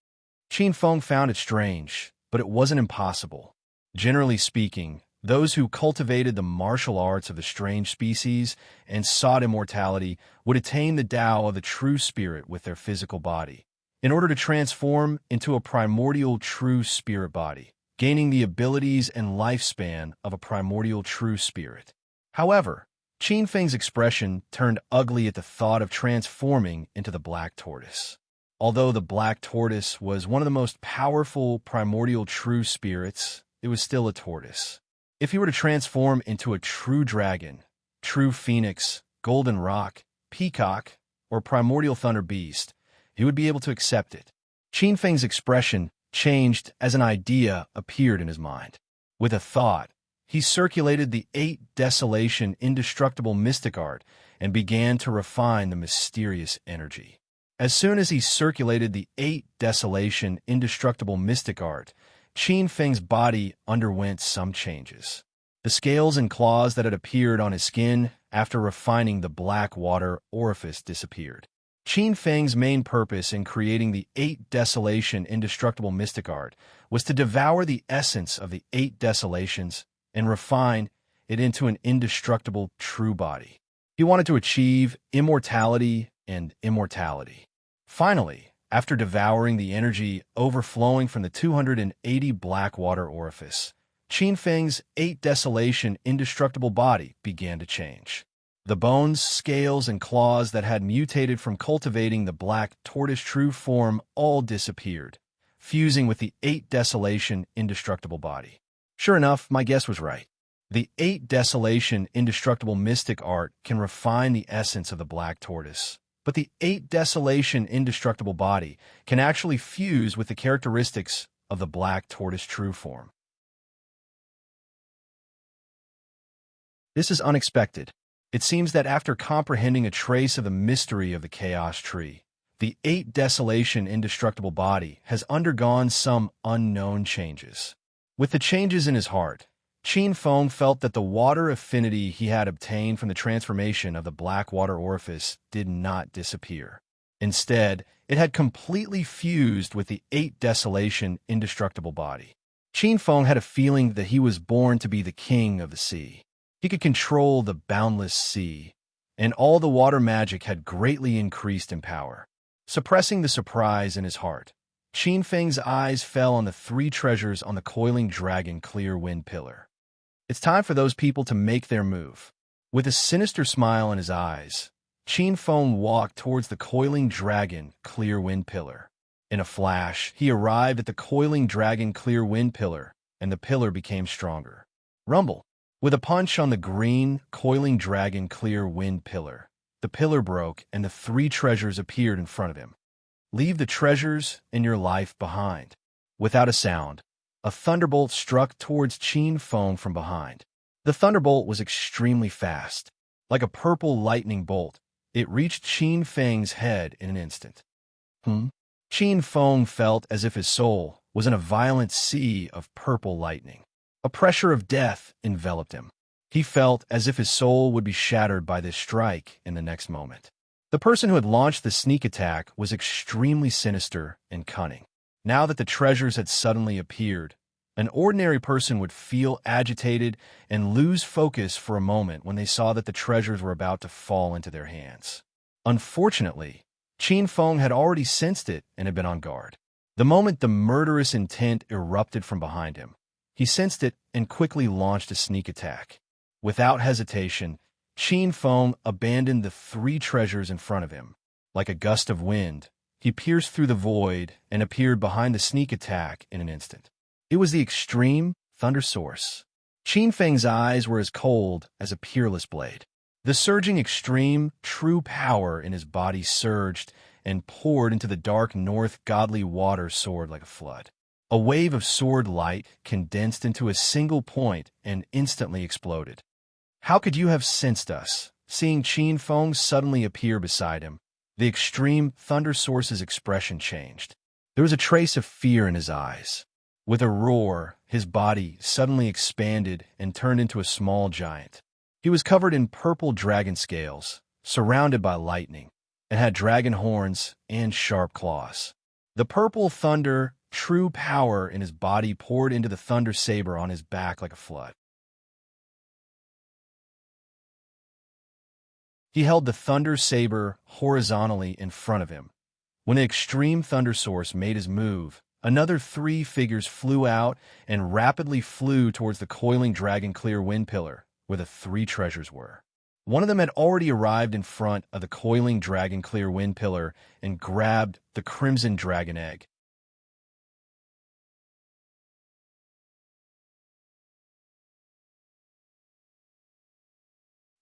Qin Feng found it strange, but it wasn't impossible. Generally speaking, those who cultivated the martial arts of the strange species and sought immortality would attain the Tao of the true spirit with their physical body, in order to transform into a primordial true spirit body, gaining the abilities and lifespan of a primordial true spirit. However, Qin Feng's expression turned ugly at the thought of transforming into the black tortoise. Although the black tortoise was one of the most powerful primordial true spirits, it was still a tortoise. If he were to transform into a true dragon, true phoenix, golden rock, peacock, or primordial thunder beast, he would be able to accept it. Qin Feng's expression changed as an idea appeared in his mind. With a thought, he circulated the 8 desolation indestructible mystic art and began to refine the mysterious energy. As soon as he circulated the 8 desolation indestructible mystic art, Qin Feng's body underwent some changes. The scales and claws that had appeared on his skin after refining the black water orifice disappeared. Qin Feng's main purpose in creating the 8 desolation indestructible mystic art was to devour the essence of the 8 desolations and refine it into an indestructible true body. He wanted to achieve immortality and immortality. Finally, after devouring the energy overflowing from the 280 black water orifice, Qin Feng's 8 desolation indestructible body began to change. The bones, scales, and claws that had mutated from cultivating the black tortoise true form all disappeared, fusing with the 8 desolation indestructible body. Sure enough, my guess was right. The 8 desolation indestructible mystic art can refine the essence of the black tortoise, but the 8 desolation indestructible body can actually fuse with the characteristics of the black tortoise true form. This is unexpected. It seems that after comprehending a trace of the mystery of the chaos tree, the 8 desolation indestructible body has undergone some unknown changes. With the changes in his heart, Qin Feng felt that the water affinity he had obtained from the transformation of the black water orifice did not disappear. Instead, it had completely fused with the 8 desolation indestructible body. Qin Feng had a feeling that he was born to be the king of the sea. He could control the boundless sea, and all the water magic had greatly increased in power. Suppressing the surprise in his heart, Qin Feng's eyes fell on the 3 treasures on the coiling dragon clear wind pillar. It's time for those people to make their move. With a sinister smile in his eyes, Qin Feng walked towards the coiling dragon clear wind pillar. In a flash, he arrived at the coiling dragon clear wind pillar, and the pillar became stronger. Rumble. With a punch on the green, coiling dragon clear wind pillar, the pillar broke and the three treasures appeared in front of him. Leave the treasures in your life behind. Without a sound, a thunderbolt struck towards Qin Feng from behind. The thunderbolt was extremely fast. Like a purple lightning bolt, it reached Qin Feng's head in an instant. Qin Feng felt as if his soul was in a violent sea of purple lightning. A pressure of death enveloped him. He felt as if his soul would be shattered by this strike in the next moment. The person who had launched the sneak attack was extremely sinister and cunning. Now that the treasures had suddenly appeared, an ordinary person would feel agitated and lose focus for a moment when they saw that the treasures were about to fall into their hands. Unfortunately, Qin Feng had already sensed it and had been on guard. The moment the murderous intent erupted from behind him, he sensed it and quickly launched a sneak attack. Without hesitation, Qin Feng abandoned the three treasures in front of him. Like a gust of wind, he pierced through the void and appeared behind the sneak attack in an instant. It was the extreme thunder source. Qin Feng's eyes were as cold as a peerless blade. The surging extreme, true power in his body surged and poured into the dark north godly water soared like a flood. A wave of sword light condensed into a single point and instantly exploded. How could you have sensed us? Seeing Qin Feng suddenly appear beside him, the extreme thunder source's expression changed. There was a trace of fear in his eyes. With a roar, his body suddenly expanded and turned into a small giant. He was covered in purple dragon scales, surrounded by lightning, and had dragon horns and sharp claws. The purple thunder, true power in his body poured into the thunder saber on his back like a flood. He held the thunder saber horizontally in front of him. When the extreme thunder source made his move, another three figures flew out and rapidly flew towards the coiling dragon clear wind pillar, where the three treasures were. One of them had already arrived in front of the coiling dragon clear wind pillar and grabbed the crimson dragon egg.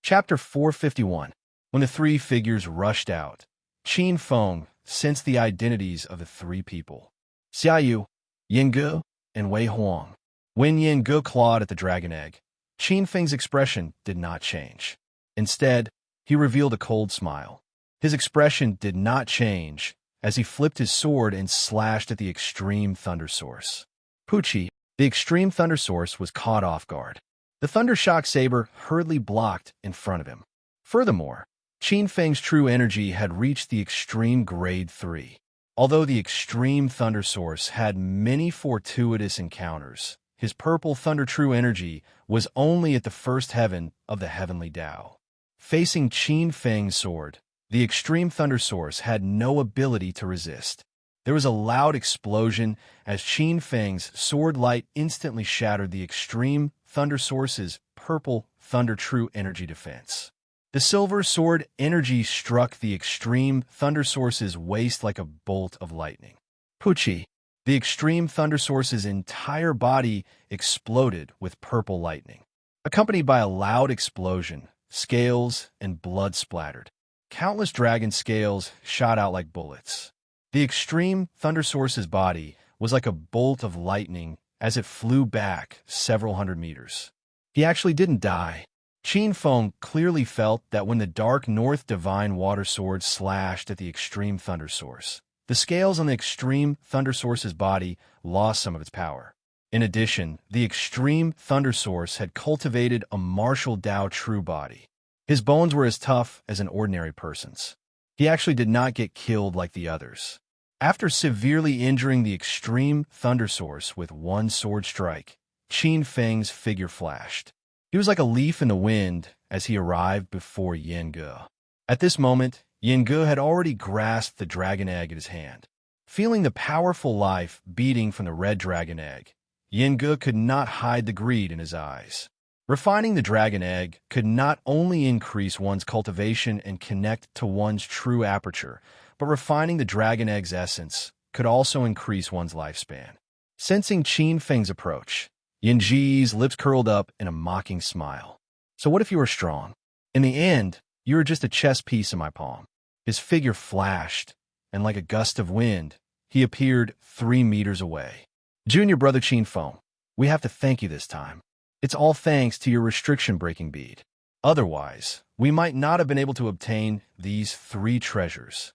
Chapter 451. When the three figures rushed out, Qin Feng sensed the identities of the three people: Xiaoyu, Yingge, and Wei Huang. When Yingge clawed at the dragon egg, Qin Feng's expression did not change. Instead, he revealed a cold smile. His expression did not change as he flipped his sword and slashed at the extreme thunder source. Pucci, the extreme thunder source, was caught off guard. The thunder shock saber hurriedly blocked in front of him. Furthermore, Qin Feng's true energy had reached the extreme grade 3. Although the extreme thunder source had many fortuitous encounters, his purple thunder true energy was only at the first heaven of the heavenly Tao. Facing Qin Feng's sword, the extreme thunder source had no ability to resist. There was a loud explosion as Qin Feng's sword light instantly shattered the extreme thunder source's purple thunder true energy defense. The silver sword energy struck the extreme thunder source's waist like a bolt of lightning. Pucci, the extreme thunder source's entire body exploded with purple lightning. Accompanied by a loud explosion, scales and blood splattered. Countless dragon scales shot out like bullets. The extreme thunder source's body was like a bolt of lightning as it flew back several hundred meters. He actually didn't die. Qin Feng clearly felt that when the dark north divine water sword slashed at the extreme thunder source, the scales on the extreme thunder source's body lost some of its power. In addition, the extreme thunder source had cultivated a martial Tao true body. His bones were as tough as an ordinary person's. He actually did not get killed like the others. After severely injuring the extreme thunder source with one sword strike, Qin Feng's figure flashed. He was like a leaf in the wind as he arrived before Yingge. At this moment, Yingge had already grasped the dragon egg in his hand. Feeling the powerful life beating from the red dragon egg, Yingge could not hide the greed in his eyes. Refining the dragon egg could not only increase one's cultivation and connect to one's true aperture, but refining the dragon egg's essence could also increase one's lifespan. Sensing Qin Feng's approach, Yin Ji's lips curled up in a mocking smile. So what if you were strong? In the end, you were just a chess piece in my palm. His figure flashed, and like a gust of wind, he appeared 3 meters away. Junior brother Qin Feng, we have to thank you this time. It's all thanks to your restriction-breaking bead. Otherwise, we might not have been able to obtain these 3 treasures.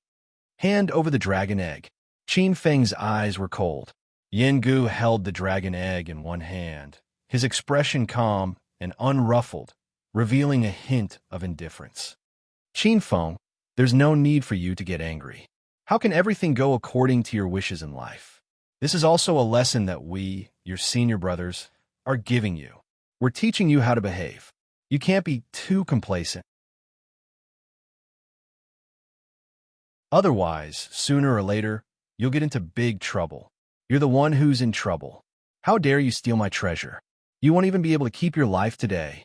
Hand over the dragon egg. Qin Feng's eyes were cold. Yin Gu held the dragon egg in one hand, his expression calm and unruffled, revealing a hint of indifference. Qin Feng, there's no need for you to get angry. How can everything go according to your wishes in life? This is also a lesson that we, your senior brothers, are giving you. We're teaching you how to behave. You can't be too complacent. Otherwise, sooner or later, you'll get into big trouble. You're the one who's in trouble. How dare you steal my treasure? You won't even be able to keep your life today.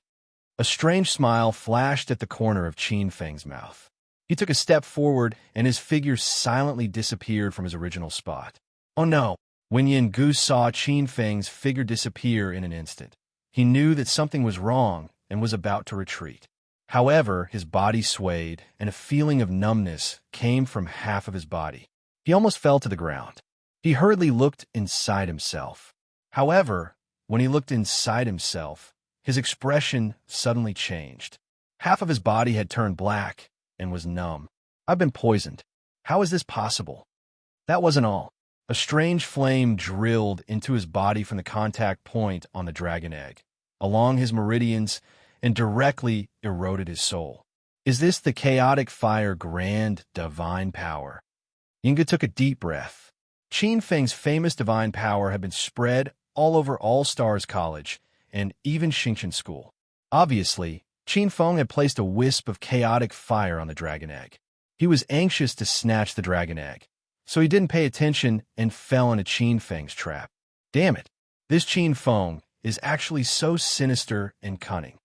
A strange smile flashed at the corner of Qin Feng's mouth. He took a step forward, and his figure silently disappeared from his original spot. Oh no! When Yin Gu saw Qin Feng's figure disappear in an instant, he knew that something was wrong and was about to retreat. However, his body swayed, and a feeling of numbness came from half of his body. He almost fell to the ground. He hurriedly looked inside himself. However, when he looked inside himself, his expression suddenly changed. Half of his body had turned black and was numb. I've been poisoned. How is this possible? That wasn't all. A strange flame drilled into his body from the contact point on the dragon egg, along his meridians, and directly eroded his soul. Is this the chaotic fire grand divine power? Yinga took a deep breath. Qin Feng's famous divine power had been spread all over All Stars College and even Xingchen School. Obviously, Qin Feng had placed a wisp of chaotic fire on the dragon egg. He was anxious to snatch the dragon egg, so he didn't pay attention and fell into Qin Feng's trap. Damn it, this Qin Feng is actually so sinister and cunning.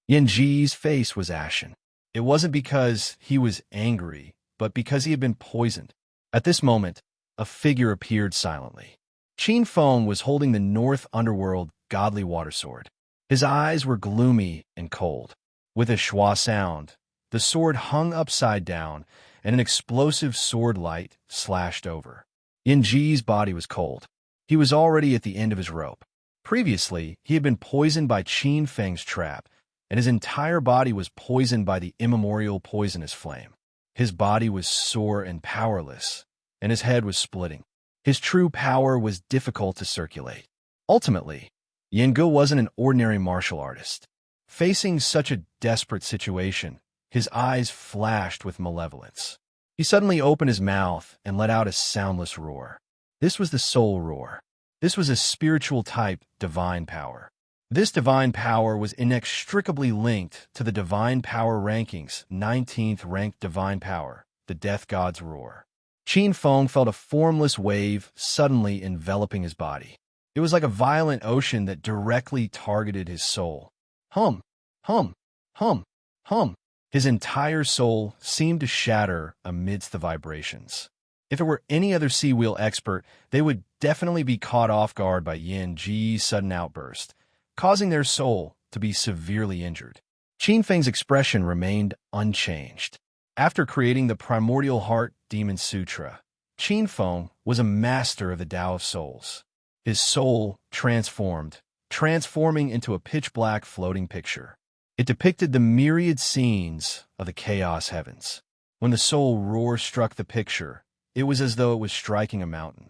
Yin Ji's face was ashen. It wasn't because he was angry, but because he had been poisoned. At this moment, a figure appeared silently. Qin Feng was holding the North Underworld godly water sword. His eyes were gloomy and cold. With a schwa sound, the sword hung upside down, and an explosive sword light slashed over. Yin Ji's body was cold. He was already at the end of his rope. Previously, he had been poisoned by Qin Feng's trap, and his entire body was poisoned by the immemorial poisonous flame. His body was sore and powerless, and his head was splitting. His true power was difficult to circulate. Ultimately, Yin Gu wasn't an ordinary martial artist. Facing such a desperate situation, his eyes flashed with malevolence. He suddenly opened his mouth and let out a soundless roar. This was the soul roar. This was a spiritual type divine power. This divine power was inextricably linked to the divine power rankings, 19th ranked divine power, the death god's roar. Qin Feng felt a formless wave suddenly enveloping his body. It was like a violent ocean that directly targeted his soul. Hum, hum, hum, hum. His entire soul seemed to shatter amidst the vibrations. If it were any other sea wheel expert, they would definitely be caught off guard by Yin Ji's sudden outburst, causing their soul to be severely injured. Qin Feng's expression remained unchanged. After creating the Primordial Heart Demon Sutra, Qin Feng was a master of the Tao of Souls. His soul transformed, transforming into a pitch-black floating picture. It depicted the myriad scenes of the chaos heavens. When the soul roar struck the picture, it was as though it was striking a mountain.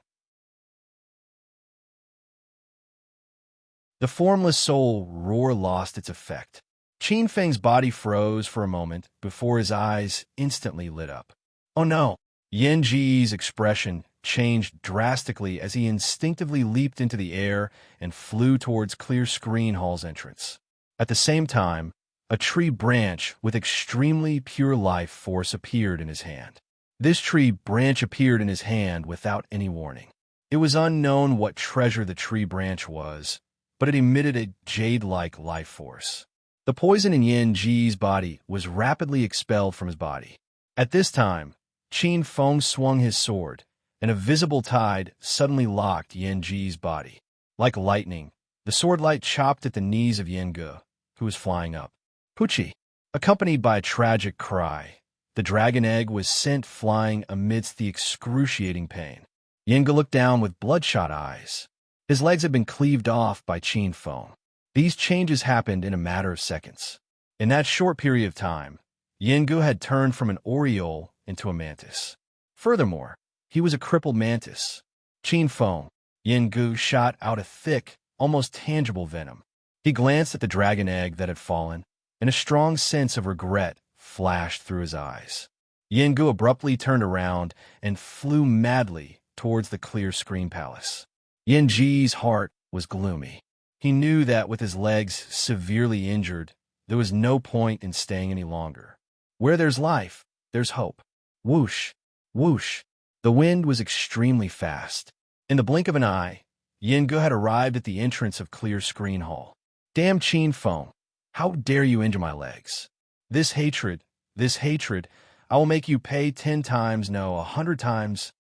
The formless soul roar lost its effect. Qin Feng's body froze for a moment before his eyes instantly lit up. Oh no! Yin Ji's expression changed drastically as he instinctively leaped into the air and flew towards Clear Screen Hall's entrance. At the same time, a tree branch with extremely pure life force appeared in his hand. This tree branch appeared in his hand without any warning. It was unknown what treasure the tree branch was, but it emitted a jade-like life force. The poison in Yin Ji's body was rapidly expelled from his body. At this time, Qin Feng swung his sword, and a visible tide suddenly locked Yin Ji's body. Like lightning, The sword light chopped at the knees of Yengu, who was flying up. Pucci, accompanied by a tragic cry, the dragon egg was sent flying amidst the excruciating pain. Yengu looked down with bloodshot eyes. His legs had been cleaved off by Qin Feng. These changes happened in a matter of seconds. In that short period of time, Yengu had turned from an oriole into a mantis. Furthermore, he was a crippled mantis. Qin Feng, Yengu shot out a thick, almost tangible venom. He glanced at the dragon egg that had fallen, and a strong sense of regret flashed through his eyes. Yengu abruptly turned around and flew madly towards the clear screen palace. Yenji's heart was gloomy. He knew that with his legs severely injured, there was no point in staying any longer. Where there's life, there's hope. Whoosh, whoosh. The wind was extremely fast. In the blink of an eye, Yengu had arrived at the entrance of Clear Screen Hall. Damn Qin Feng, how dare you injure my legs? This hatred, I will make you pay 10 times, no, 100 times.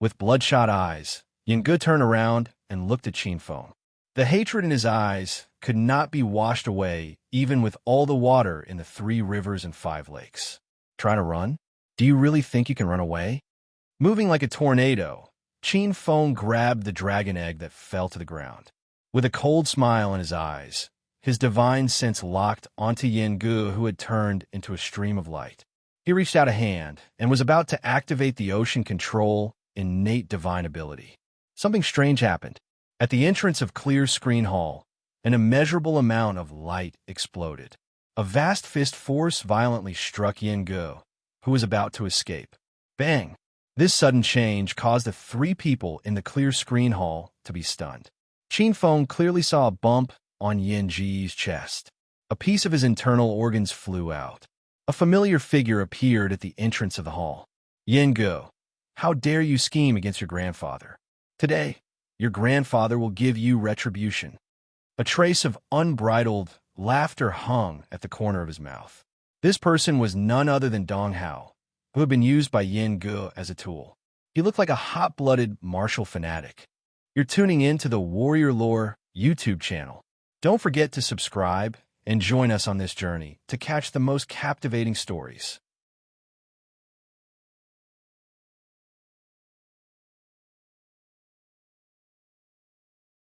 With bloodshot eyes, Yengu turned around and looked at Qin Feng. The hatred in his eyes could not be washed away even with all the water in the 3 rivers and 5 lakes. Trying to run? Do you really think you can run away? Moving like a tornado, Qin Feng grabbed the dragon egg that fell to the ground. With a cold smile in his eyes, his divine sense locked onto Yengu, who had turned into a stream of light. He reached out a hand and was about to activate the ocean control innate divine ability. Something strange happened. At the entrance of Clear Screen Hall, an immeasurable amount of light exploded. A vast fist force violently struck Yengu, who was about to escape. Bang! This sudden change caused the 3 people in the Clear Screen Hall to be stunned. Qin Feng clearly saw a bump on Yenji's chest. A piece of his internal organs flew out. A familiar figure appeared at the entrance of the hall. Yengu, how dare you scheme against your grandfather? Today, your grandfather will give you retribution. A trace of unbridled laughter hung at the corner of his mouth. This person was none other than Dong Hao, who had been used by Yengu as a tool. He looked like a hot-blooded martial fanatic. You're tuning in to the Warrior Lore YouTube channel. Don't forget to subscribe and join us on this journey to catch the most captivating stories.